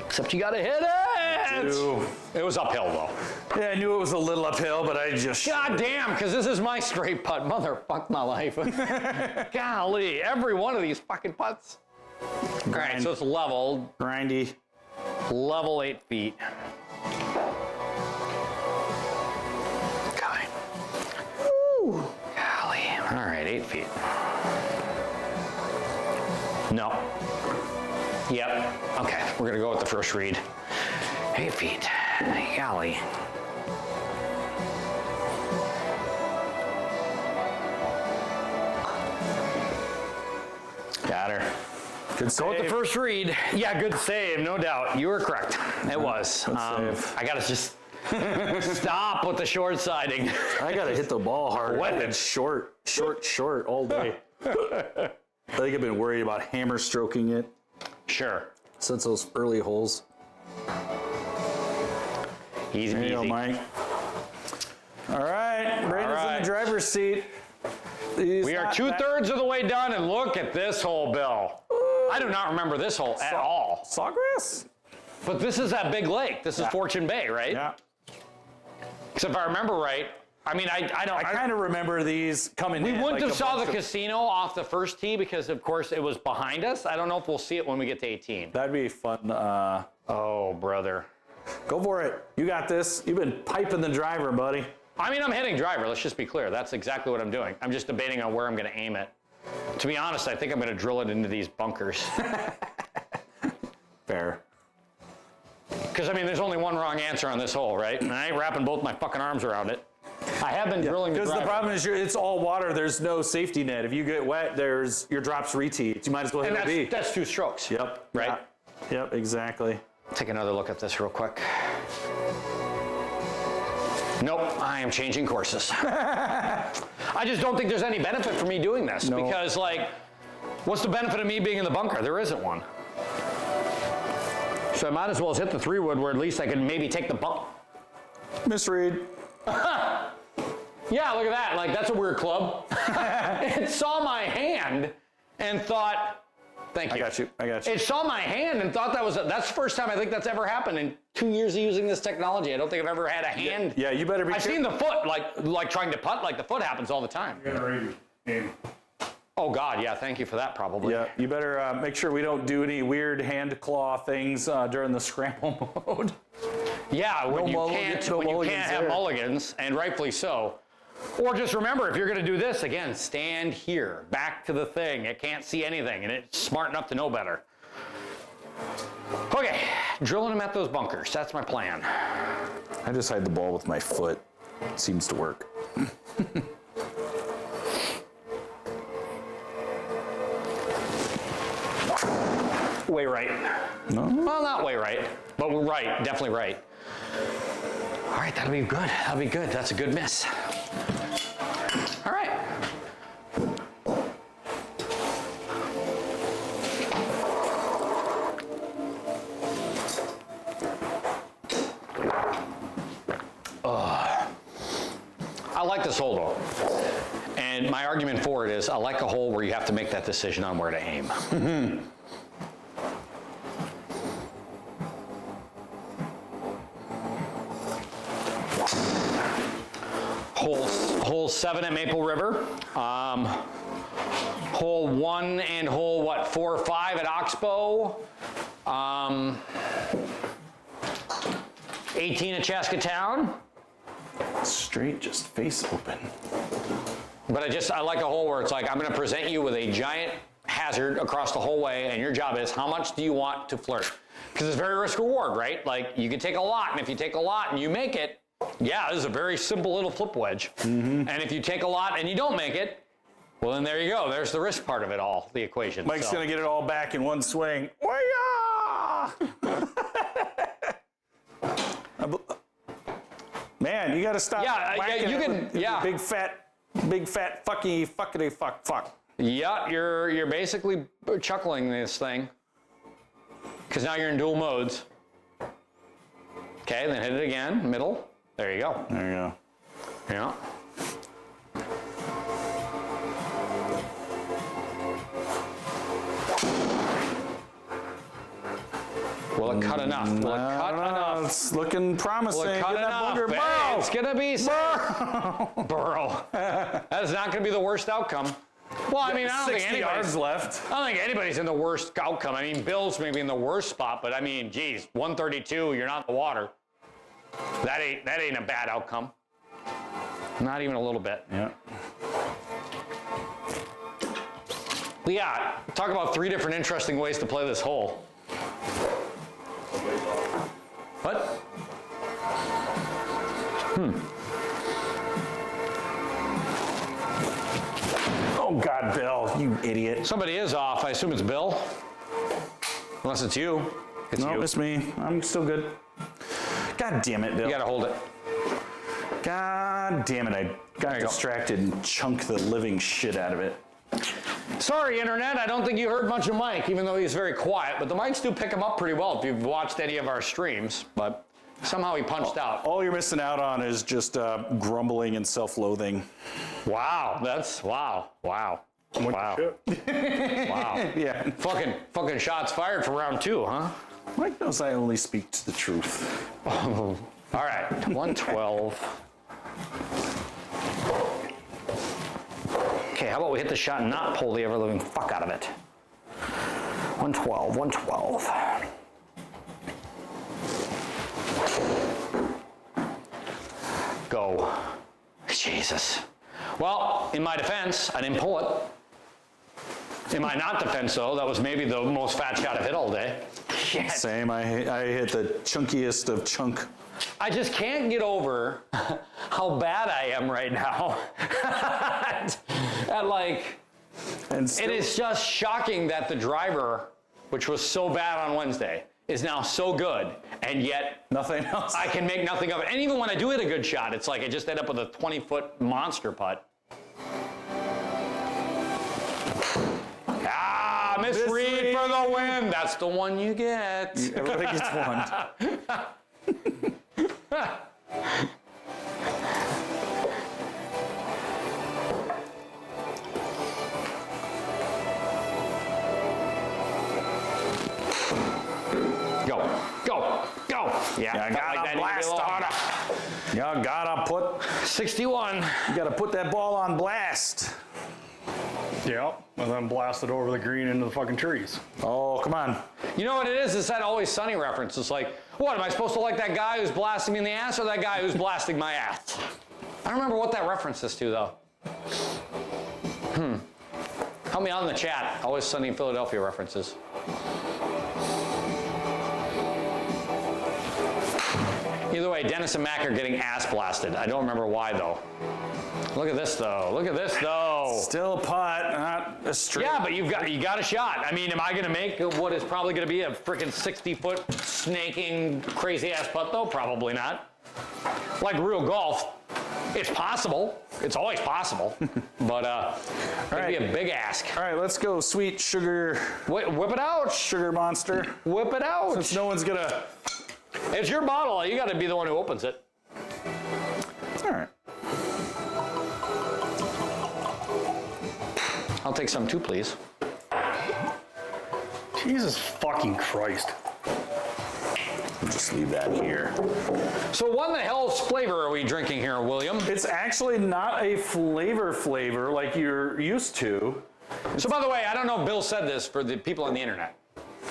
Except you gotta hit it! Ooh. It was uphill, though. Yeah, I knew it was a little uphill, but I just. God damn, because this is my straight putt. Motherfuck my life. Golly, every one of these fucking putts. All right, so it's level. Grindy. Level 8 feet. Okay. Woo. Golly. All right, 8 feet. No. Yep. Okay, we're gonna go with the first read. 8 feet. Golly. Got her. Good Go with the save. first read. Yeah, good save, no doubt. You were correct. It was. save. I gotta just stop with the short siding. I gotta hit the ball hard. What? I've been short all day. I think I've been worried about hammer stroking it Sure. since those early holes. Easy There you go, peasy. Mike. All right, Brandon's All right. in the driver's seat. We are 2/3 of the way done, and look at this hole, Bill. I do not remember this hole at all. Sawgrass? But this is that big lake. This is Fortune Bay, right? Yeah. Except if I remember right, I mean, I don't. I kind of remember these coming We in. wouldn't like have a saw the bunch of- casino off the first tee because, of course, it was behind us. I don't know if we'll see it when we get to 18. That'd be fun. Oh, brother. Go for it. You got this. You've been piping the driver, buddy. I mean, I'm hitting driver. Let's just be clear. That's exactly what I'm doing. I'm just debating on where I'm going to aim it. To be honest, I think I'm going to drill it into these bunkers. Fair. Because, I mean, there's only one wrong answer on this hole, right? And I ain't wrapping both my fucking arms around it. I have been drilling the Because the driver. problem is it's all water. There's no safety net. If you get wet, your drops reteed. You might as well hit And a B. that's 2 strokes. Yep. Right? Yeah. Yep, exactly. Take another look at this real quick. Nope, I am changing courses. I just don't think there's any benefit for me doing this No. because, like, what's the benefit of me being in the bunker? There isn't one. So I might as well hit the 3-wood where at least I can maybe take the bump. Misread. Yeah, look at that. Like, that's a weird club. It saw my hand and thought, thank you. I got you. It saw my hand and thought that's the first time I think that's ever happened in 2 years of using this technology. I don't think I've ever had a hand. Yeah, you better be I've seen the foot, like trying to putt, like the foot happens all the time. You gotta read your game. Oh God, yeah, thank you for that probably. Yeah, you better make sure we don't do any weird hand claw things during the scramble mode. Yeah, when you mulligan- can't, no when you mulligans can't have there. mulligans, and rightfully so. Or just remember, if you're gonna do this, again, stand here, back to the thing. It can't see anything, and it's smart enough to know better. Okay, drilling them at those bunkers. That's my plan. I just hide the ball with my foot. Seems to work. Way right. No? Well, not way right, but we're right, definitely right. All right, that'll be good. That'll be good. That's a good miss. All right. I like this hole though. And my argument for it is I like a hole where you have to make that decision on where to aim. Hole 7 at Maple River. Hole 1 and hole 4 or 5 at Oxbow. 18 at Chaskatown. Straight, just face open. But I like a hole where it's like, I'm gonna present you with a giant hazard across the whole way, and your job is, how much do you want to flirt? Because it's very risk reward, right? Like, you can take a lot, and if you take a lot and you make it, yeah, this is a very simple little flip wedge. And if you take a lot and you don't make it, well, then there you go. There's the risk part of it all, the equation. Mike's So- gonna get it all back in one swing. Wah-yah! Man, you gotta stop. Yeah, whacking you it can- with yeah. Big fat fuckity fuck. Yeah, you're basically chuckling this thing. Because now you're in dual modes. Okay, then hit it again, middle. There you go. There you go. Yeah. Will it cut enough? Will it cut enough? It's looking promising. Will it cut Get that enough? booger. Hey, Burrow. it's gonna be Burrow. That is not gonna be the worst outcome. Well, I mean, I don't think 60 yards left. I don't think anybody's in the worst outcome. I mean, Bill's maybe in the worst spot, but I mean, geez, 132, you're not in the water. That ain't a bad outcome. Not even a little bit. Yeah. Yeah, talk about 3 different interesting ways to play this hole. What? Oh God, Bill, you idiot. Somebody is off. I assume it's Bill. Unless it's you. It's No, you. it's me. I'm still good. God damn it, Bill. You gotta hold it. God damn it, I got There you go. distracted and chunked the living shit out of it. Sorry, Internet. I don't think you heard much of Mike, even though he's very quiet. But the mics do pick him up pretty well if you've watched any of our streams. But somehow he punched out. All you're missing out on is just grumbling and self-loathing. Wow. Wow. Wow. Wow. Wow. Yeah. Fucking shots fired for round 2, huh? Mike knows I only speak to the truth. All right. 112. Okay, how about we hit the shot and not pull the ever-living fuck out of it? 112, 112. Go. Jesus. Well, in my defense, I didn't pull it. In my not defense, though, that was maybe the most fat shot I've hit all day. shit. Same. I hit the chunkiest of chunk. I just can't get over how bad I am right now. At like, And still, it is just shocking that the driver, which was so bad on Wednesday, is now so good, and yet nothing else. I can make nothing of it. And even when I do hit a good shot, it's like I just end up with a 20-foot monster putt. Ah, Miss Miss Reed Reed. for the win. That's the one you get. Everybody gets one. Go, go, go. Yeah, I felt gotta like that needed to be a blast little them. harder. You gotta put 61. You gotta put that ball on blast. Yep. And then blast it over the green into the fucking trees. Oh, come on. You know what it is? It's that Always Sunny reference. It's like, what, am I supposed to like that guy who's blasting me in the ass or that guy who's blasting my ass? I don't remember what that reference is to, though. Help me out in the chat. Always Sunny in Philadelphia references. Either way, Dennis and Mac are getting ass blasted. I don't remember why, though. Look at this, though. Look at this, though. Still a putt, not a straight. Yeah, but you got a shot. I mean, am I going to make what is probably going to be a freaking 60-foot snaking crazy-ass putt, though? Probably not. Like real golf, it's possible. It's always possible. But it'd be a big ask. All right, let's go, sweet sugar, Whip it out. sugar monster. Whip it out. Since no one's gonna. It's your bottle. You got to be the one who opens it. All right. I'll take some too, please. Jesus fucking Christ. We'll just leave that here. So what in the hell's flavor are we drinking here, William? It's actually not a flavor like you're used to. So by the way, I don't know if Bill said this for the people on the internet.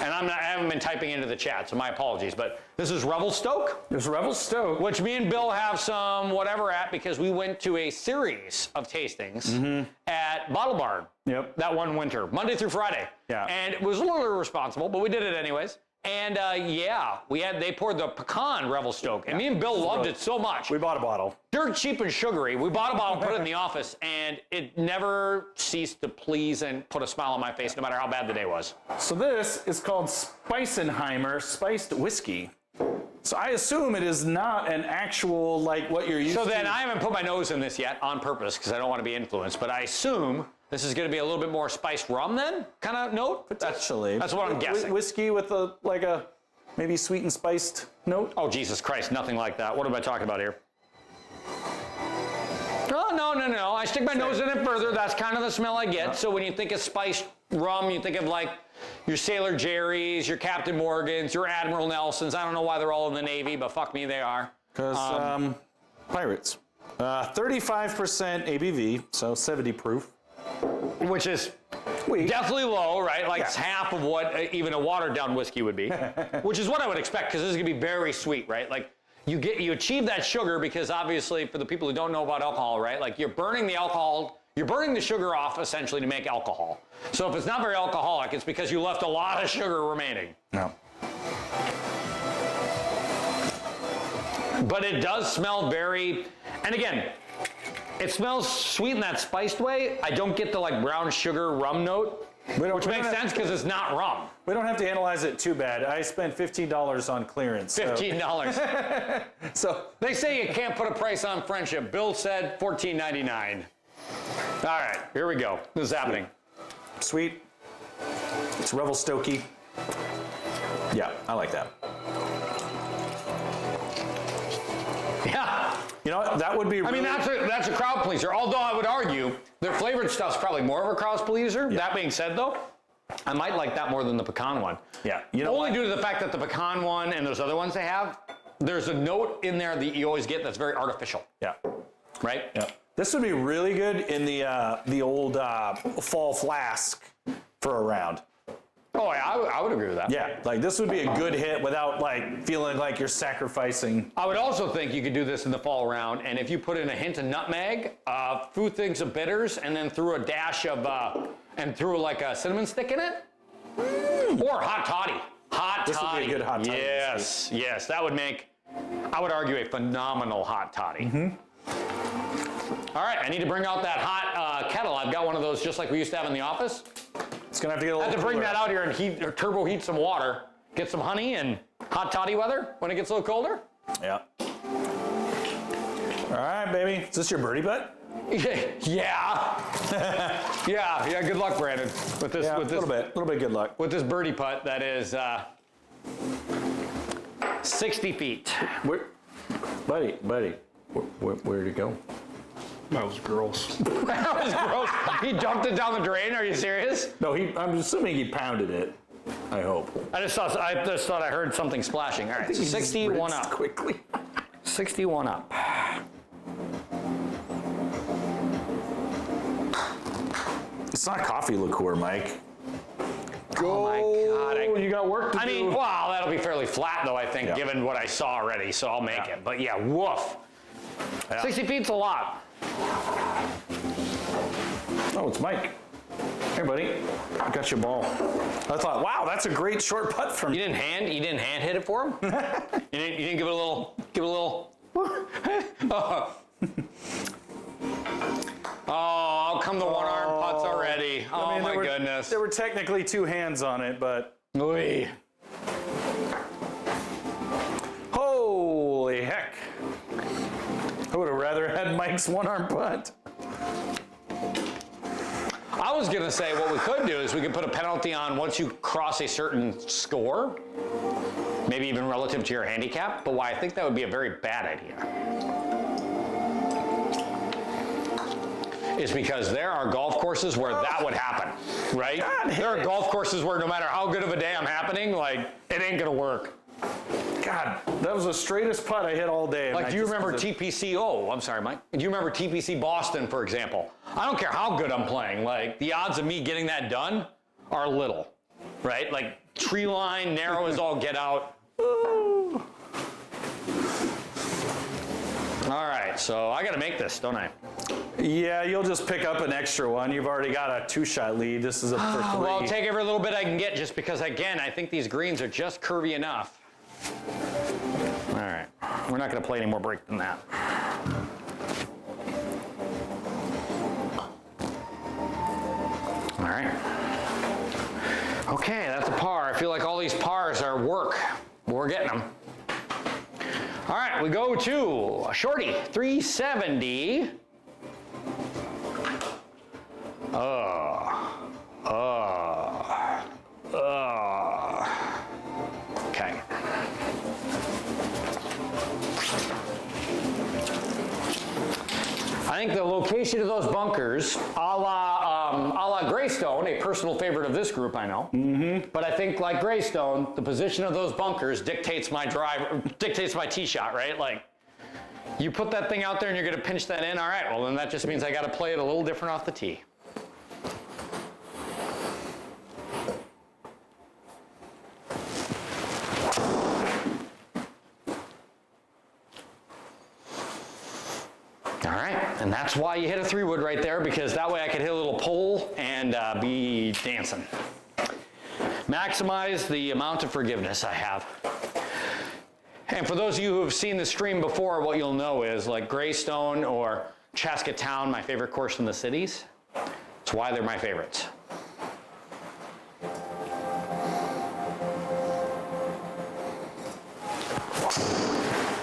And I haven't been typing into the chat, so my apologies. But this is Revelstoke, There's Revelstoke. which me and Bill have some whatever at because we went to a series of tastings at Bottle Barn. Yep. That one winter, Monday through Friday. Yeah. And it was a little irresponsible, but we did it anyways. And yeah, they poured the pecan Revelstoke, and me and Bill loved it so much. We bought a bottle. Dirt cheap and sugary. We bought a bottle, put it in the office, and it never ceased to please and put a smile on my face, no matter how bad the day was. So this is called Speisenheimer spiced whiskey. So I assume it is not an actual like what you're used to. So then I haven't put my nose in this yet on purpose because I don't want to be influenced, but I assume this is going to be a little bit more spiced rum then, kind of note? Potentially. That's what I'm guessing. Whiskey with a maybe sweet and spiced note. Oh, Jesus Christ, nothing like that. What am I talking about here? Oh, no. I stick my nose in it further. That's kind of the smell I get. So when you think of spiced rum, you think of like your Sailor Jerry's, your Captain Morgan's, your Admiral Nelson's. I don't know why they're all in the Navy, but fuck me, they are. Because pirates. 35% ABV, so 70 proof. Which is definitely low, right? Like it's half of what even a watered down whiskey would be, which is what I would expect because this is gonna be very sweet, right? Like you achieve that sugar because obviously for the people who don't know about alcohol, right? Like you're burning the alcohol, you're burning the sugar off essentially to make alcohol. So if it's not very alcoholic, it's because you left a lot of sugar remaining. No. But it does smell very, and again, it smells sweet in that spiced way. I don't get the like brown sugar rum note, which makes sense because it's not rum. We don't have to analyze it too bad. I spent $15 on clearance. so- $15. So They say you can't put a price on friendship. Bill said $14.99. All right, here we go. This is happening. sweet. It's Revelstokey. Yeah, I like that. Yeah. You know what? That would be. I mean, that's a crowd pleaser. Although I would argue their flavored stuff's probably more of a crowd pleaser. Yeah. That being said, though, I might like that more than the pecan one. Yeah. You know Only what? due to the fact that the pecan one and those other ones they have, there's a note in there that you always get that's very artificial, Yeah. right? Yeah. This would be really good in the old fall flask for a round. Oh, yeah, I would agree with that. Yeah, like this would be a good hit without like feeling like you're sacrificing. I would also think you could do this in the fall round, and if you put in a hint of nutmeg, a few things of bitters, and then threw a dash of, and threw like a cinnamon stick in it, or hot toddy. Hot This would toddy. be a good hot toddy. Yes, yes. That would make, I would argue, a phenomenal hot toddy. All right, I need to bring out that hot kettle. I've got one of those just like we used to have in the office. It's gonna have to get a I little have to bring cooler. that out here and heat or turbo heat some water, get some honey and hot toddy weather when it gets a little colder. Yeah. All right, baby. Is this your birdie putt? Yeah. yeah. Good luck, Brandon, with this. Yeah, with a this, little bit. Good luck. with this birdie putt that is 60 feet. Where, buddy, where'd it go? That was gross. That was gross. He dumped it down the drain. Are you serious? No, I'm assuming he pounded it. I hope. I just thought I heard something splashing. All right, so 61 up. Quickly. 61 up. It's not coffee liqueur, Mike. Oh my God. You got work to do. I mean, well, that'll be fairly flat though, I think, Yeah. given what I saw already, so I'll make it. But yeah, woof. Yeah. 60 feet's a lot. Oh, it's Mike. Hey, buddy. I got your ball. I thought, wow, that's a great short putt from You didn't hand hit it for him? you didn't give it a little. Oh, how come the one-arm putts already? Oh, I mean, my goodness. There were technically two hands on it, but Oy. holy heck. I would have rather had Mike's one-arm putt. I was going to say what we could do is we could put a penalty on once you cross a certain score, maybe even relative to your handicap, but why I think that would be a very bad idea is because there are golf courses where that would happen, right? God, there are golf courses where no matter how good of a day I'm happening, like, it ain't going to work. God, that was the straightest putt I hit all day. and Like, I do you just- remember TPC? Oh, I'm sorry, Mike. Do you remember TPC Boston, for example? I don't care how good I'm playing. Like, the odds of me getting that done are little, right? Like, tree line, narrow as all get out. Ooh. All right, so I got to make this, don't I? Yeah, you'll just pick up an extra one. You've already got a 2-shot lead. This is a for 3. Well, I'll take every little bit I can get just because, again, I think these greens are just curvy enough. All right, we're not going to play any more break than that. All right. Okay, that's a par. I feel like all these pars are work. We're getting them. All right, we go to a shorty, 370. Okay. I think the location of those bunkers, a la Greystone, a personal favorite of this group, I know. Mm-hmm. But I think, like Greystone, the position of those bunkers dictates my tee shot, right? Like, you put that thing out there and you're going to pinch that in. All right, well then that just means I got to play it a little different off the tee. All right, and that's why you hit a 3-wood right there, because that way I could hit a little pole and be dancing. Maximize the amount of forgiveness I have. And for those of you who have seen the stream before, what you'll know is, like Greystone or Chaska Town, my favorite course in the cities, it's why they're my favorites.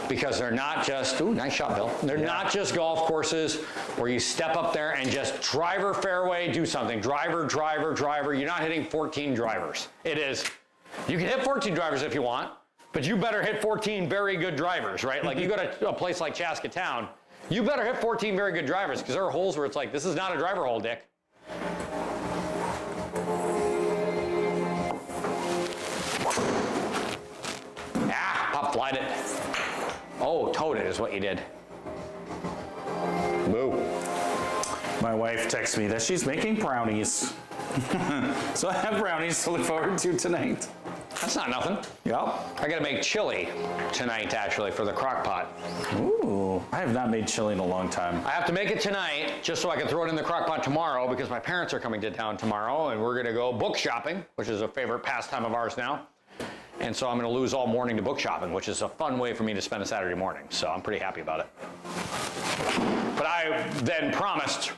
Because they're not just, ooh, nice shot, Bill. They're not just golf courses where you step up there and just driver fairway, do something. Driver, driver, driver. You're not hitting 14 drivers. It is, you can hit 14 drivers if you want, but you better hit 14 very good drivers, right? Like, you go to a place like Chaska Town, you better hit 14 very good drivers, because there are holes where it's like, this is not a driver hole, Dick. Ah, pop flied it. Oh, towed it is what you did. Boo. My wife texts me that she's making brownies. So I have brownies to look forward to tonight. That's not nothing. Yep. I gotta make chili tonight, actually, for the crock pot. Ooh, I have not made chili in a long time. I have to make it tonight just so I can throw it in the crock pot tomorrow, because my parents are coming to town tomorrow and we're gonna go book shopping, which is a favorite pastime of ours now. And so I'm going to lose all morning to book shopping, which is a fun way for me to spend a Saturday morning. So I'm pretty happy about it. But I then promised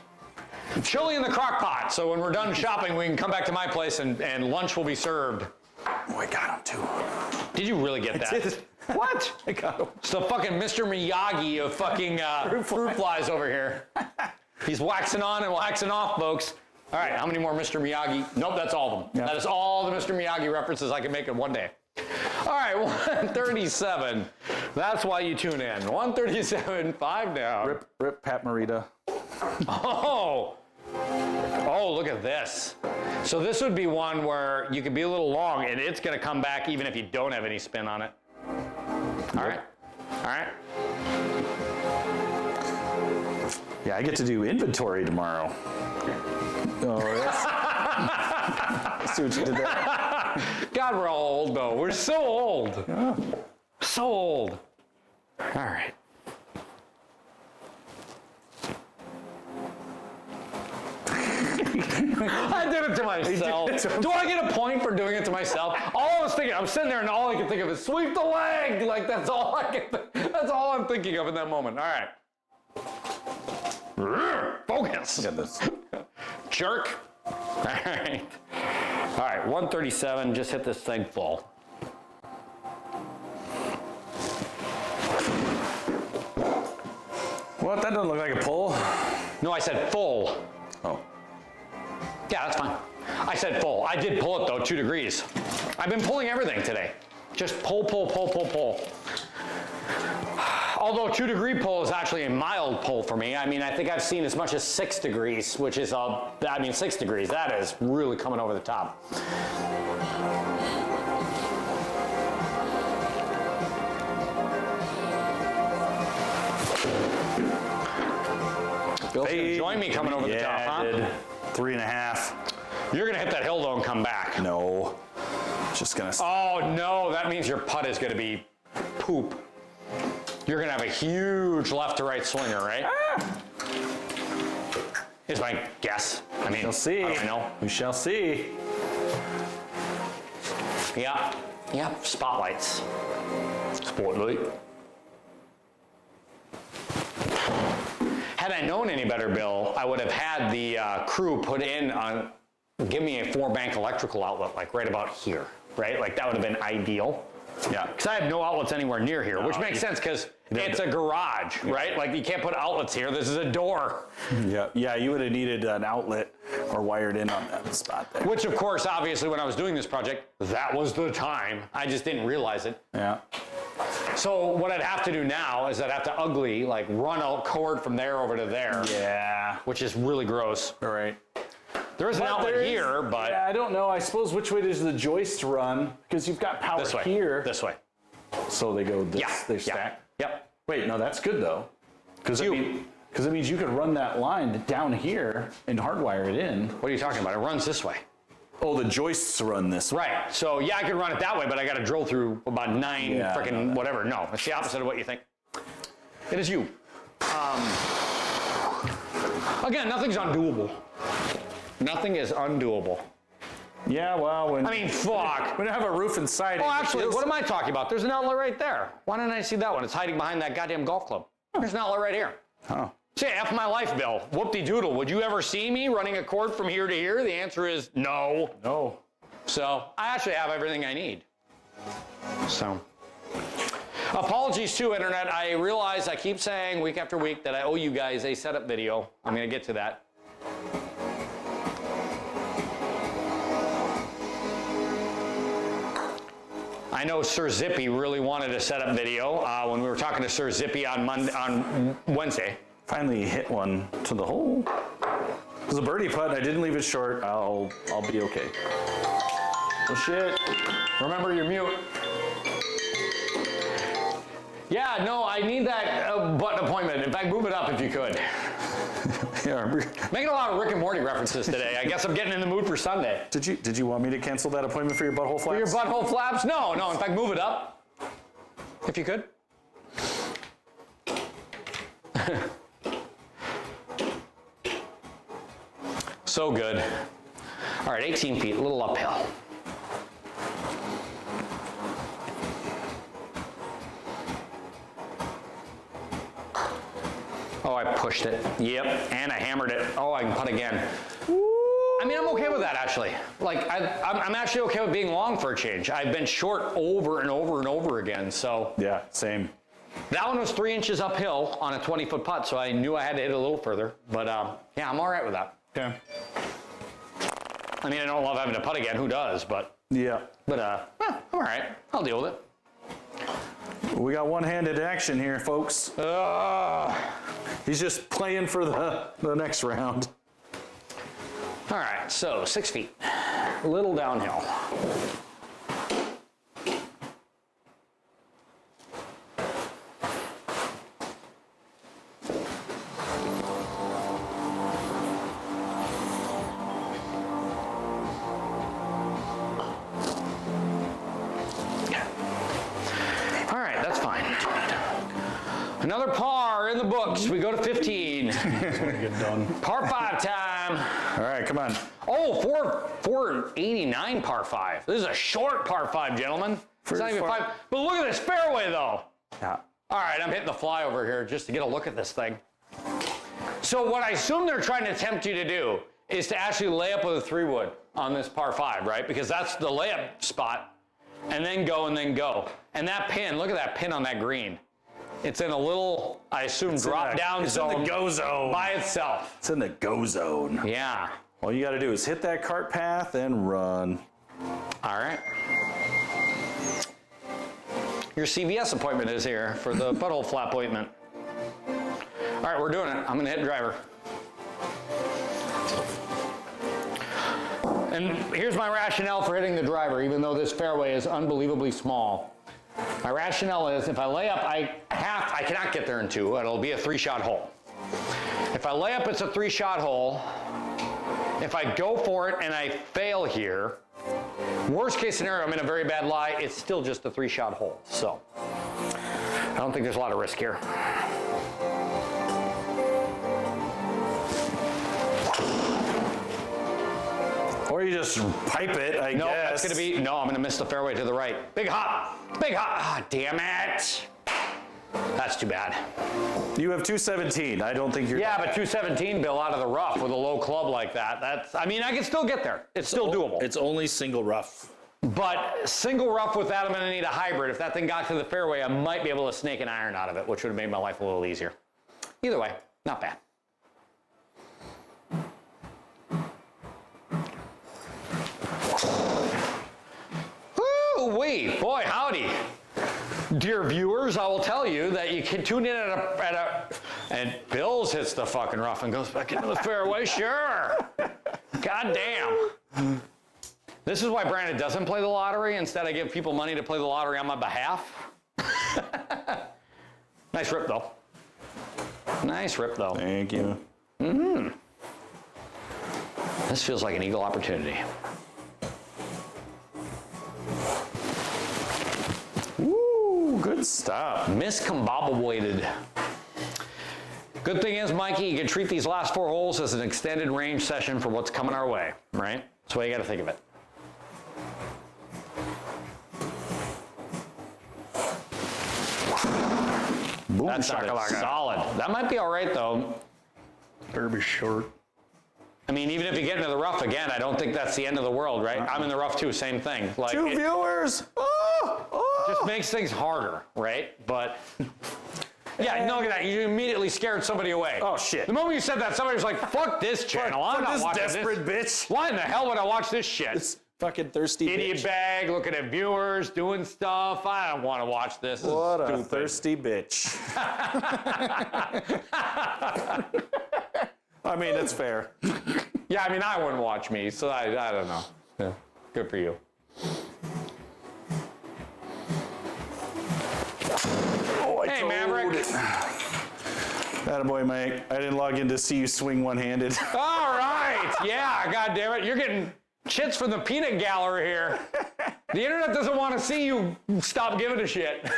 chili in the crock pot. So when we're done shopping, we can come back to my place and lunch will be served. Oh, I got him too. Did you really get that? What? I got him. It's the fucking Mr. Miyagi of fucking fruit flies over here. He's waxing on and waxing off, folks. All right, how many more Mr. Miyagi? Nope, that's all of them. Yeah. That is all the Mr. Miyagi references I can make in one day. All right, 137. That's why you tune in. 137, 5 down. Rip Pat Morita. Oh, look at this. So this would be one where you could be a little long and it's going to come back even if you don't have any spin on it. All right. Yeah, I get to do inventory tomorrow. Oh, yes. I see what you did there. God, we're all old though. We're so old. Yeah. So old. All right. I did it to myself. Do I get a point for doing it to myself? All I was thinking, I'm sitting there and all I can think of is sweep the leg. Like that's all I can. That's all I'm thinking of in that moment. All right. Focus. Look at this. Jerk. All right. All right. 137. Just hit this thing full. What? That doesn't look like a pull. No, I said full. Oh. Yeah, that's fine. I said pull. I did pull it though, 2 degrees. I've been pulling everything today. Just pull, pull, pull, pull, pull. Although 2 degree pull is actually a mild pull for me. I mean, I think I've seen as much as 6 degrees, which is, 6 degrees. That is really coming over the top. Bill's gonna join me coming over the top, huh? I did. 3.5. You're gonna hit that hill though and come back. No. Just gonna. Oh no, that means your putt is gonna be poop. You're gonna have a huge left to right swinger, right? Is my guess. I mean, We'll see. how do I know? We shall see. Yeah, spotlights. Spotlight. Had I known any better, Bill, I would have had the crew put in on, give me a 4-bank electrical outlet, like right about here, right? Like that would have been ideal. Yeah. Because I have no outlets anywhere near here, which makes sense because it's a garage, right? Like you can't put outlets here. This is a door. Yeah, you would have needed an outlet or wired in on that spot there. Which, of course, obviously, when I was doing this project, that was the time. I just didn't realize it. Yeah. So what I'd have to do now is I'd have to like run a cord from there over to there. Yeah. Which is really gross. All right. There is an outlet here, but Yeah, I don't know. I suppose which way does the joist run? Because you've got power this way. here. This way. So they go this. Yeah. They Yeah. stack. Yep. Wait, no, that's good though. Because it means you could run that line down here and hardwire it in. What are you talking about? It runs this way. Oh, the joists run this way. Right. So yeah, I could run it that way, but I got to drill through about 9 Yeah, freaking whatever. No, it's the opposite of what you think. It is you. Again, nothing's undoable. Nothing is undoable. Yeah, well, when I mean, fuck. we don't have a roof inside. Oh, actually, what am I talking about? There's an outlet right there. Why didn't I see that one? It's hiding behind that goddamn golf club. There's an outlet right here. Oh. Say, F my life, Bill. Whoop-de-doodle. Would you ever see me running a cord from here to here? The answer is no. No. So I actually have everything I need. So apologies too, Internet. I realize I keep saying week after week that I owe you guys a setup video. I'm going to get to that. I know Sir Zippy really wanted a setup video when we were talking to Sir Zippy on Wednesday. Finally hit one to the hole. It was a birdie putt. I didn't leave it short. I'll be okay. Oh shit. Remember your mute. Yeah, no, I need that button appointment. In fact, move it up if you could. Yeah. Making a lot of Rick and Morty references today. I guess I'm getting in the mood for Sunday. Did you want me to cancel that appointment for your butthole flaps? For your butthole flaps? No. In fact, move it up if you could. So good. All right, 18 feet, a little uphill. Oh, I pushed it. Yep, and I hammered it. Oh, I can putt again. I mean, I'm okay with that, actually. Like, I'm actually okay with being long for a change. I've been short over and over and over again, so. Yeah, same. That one was 3 inches uphill on a 20-foot putt, so I knew I had to hit it a little further. But, yeah, I'm all right with that. Okay. I mean, I don't love having to putt again. Who does? But, Yeah. I'm all right. I'll deal with it. We got one-handed action here, folks. He's just playing for the next round. All right, so 6 feet. A little downhill. All right, that's fine. Another par in the books. We go to 15. Get done. Par 5 time. All right, come on. Oh, 489 par 5. This is a short par 5, gentlemen. It's not even 5. But look at this fairway, though. Yeah. All right, I'm hitting the fly over here just to get a look at this thing. So what I assume they're trying to tempt you to do is to actually lay up with a 3-wood on this par 5, right? Because that's the layup spot. And then go and then go. And that pin, look at that pin on that green. It's in a little, I assume, drop down zone. It's in the go zone. By itself. It's in the go zone. Yeah. All you got to do is hit that cart path and run. All right. Your CVS appointment is here for the butthole flap ointment. All right, we're doing it. I'm going to hit driver. And here's my rationale for hitting the driver, even though this fairway is unbelievably small. My rationale is if I lay up, I cannot get there in 2. It'll be a 3-shot hole. If I lay up, it's a 3-shot hole. If I go for it and I fail here, worst case scenario, I'm in a very bad lie, it's still just a 3-shot hole. So I don't think there's a lot of risk here. Or you just pipe it, I No, guess. that's going to be, no, I'm going to miss the fairway to the right. Big hop, big hop. Ah, damn it. That's too bad. You have 217. I don't think you're. Yeah, but 217, Bill, out of the rough with a low club like that. I mean, I can still get there. It's still doable. It's only single rough. But single rough with that, I'm going to need a hybrid. If that thing got to the fairway, I might be able to snake an iron out of it, which would have made my life a little easier. Either way, not bad. Woo-wee, boy, howdy. Dear viewers, I will tell you that you can tune in and Bills hits the fucking rough and goes back into the fairway, sure. God damn. This is why Brandon doesn't play the lottery. Instead, I give people money to play the lottery on my behalf. Nice rip, though. Nice rip, though. Thank you. This feels like an eagle opportunity. Woo, good stop. Miscombobulated. Good thing is, Mikey, you can treat these last 4 holes as an extended range session for what's coming our way, right? That's the way you got to think of it. Boom, That's shakalaka. solid. That might be all right, though. Better be short. I mean, even if you get into the rough again, I don't think that's the end of the world, right? I'm in the rough too, same thing. Like, 2 it viewers. Oh. just makes things harder, right? But yeah, no, look at that. You immediately scared somebody away. Oh, shit. The moment you said that, somebody was like, "Fuck this channel. I'm Fuck not this watching desperate this. bitch. Why in the hell would I watch this shit?" This fucking thirsty Idiot bitch. bag, looking at viewers, doing stuff. I don't want to watch this. This What is a stupid. thirsty bitch. I mean, it's fair. Yeah, I mean, I wouldn't watch me, so I don't know. Yeah, good for you. Oh, Hey, Maverick. Attaboy, Mike. I didn't log in to see you swing one-handed. All right. Yeah, God damn it. You're getting chits from the peanut gallery here. The internet doesn't want to see you stop giving a shit.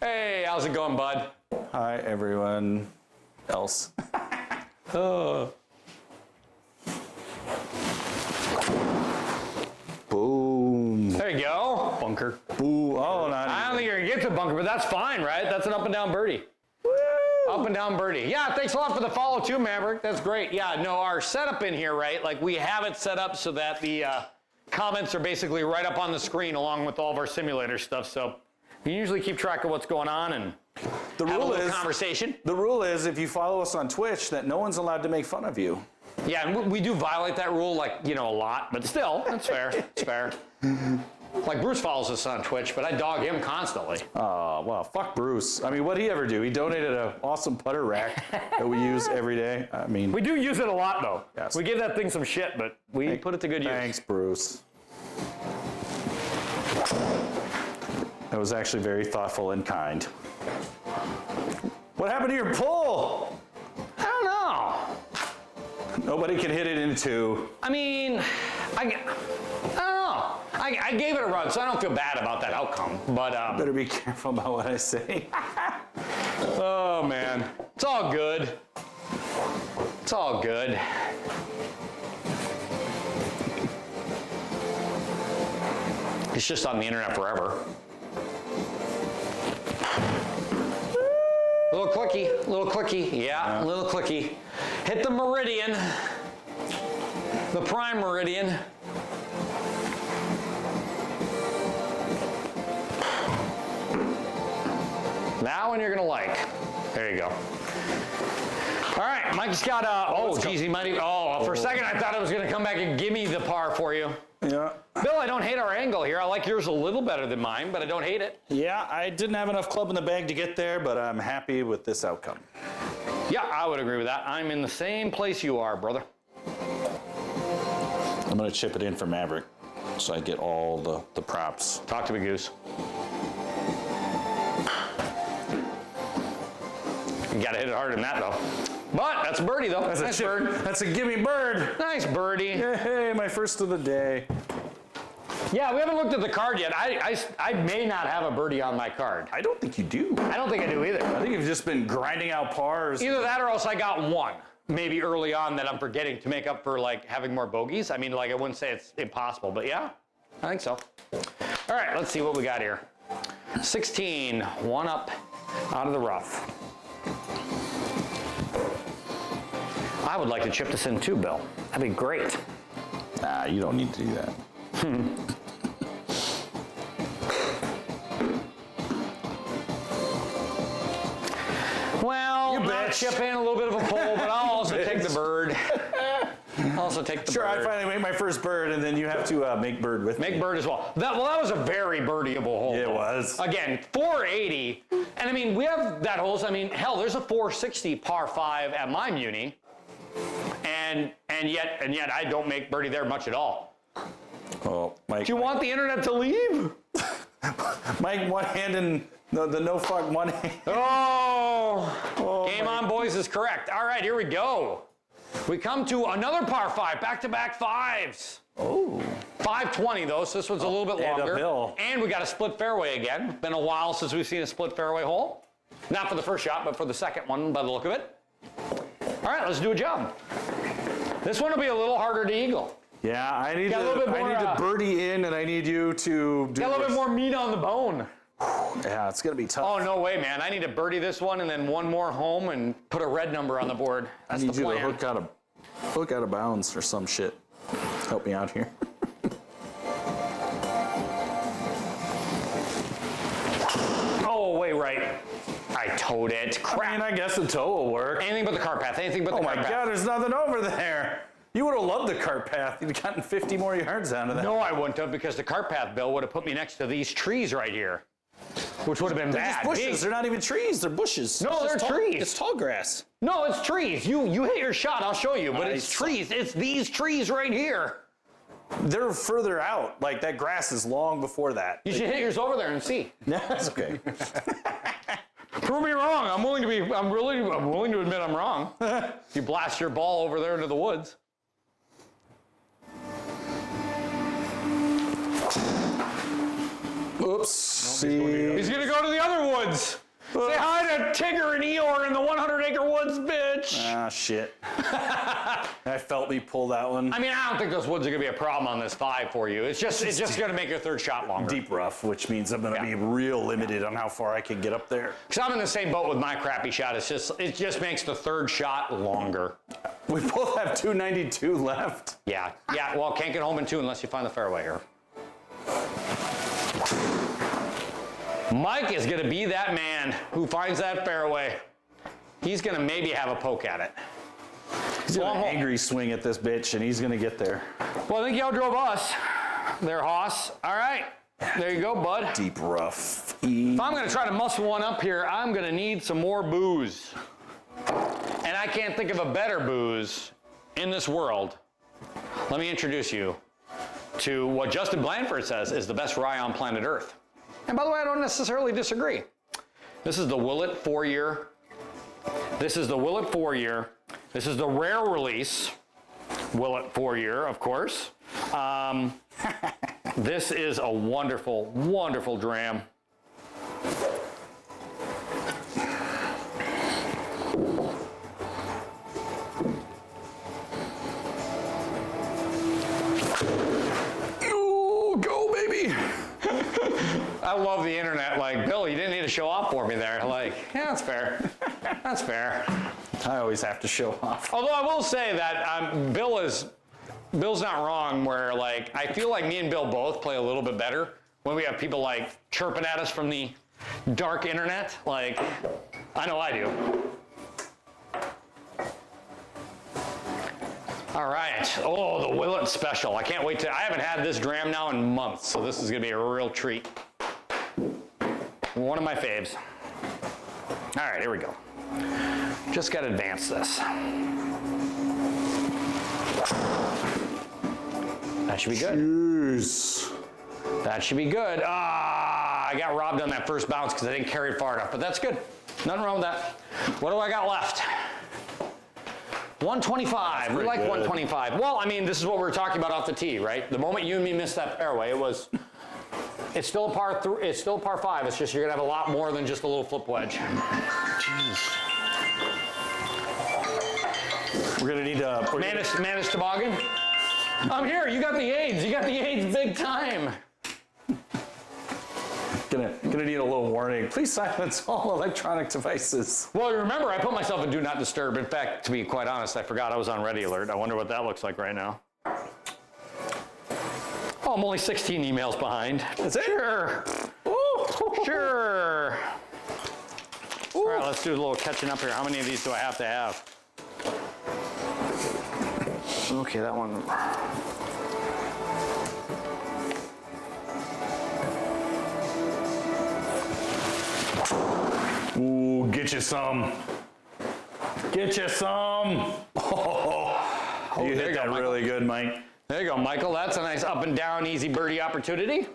Hey, how's it going, bud? Hi, everyone else. Boom. There you go. bunker. Ooh, oh, I don't think you're going to get to the bunker, but that's fine, right? That's an up and down birdie. Up and down birdie. Yeah, thanks a lot for the follow too, Maverick. That's great. Yeah, no, our setup in here, right? Like we have it set up so that the comments are basically right up on the screen along with all of our simulator stuff. So we usually keep track of what's going on and the have a rule little is conversation. the rule is if you follow us on Twitch that no one's allowed to make fun of you. Yeah, and we do violate that rule, like, you know, a lot, but still, that's fair. It's fair. Like Bruce follows us on Twitch, but I dog him constantly. Oh, well, fuck Bruce. I mean, what'd he ever do? He donated an awesome putter rack that we use every day. I mean, We do use it a lot, though. Yes. We give that thing some shit, but we put it to good use. thanks, Bruce. That was actually very thoughtful and kind. What happened to your pull? I don't know. Nobody can hit it in two. I mean, I don't know. I gave it a run, so I don't feel bad about that outcome. But Better be careful about what I say. oh man, it's all good. It's all good. It's just on the internet forever. Little clicky, yeah, little clicky. Hit the meridian, the prime meridian. That one you're gonna like. There you go. All right, Mike's got oh geez, he might even, for a second I thought it was gonna come back and give me the par for you. Yeah. Bill, I don't hate our angle here. I like yours a little better than mine, but I don't hate it. Yeah, I didn't have enough club in the bag to get there, but I'm happy with this outcome. Yeah, I would agree with that. I'm in the same place you are, brother. I'm gonna chip it in for Maverick, so I get all the props. Talk to me, Goose. You gotta hit it harder than that, though. But that's a birdie, though. Nice bird. That's a gimme bird. Nice birdie. Hey, my first of the day. Yeah, we haven't looked at the card yet. I may not have a birdie on my card. I don't think you do. I don't think I do either. I think you've just been grinding out pars. Either that or else I got one, maybe early on, that I'm forgetting to make up for like having more bogeys. I mean, like I wouldn't say it's impossible, but yeah, I think so. All right, let's see what we got here. 16, one up out of the rough. I would like to chip this in too, Bill. That'd be great. Nah, you don't need to do that. Well, You not bitch. chip in a little bit of a pull, but I'll also take the bird. I'll also take the Sure, bird. I finally made my first bird, and then you have to make bird with Make me. bird as well. That was a very birdieable hole. Yeah, it though. was. Again, 480. And I mean, we have that holes. I mean, hell, there's a 460 par 5 at my Muni. And yet I don't make birdie there much at all. Oh, Mike. Do you want the internet to leave? Mike, one hand and the no fuck one hand. Oh, game on, boys is correct. All right, here we go. We come to another par 5, back-to-back fives. Oh. 520 though, so this one's a little bit and longer. uphill. And we got a split fairway again. Been a while since we've seen a split fairway hole. Not for the first shot, but for the second one by the look of it. All right, let's do a job. This one will be a little harder to eagle. Yeah, I need Got a little bit more, to birdie in, and I need you to do Got a little bit this. more meat on the bone. Yeah, it's gonna be tough. Oh, no way, man. I need to birdie this one and then one more home and put a red number on the board. I That's need the you plan. to hook out of bounds or some shit. Help me out here. Oh, wait, right. I towed it. Crap. I mean, I guess the toe will work. Anything but the cart path. Anything but the Oh cart my path. God, there's nothing over there. You would have loved the cart path. You'd have gotten 50 more yards out of that. No, I wouldn't have, because the cart path, Bill, would have put me next to these trees right here, which would have been They're bad. just bushes. Big- They're not even trees. They're bushes. No, It's they're just tall- trees. It's tall grass. No, it's trees. You hit your shot. I'll show you. But it's Nice. trees. It's these trees right here. They're further out. Like that grass is long before that. You should hit yours over there and see. That's okay. Prove me wrong. I'm willing to admit I'm wrong. You blast your ball over there into the woods. Oops. See. He's gonna go to the other woods. Say hi to Tigger and Eeyore in the 100-acre woods, bitch. Ah, shit. I felt me pull that one. I mean, I don't think those woods are gonna be a problem on this 5 for you. It's just gonna make your third shot longer. Deep rough, which means I'm gonna be real limited on how far I can get up there. Because I'm in the same boat with my crappy shot. It just makes the third shot longer. We both have 292 left. Yeah. Well, can't get home in 2 unless you find the fairway here. Mike is gonna be that man who finds that fairway. He's gonna maybe have a poke at it. He's got an angry swing at this bitch, and he's gonna get there. Well, I think y'all drove us. There, Hoss. All right. There you go, bud. Deep rough. If I'm gonna try to muscle one up here, I'm gonna need some more booze. And I can't think of a better booze in this world. Let me introduce you to what Justin Blanford says is the best rye on planet Earth. And by the way, I don't necessarily disagree. This is the Willet 4-year. This is the Willet 4-year. This is the rare release Willet 4-year, of course. This is a wonderful, wonderful dram. Ooh, go, baby. I love the internet. Like, Bill, you didn't need to show off for me there. Like, yeah, that's fair. That's fair. I always have to show off. Although I will say that Bill's not wrong where, like, I feel like me and Bill both play a little bit better when we have people, like, chirping at us from the dark internet. Like, I know I do. All right. Oh, the Willet Special. I can't wait to, I haven't had this dram now in months, so this is going to be a real treat. One of my faves. All right, here we go. Just got to advance this. That should be good. Cheers. That should be good. I got robbed on that first bounce because I didn't carry it far enough, but that's good. Nothing wrong with that. What do I got left? 125. We like good. 125. Well, I mean, this is what we were talking about off the tee, right? The moment you and me missed that fairway, it's still a par 3. It's still a par 5. It's just you're gonna have a lot more than just a little flip wedge. Jeez. We're gonna need a Manus Toboggan. I'm here. You got the AIDS. You got the AIDS big time. Gonna need a little warning. Please silence all electronic devices. Well, remember, I put myself in Do Not Disturb. In fact, to be quite honest, I forgot I was on Ready Alert. I wonder what that looks like right now. Oh, I'm only 16 emails behind. That's it? Sure. Ooh. Sure. All right, let's do a little catching up here. How many of these do I have to have? Okay, that one. Ooh, get you some. Get you some. Oh, you there hit you go, that Michael. really good, Mike. There you go, Michael. That's a nice up and down, easy birdie opportunity.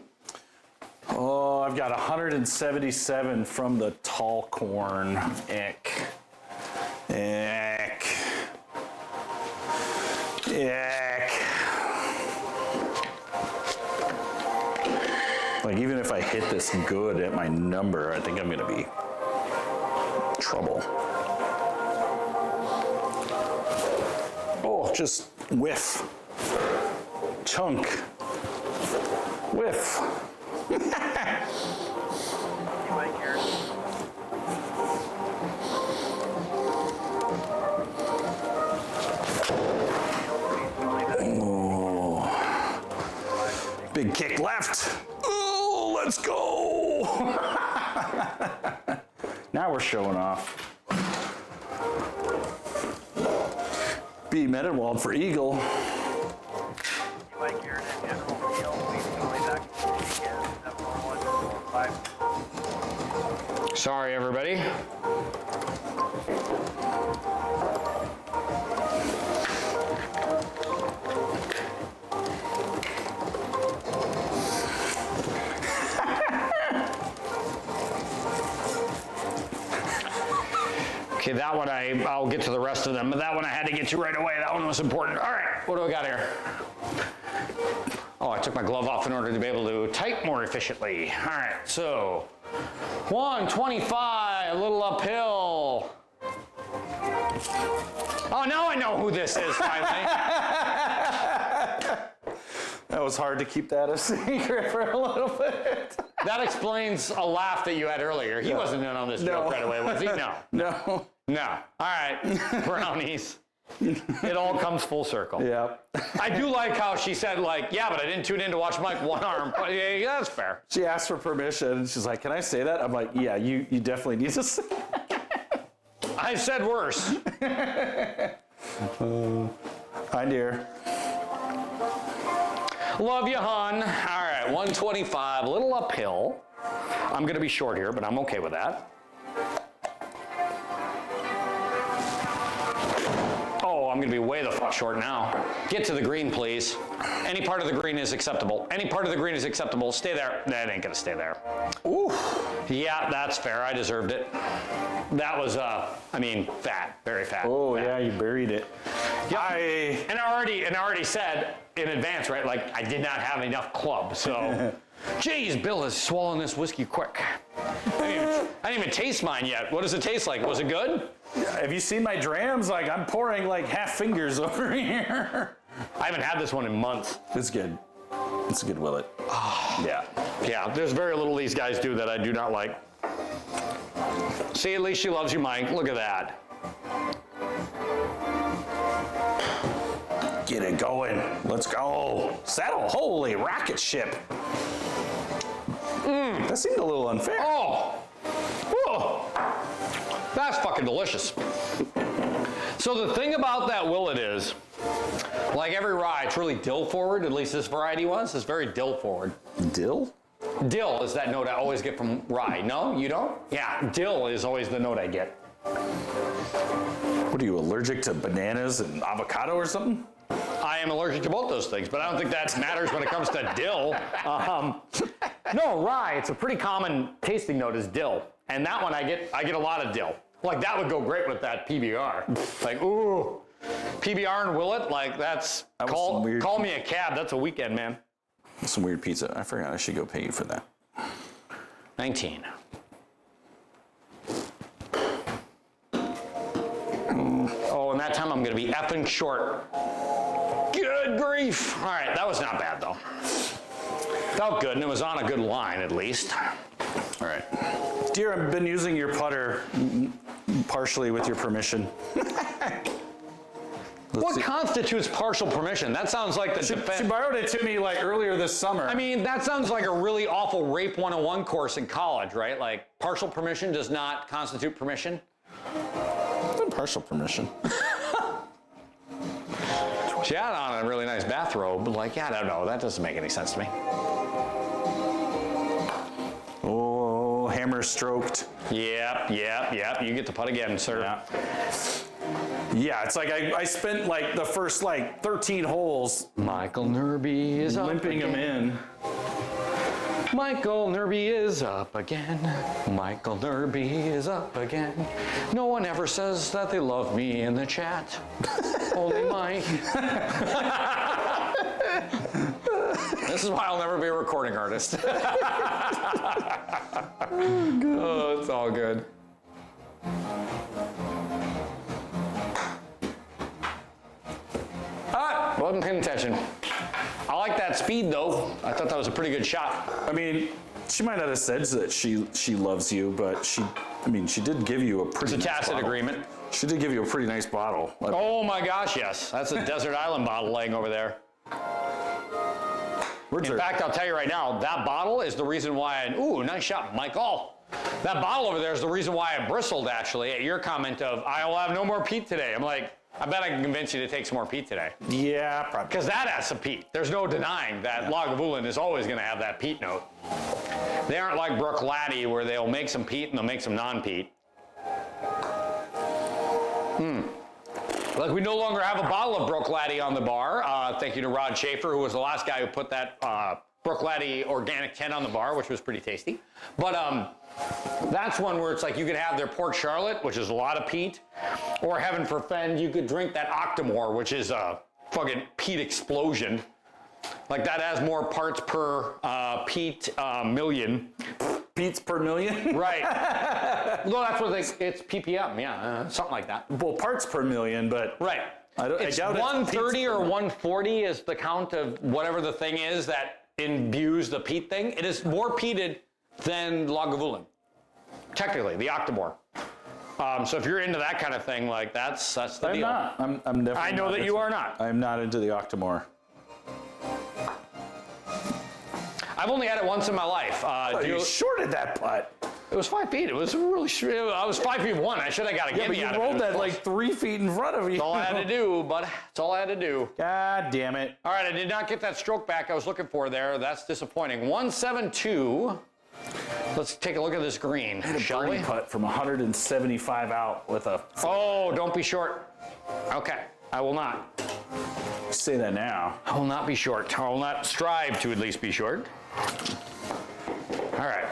Oh, I've got 177 from the tall corn. Ick. Ick. Ick. Like, even if I hit this good at my number, I think I'm gonna be trouble. Oh, just whiff. Chunk. Whiff. Oh. Big kick left. Oh, let's go. Now we're showing off. B. Medenwald for Eagle. Sorry, everybody. Okay, that one I'll get to the rest of them, but that one I had to get to right away. That one was important. All right, what do I got here? Oh, I took my glove off in order to be able to type more efficiently. All right, so 125, a little uphill. Oh, now I know who this is, finally. That was hard to keep that a secret for a little bit. That explains a laugh that you had earlier. He wasn't in on this joke right away, was he? No. No. No. All right, brownies. It all comes full circle. Yeah. I do like how she said, like, yeah, but I didn't tune in to watch Mike one arm. But yeah, that's fair. She asked for permission, and she's like, can I say that? I'm like, yeah, you definitely need to say I said worse. Hi, dear. Love you, hon. All right, 125, a little uphill. I'm going to be short here, but I'm okay with that. Oh, I'm going to be way the fuck short now. Get to the green, please. Any part of the green is acceptable. Any part of the green is acceptable. Stay there. That ain't going to stay there. Ooh. Yeah, that's fair. I deserved it. That was, fat. Very fat. Oh, fat. yeah, you buried it. Yeah, and I already said in advance, right? Like, I did not have enough club, so. Geez, Bill has swallowed this whiskey quick. I didn't even taste mine yet. What does it taste like? Was it good? Have you seen my drams? Like, I'm pouring like half fingers over here. I haven't had this one in months. It's good. It's a good Willet. Yeah. Yeah, there's very little these guys do that I do not like. See, at least she loves you, Mike. Look at that. Get it going. Let's go. Saddle. Holy rocket ship. That seemed a little unfair. Oh, whoa. That's fucking delicious. So the thing about that Willet is, like every rye, it's really dill forward. At least this variety was. It's very dill forward. Dill? Dill is that note I always get from rye. No, you don't? Yeah, dill is always the note I get. What are you, allergic to bananas and avocado or something? I am allergic to both those things, but I don't think that matters when it comes to dill. No, rye, it's a pretty common tasting note is dill. And that one I get a lot of dill. Like that would go great with that PBR. Like, ooh, PBR and Willet, like that's, call me a cab, that's a weekend, man. That's some weird pizza. I forgot I should go pay you for that. 19. Oh, and that time I'm gonna be effing short. Good grief. All right, that was not bad though. Felt good, and it was on a good line at least. All right. Dear, I've been using your putter partially with your permission. What constitutes partial permission? That sounds like the defense. She borrowed it to me like earlier this summer. I mean, that sounds like a really awful Rape 101 course in college, right? Like, partial permission does not constitute permission. Partial permission. She had on a really nice bathrobe, but like, yeah, I don't know. That doesn't make any sense to me. Oh, hammer stroked. Yep. You get to putt again, sir. Yeah, it's like I spent like the first like 13 holes Michael Nerby is limping up them in. Michael Nerby is up again. Michael Nerby is up again. No one ever says that they love me in the chat. Only Mike. This is why I'll never be a recording artist. Oh, it's all good. Wasn't paying attention. I like that speed though. I thought that was a pretty good shot. I mean, she might not have said that she loves you, but she did give you a pretty It's a nice tacit bottle. agreement. She did give you a pretty nice bottle. Oh my gosh, yes. That's a Desert Island bottle laying over there. In fact, I'll tell you right now, that bottle is the reason why ooh, nice shot, Michael. That bottle over there is the reason why I bristled actually at your comment of, I will have no more peat today. I'm like, I bet I can convince you to take some more peat today. Yeah, probably. Because that has some peat. There's no denying that Lagavulin is always going to have that peat note. They aren't like Bruichladdich where they'll make some peat and they'll make some non-peat. Like we no longer have a bottle of Bruichladdich on the bar. Thank you to Rod Schaefer, who was the last guy who put that Bruichladdich Organic 10 on the bar, which was pretty tasty. But that's one where it's like you could have their Port Charlotte, which is a lot of peat, or heaven forfend, you could drink that Octomore, which is a fucking peat explosion. Like that has more parts per peat million. beats per million. Right. No, that's what it's ppm. Yeah, something like that. Well, parts per million, but Right. I It's doubt 130 it's or 140 is the count of whatever the thing is that imbues the peat thing. It is more peated than Lagavulin. Technically, the Octomore. So if you're into that kind of thing, like that's the I'm deal. not. I'm definitely. I know not that into- you are not. I'm not into the Octomore. I've only had it once in my life. You shorted that putt. It was 5 feet. It was really short. I was 5'1". I should have got a Yeah, gimme but you out of it. rolled It was that close. like 3 feet in front of you. That's all I had to do, but that's all I had to do. God damn it. All right, I did not get that stroke back I was looking for there. That's disappointing. 172. Let's take a look at this green, shall we? Birdie putt from 175 out with a. Oh, don't be short. Okay, I will not. Say that now. I will not be short. I will not strive to at least be short. All right.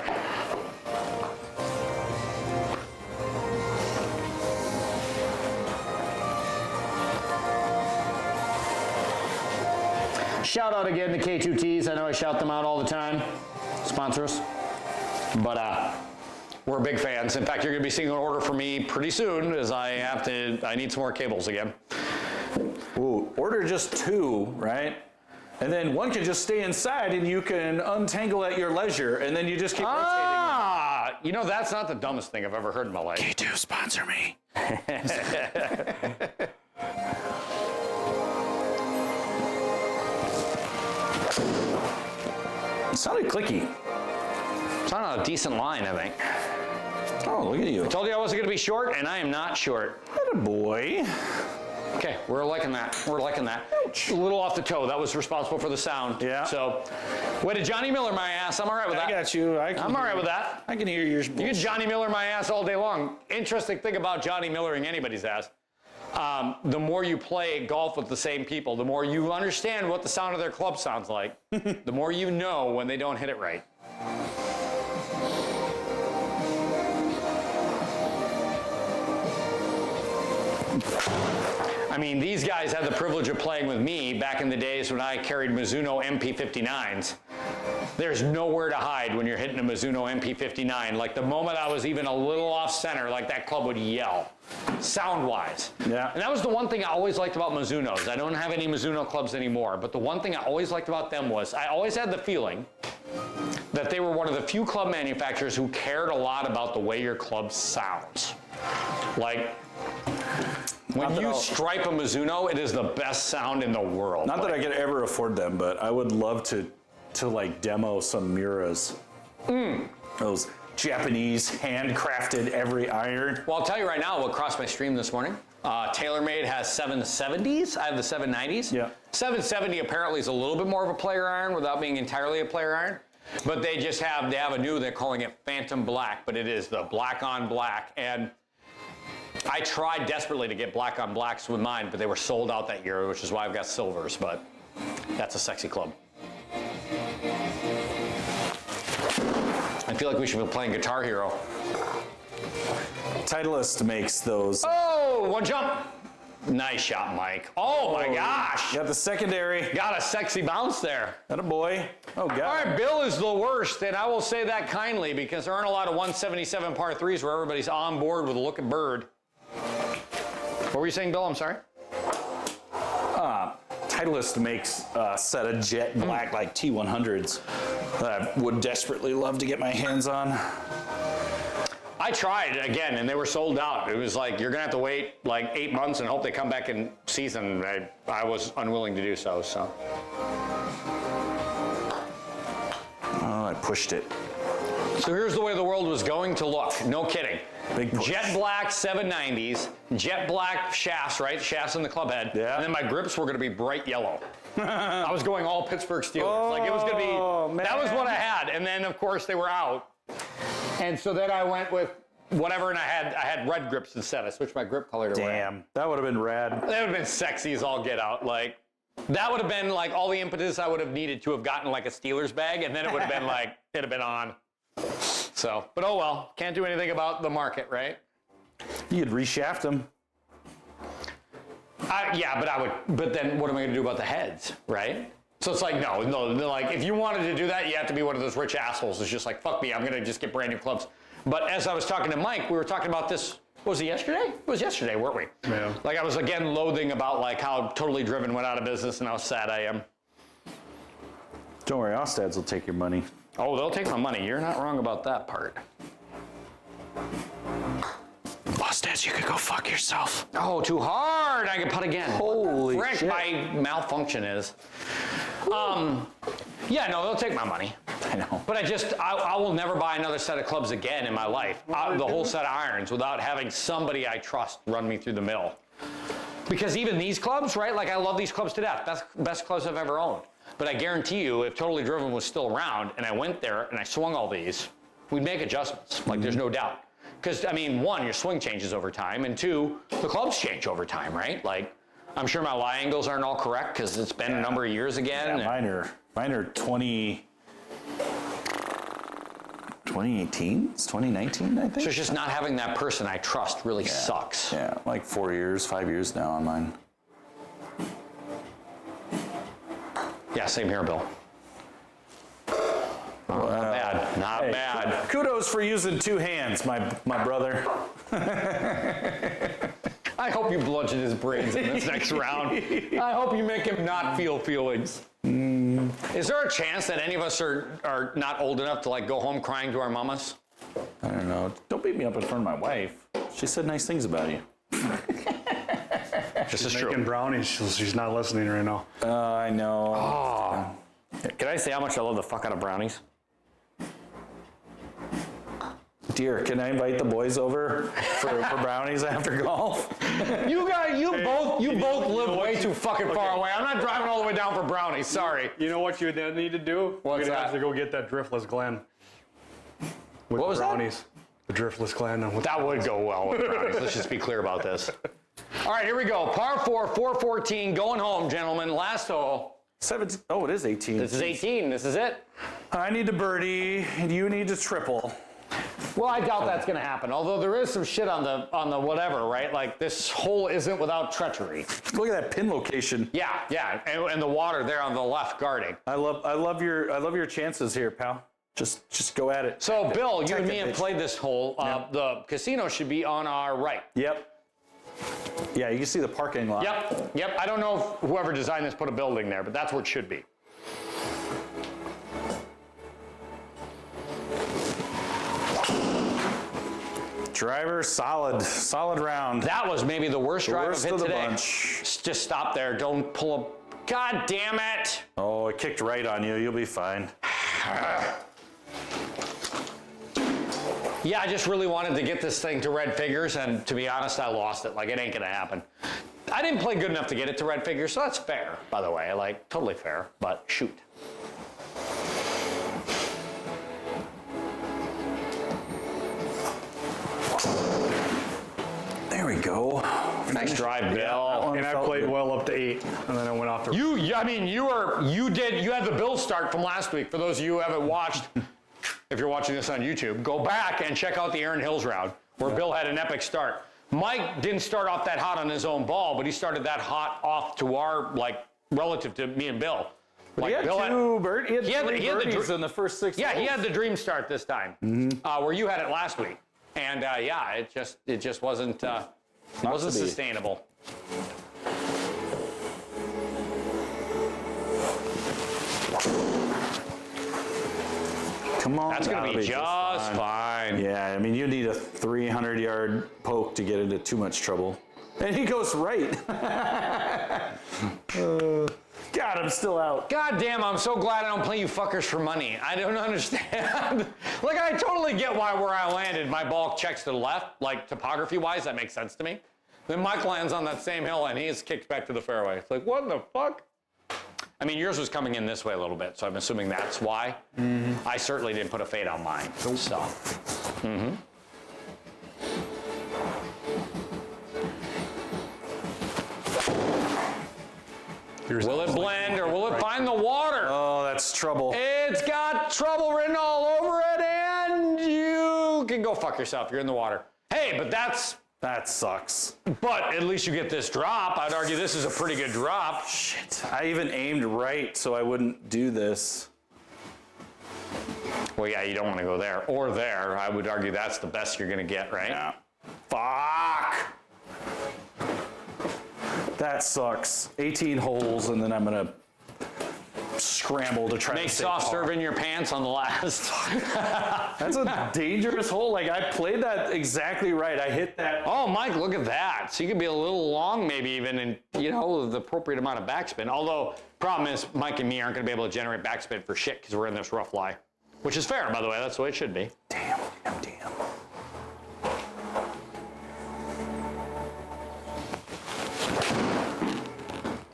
Shout out again to K2Ts. I know I shout them out all the time. Sponsor us. But we're big fans. In fact, you're going to be seeing an order from me pretty soon as I need some more cables again. Ooh, order just 2, right? And then one can just stay inside and you can untangle at your leisure and then you just keep rotating. Ah, you know, that's not the dumbest thing I've ever heard in my life. K2, sponsor me. It sounded clicky. It's on a decent line, I think. Oh, look at you. Told you I wasn't going to be short, and I am not short. Atta boy. Okay, we're liking that. We're liking that. A little off the toe. That was responsible for the sound. Yeah. So, way to Johnny Miller my ass. I'm all right with that. I got you. I'm all right with that. I can hear yours. You can Johnny Miller my ass all day long. Interesting thing about Johnny Millering anybody's ass. The more you play golf with the same people, the more you understand what the sound of their club sounds like. The more you know when they don't hit it right. I mean, these guys had the privilege of playing with me back in the days when I carried Mizuno MP59s. There's nowhere to hide when you're hitting a Mizuno MP59. Like the moment I was even a little off center, like that club would yell, sound-wise. Yeah. And that was the one thing I always liked about Mizunos. I don't have any Mizuno clubs anymore, but the one thing I always liked about them was I always had the feeling that they were one of the few club manufacturers who cared a lot about the way your club sounds. Like, when you stripe a Mizuno, it is the best sound in the world. Not that I could ever afford them, but I would love to like demo some Miuras. Those Japanese handcrafted every iron. Well, I'll tell you right now what crossed my stream this morning. TaylorMade has 770s. I have the 790s. Yeah. 770 apparently is a little bit more of a player iron without being entirely a player iron. But they have a new, they're calling it Phantom Black, but it is the black on black. And I tried desperately to get black on blacks with mine, but they were sold out that year, which is why I've got silvers, but that's a sexy club. I feel like we should be playing Guitar Hero. Titleist makes those. Oh, one jump. Nice shot, Mike. Oh my gosh. Got the secondary. Got a sexy bounce there. Atta boy. Oh, God. All right, Bill is the worst, and I will say that kindly because there aren't a lot of 177 par 3s where everybody's on board with a looking bird. What were you saying, Bill? I'm sorry. Titleist makes a set of jet black like T100s that I would desperately love to get my hands on. I tried again, and they were sold out. It was like, you're going to have to wait like 8 months and hope they come back in season. I was unwilling to do so. Oh, I pushed it. So here's the way the world was going to look. No kidding. Big push. Jet black 790s, jet black shafts, right? Shafts in the club head. Yeah. And then my grips were going to be bright yellow. I was going all Pittsburgh Steelers. Like it was going to be, that was what I had. And then of course they were out. And so then I went with whatever, and I had red grips instead. I switched my grip color to red. Damn, that would have been rad. That would have been sexy as all get out. Like, that would have been like all the impetus I would have needed to have gotten like a Steelers bag, and then it would have been like, it'd have been on. So, but oh well, can't do anything about the market, right? You could reshaft them. Yeah, but then what am I going to do about the heads, right? So it's like, no, they're like, if you wanted to do that, you have to be one of those rich assholes that's just like, fuck me, I'm going to just get brand new clubs. But as I was talking to Mike, we were talking about this, was it yesterday? It was yesterday, weren't we? Yeah. Like I was again loathing about like how Totally Driven went out of business and how sad I am. Don't worry, Ostads will take your money. Oh, they'll take my money. You're not wrong about that part. Ostads, you could go fuck yourself. Oh, too hard. I can putt again. Holy Frick, shit. my malfunction is. Yeah, no, they'll take my money. I know. But I will never buy another set of clubs again in my life. The whole set of irons without having somebody I trust run me through the mill. Because even these clubs, right? Like I love these clubs to death. Best clubs I've ever owned. But I guarantee you, if Totally Driven was still around and I went there and I swung all these, we'd make adjustments. Like there's no doubt. Because, I mean, one, your swing changes over time, and two, the clubs change over time, right? Like, I'm sure my lie angles aren't all correct because it's been a number of years again. Yeah, mine are 2018? It's 2019, I think. So it's just not having that person I trust really sucks. Yeah, like 4 years, 5 years now on mine. Yeah, same here, Bill. Not bad. Not bad. Kudos for using two hands, my brother. I hope you bludgeon his brains in this next round. I hope you make him not feel feelings. Is there a chance that any of us are not old enough to like go home crying to our mamas? I don't know. Don't beat me up in front of my wife. She said nice things about you. This is Making true. brownies. She's not listening right now. I know. Oh. Can I say how much I love the fuck out of brownies? Dear, can I invite the boys over for brownies after golf? You both live way too fucking far away. I'm not driving all the way down for brownies. Sorry. You know what you then need to do? What's You're gonna that? have to go get that Driftless Glen. With What was that? brownies. The Driftless Glen. That would go well with brownies. Let's just be clear about this. All right, here we go. Par 4, 414, going home, gentlemen. Last hole. 17. Oh, it is 18. This is 18. This is it. I need to birdie, and you need to triple. Well, I doubt that's going to happen. Although there is some shit on the whatever, right? Like this hole isn't without treachery. Look at that pin location. Yeah, and the water there on the left guarding. I love your chances here, pal. Just go at it. So, Bill, you and me Take it, have bitch. played this hole. The casino should be on our right. Yep. Yeah, you can see the parking lot. Yep. I don't know if whoever designed this put a building there, but that's where it should be. Driver, solid round. That was maybe the worst drive worst I've hit of the today. bunch. Just stop there. Don't pull up. God damn it. Oh, it kicked right on you. You'll be fine. Yeah, I just really wanted to get this thing to red figures, and to be honest, I lost it. Like, it ain't gonna happen. I didn't play good enough to get it to red figures, so that's fair, by the way. Like, totally fair, but shoot. There we go. Nice drive, Bill. And I felt played good. well up to 8, and then I went off the. You had the Bill start from last week. For those of you who haven't watched, if you're watching this on YouTube, go back and check out the Aaron Hills round where Bill had an epic start. Mike didn't start off that hot on his own ball, but he started that hot off to our, like, relative to me and Bill. Like, He had Bill two birdies. He he had had the- three he had the birdies dr- in the first 6 Yeah, he holes. had the dream start this time, where you had it last week, and yeah, it just wasn't to be. sustainable. Come on. That's gonna be just fine. Yeah, I mean, you need a 300-yard poke to get into too much trouble. And he goes right. God, I'm still out. God damn, I'm so glad I don't play you fuckers for money. I don't understand. Like, I totally get why where I landed, my ball checks to the left, like topography-wise, that makes sense to me. Then Mike lands on that same hill and he's kicked back to the fairway. It's like, what in the fuck? I mean, yours was coming in this way a little bit, so I'm assuming that's why. I certainly didn't put a fade on mine, so. Will it blend or will it find the water? Oh, that's trouble. It's got trouble written all over it, and you can go fuck yourself. You're in the water. Hey, but that's That sucks. But at least you get this drop. I'd argue this is a pretty good drop. Shit. I even aimed right so I wouldn't do this. Well, yeah, you don't want to go there or there. I would argue that's the best you're going to get, right? Yeah. Fuck. That sucks. 18 holes, and then I'm going to scramble to try Make to stay soft par. serve in your pants on the last. That's a dangerous hole. Like, I played that exactly right. I hit that. Oh, Mike, look at that. So you could be a little long, maybe even in, you know, the appropriate amount of backspin. Although, problem is, Mike and me aren't going to be able to generate backspin for shit because we're in this rough lie. Which is fair, by the way. That's the way it should be. Damn.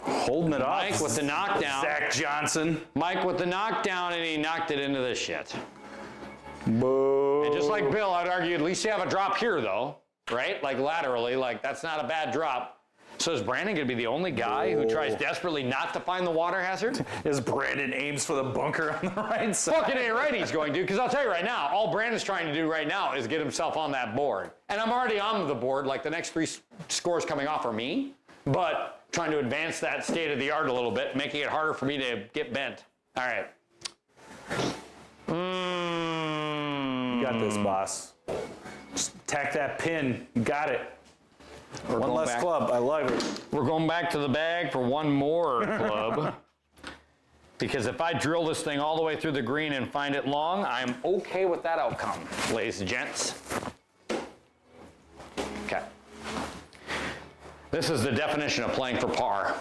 Holding it off. Mike with the knockdown. Zach Johnson. Mike with the knockdown, and he knocked it into this shit. Boo. And just like Bill, I'd argue at least you have a drop here, though, right? Like laterally, like that's not a bad drop. So is Brandon going to be the only guy who tries desperately not to find the water hazard? As Brandon aims for the bunker on the right side. Fucking ain't right he's going to, because I'll tell you right now, all Brandon's trying to do right now is get himself on that board. And I'm already on the board, like the next 3 scores coming off are me, but trying to advance that state of the art a little bit, making it harder for me to get bent. All right. You got this, boss. Just tack that pin. You got it. One less club. I love it. We're going back to the bag for one more club. Because if I drill this thing all the way through the green and find it long, I'm okay with that outcome, ladies and gents. Okay. This is the definition of playing for par.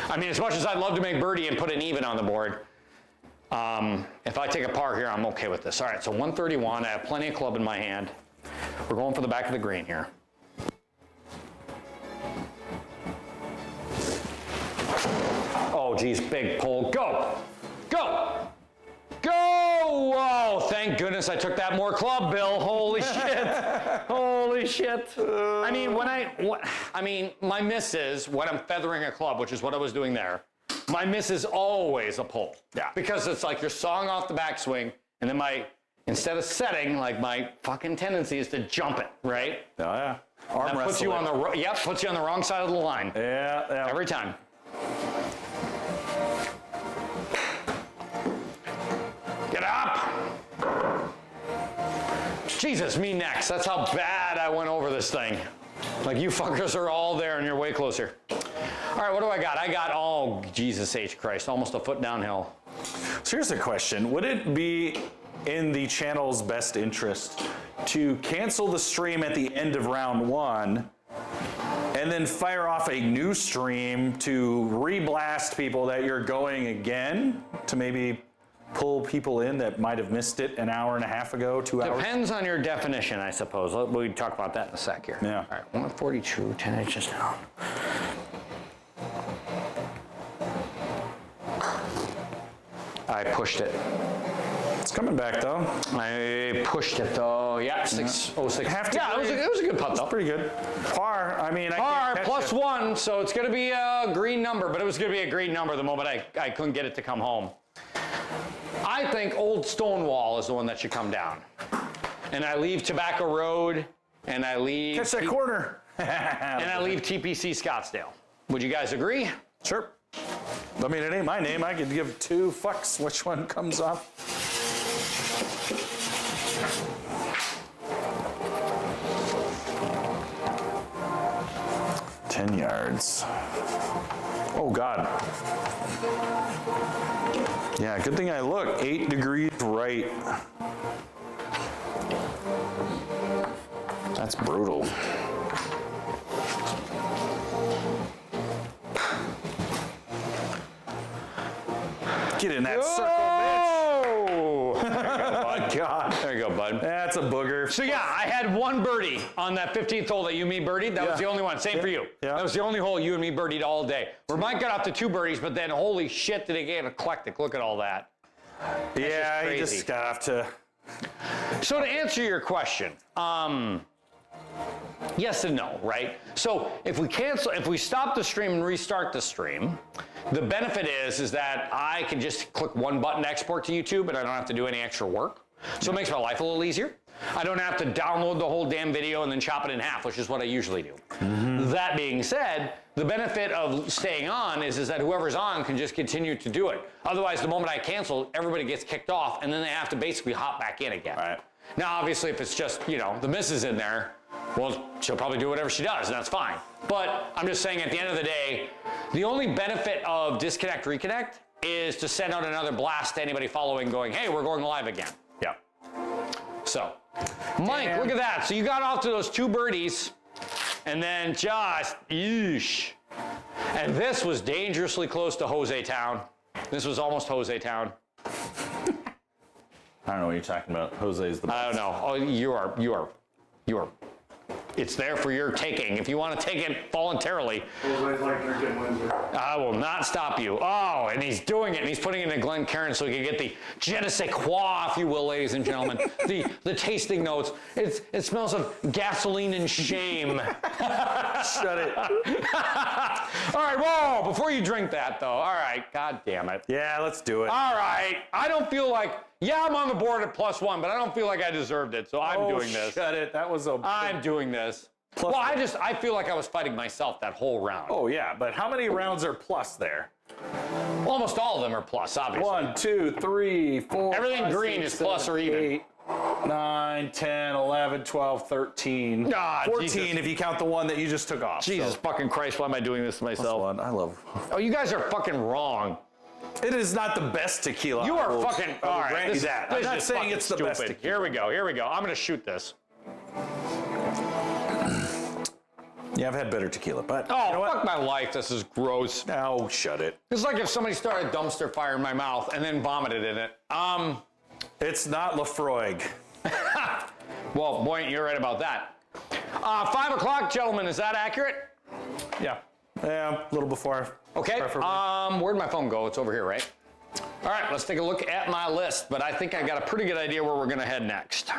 I mean, as much as I'd love to make birdie and put an even on the board, if I take a par here, I'm okay with this. All right, so 131. I have plenty of club in my hand. We're going for the back of the green here. Oh, geez, big pull. Go! Go! Go! Whoa, thank goodness I took that more club, Bill. Holy shit. Holy shit. I mean, my miss is when I'm feathering a club, which is what I was doing there. My miss is always a pull. Yeah. Because it's like you're sawing off the backswing, and then instead of setting, like my fucking tendency is to jump it, right? Oh, yeah. Arm That puts you on puts you on the wrong side of the line. Yeah. Every time. Get up! Jesus, me next. That's how bad I went over this thing. Like, you fuckers are all there and you're way closer. All right, what do I got? I got, oh, Jesus H. Christ, almost a foot downhill. So here's a question. Would it be in the channel's best interest to cancel the stream at the end of round 1 and then fire off a new stream to re-blast people that you're going again to maybe pull people in that might have missed it an hour and a half ago, 2 hours? Depends on your definition, I suppose. We'll talk about that in a sec here. Yeah. All right, 142, 10 inches down. I pushed it. It's coming back though. I pushed it though. Yeah, 606. Half to Yeah, it was a good putt though. Pretty good. Par, I mean, I Par can't catch plus it. 1, so it's going to be a green number, but it was going to be a green number the moment I couldn't get it to come home. I think Old Stonewall is the one that should come down. And I leave Tobacco Road, and I leave... Catch that corner. And I leave TPC Scottsdale. Would you guys agree? Sure. I mean, it ain't my name. I could give 2 fucks which one comes off. $10 yards. Oh, God. Yeah, good thing I looked. 8 degrees right. That's brutal. Get in that circle, bitch. Oh, God. There you go, bud. That's a booger. So yeah, I had 1 birdie on that 15th hole that you and me birdied. That was the only one. Same for you. Yeah. That was the only hole you and me birdied all day. Where Mike got up to 2 birdies, but then holy shit, did he get eclectic. Look at all that. Yeah, just you crazy. just got off to. So to answer your question, yes and no, right? So if we stop the stream and restart the stream, the benefit is that I can just click 1 button to export to YouTube and I don't have to do any extra work. So it makes my life a little easier. I don't have to download the whole damn video and then chop it in half, which is what I usually do. That being said, the benefit of staying on is that whoever's on can just continue to do it. Otherwise, the moment I cancel, everybody gets kicked off, and then they have to basically hop back in again. Right. Now, obviously, if it's just, the missus in there, well, she'll probably do whatever she does, and that's fine. But I'm just saying, at the end of the day, the only benefit of disconnect, reconnect is to send out another blast to anybody following going, hey, we're going live again. Yeah. So, Mike, look at that. So you got off to those 2 birdies, and then just, yeesh. And this was dangerously close to Jose Town. This was almost Jose Town. I don't know what you're talking about. Jose's the best. I don't know. Oh, you are. It's there for your taking. If you want to take it voluntarily, I will not stop you. Oh, and he's doing it, and he's putting it in Glencairn so he can get the je ne sais quoi, if you will, ladies and gentlemen. the tasting notes. It smells of gasoline and shame. Shut it. All right, whoa, before you drink that, though. All right, God damn it. Yeah, let's do it. All right, I don't feel like, I'm on the board at +1, but I don't feel like I deserved it, so I'm doing this. Shut it. That was a... I'm doing this. Well, I feel like I was fighting myself that whole round. Oh, yeah, but how many rounds are plus there? Almost all of them are plus, obviously. 1, 2, 3, 4. Everything 5, green 6, is plus 7, or even. 8, 9, 10, 11, 12, 13. Ah, 14 Jesus. if you count the one that you just took off. Jesus fucking Christ, why am I doing this to myself? One. I love... Oh, you guys are fucking wrong. It is not the best tequila. You are I will all right. grant you that. I'm This not is saying fucking it's the stupid. best tequila. Here we go. I'm going to shoot this. Yeah, I've had better tequila, but Oh, you know what? fuck my life. This is gross. Oh, shut it. It's like if somebody started a dumpster fire in my mouth and then vomited in it. It's not Lafroig. Well, boy, you're right about that. 5 o'clock, gentlemen. Is that accurate? Yeah. Yeah, a little before. Okay. Preferably. Where'd my phone go? It's over here, right? All right, let's take a look at my list, but I think I got a pretty good idea where we're going to head next.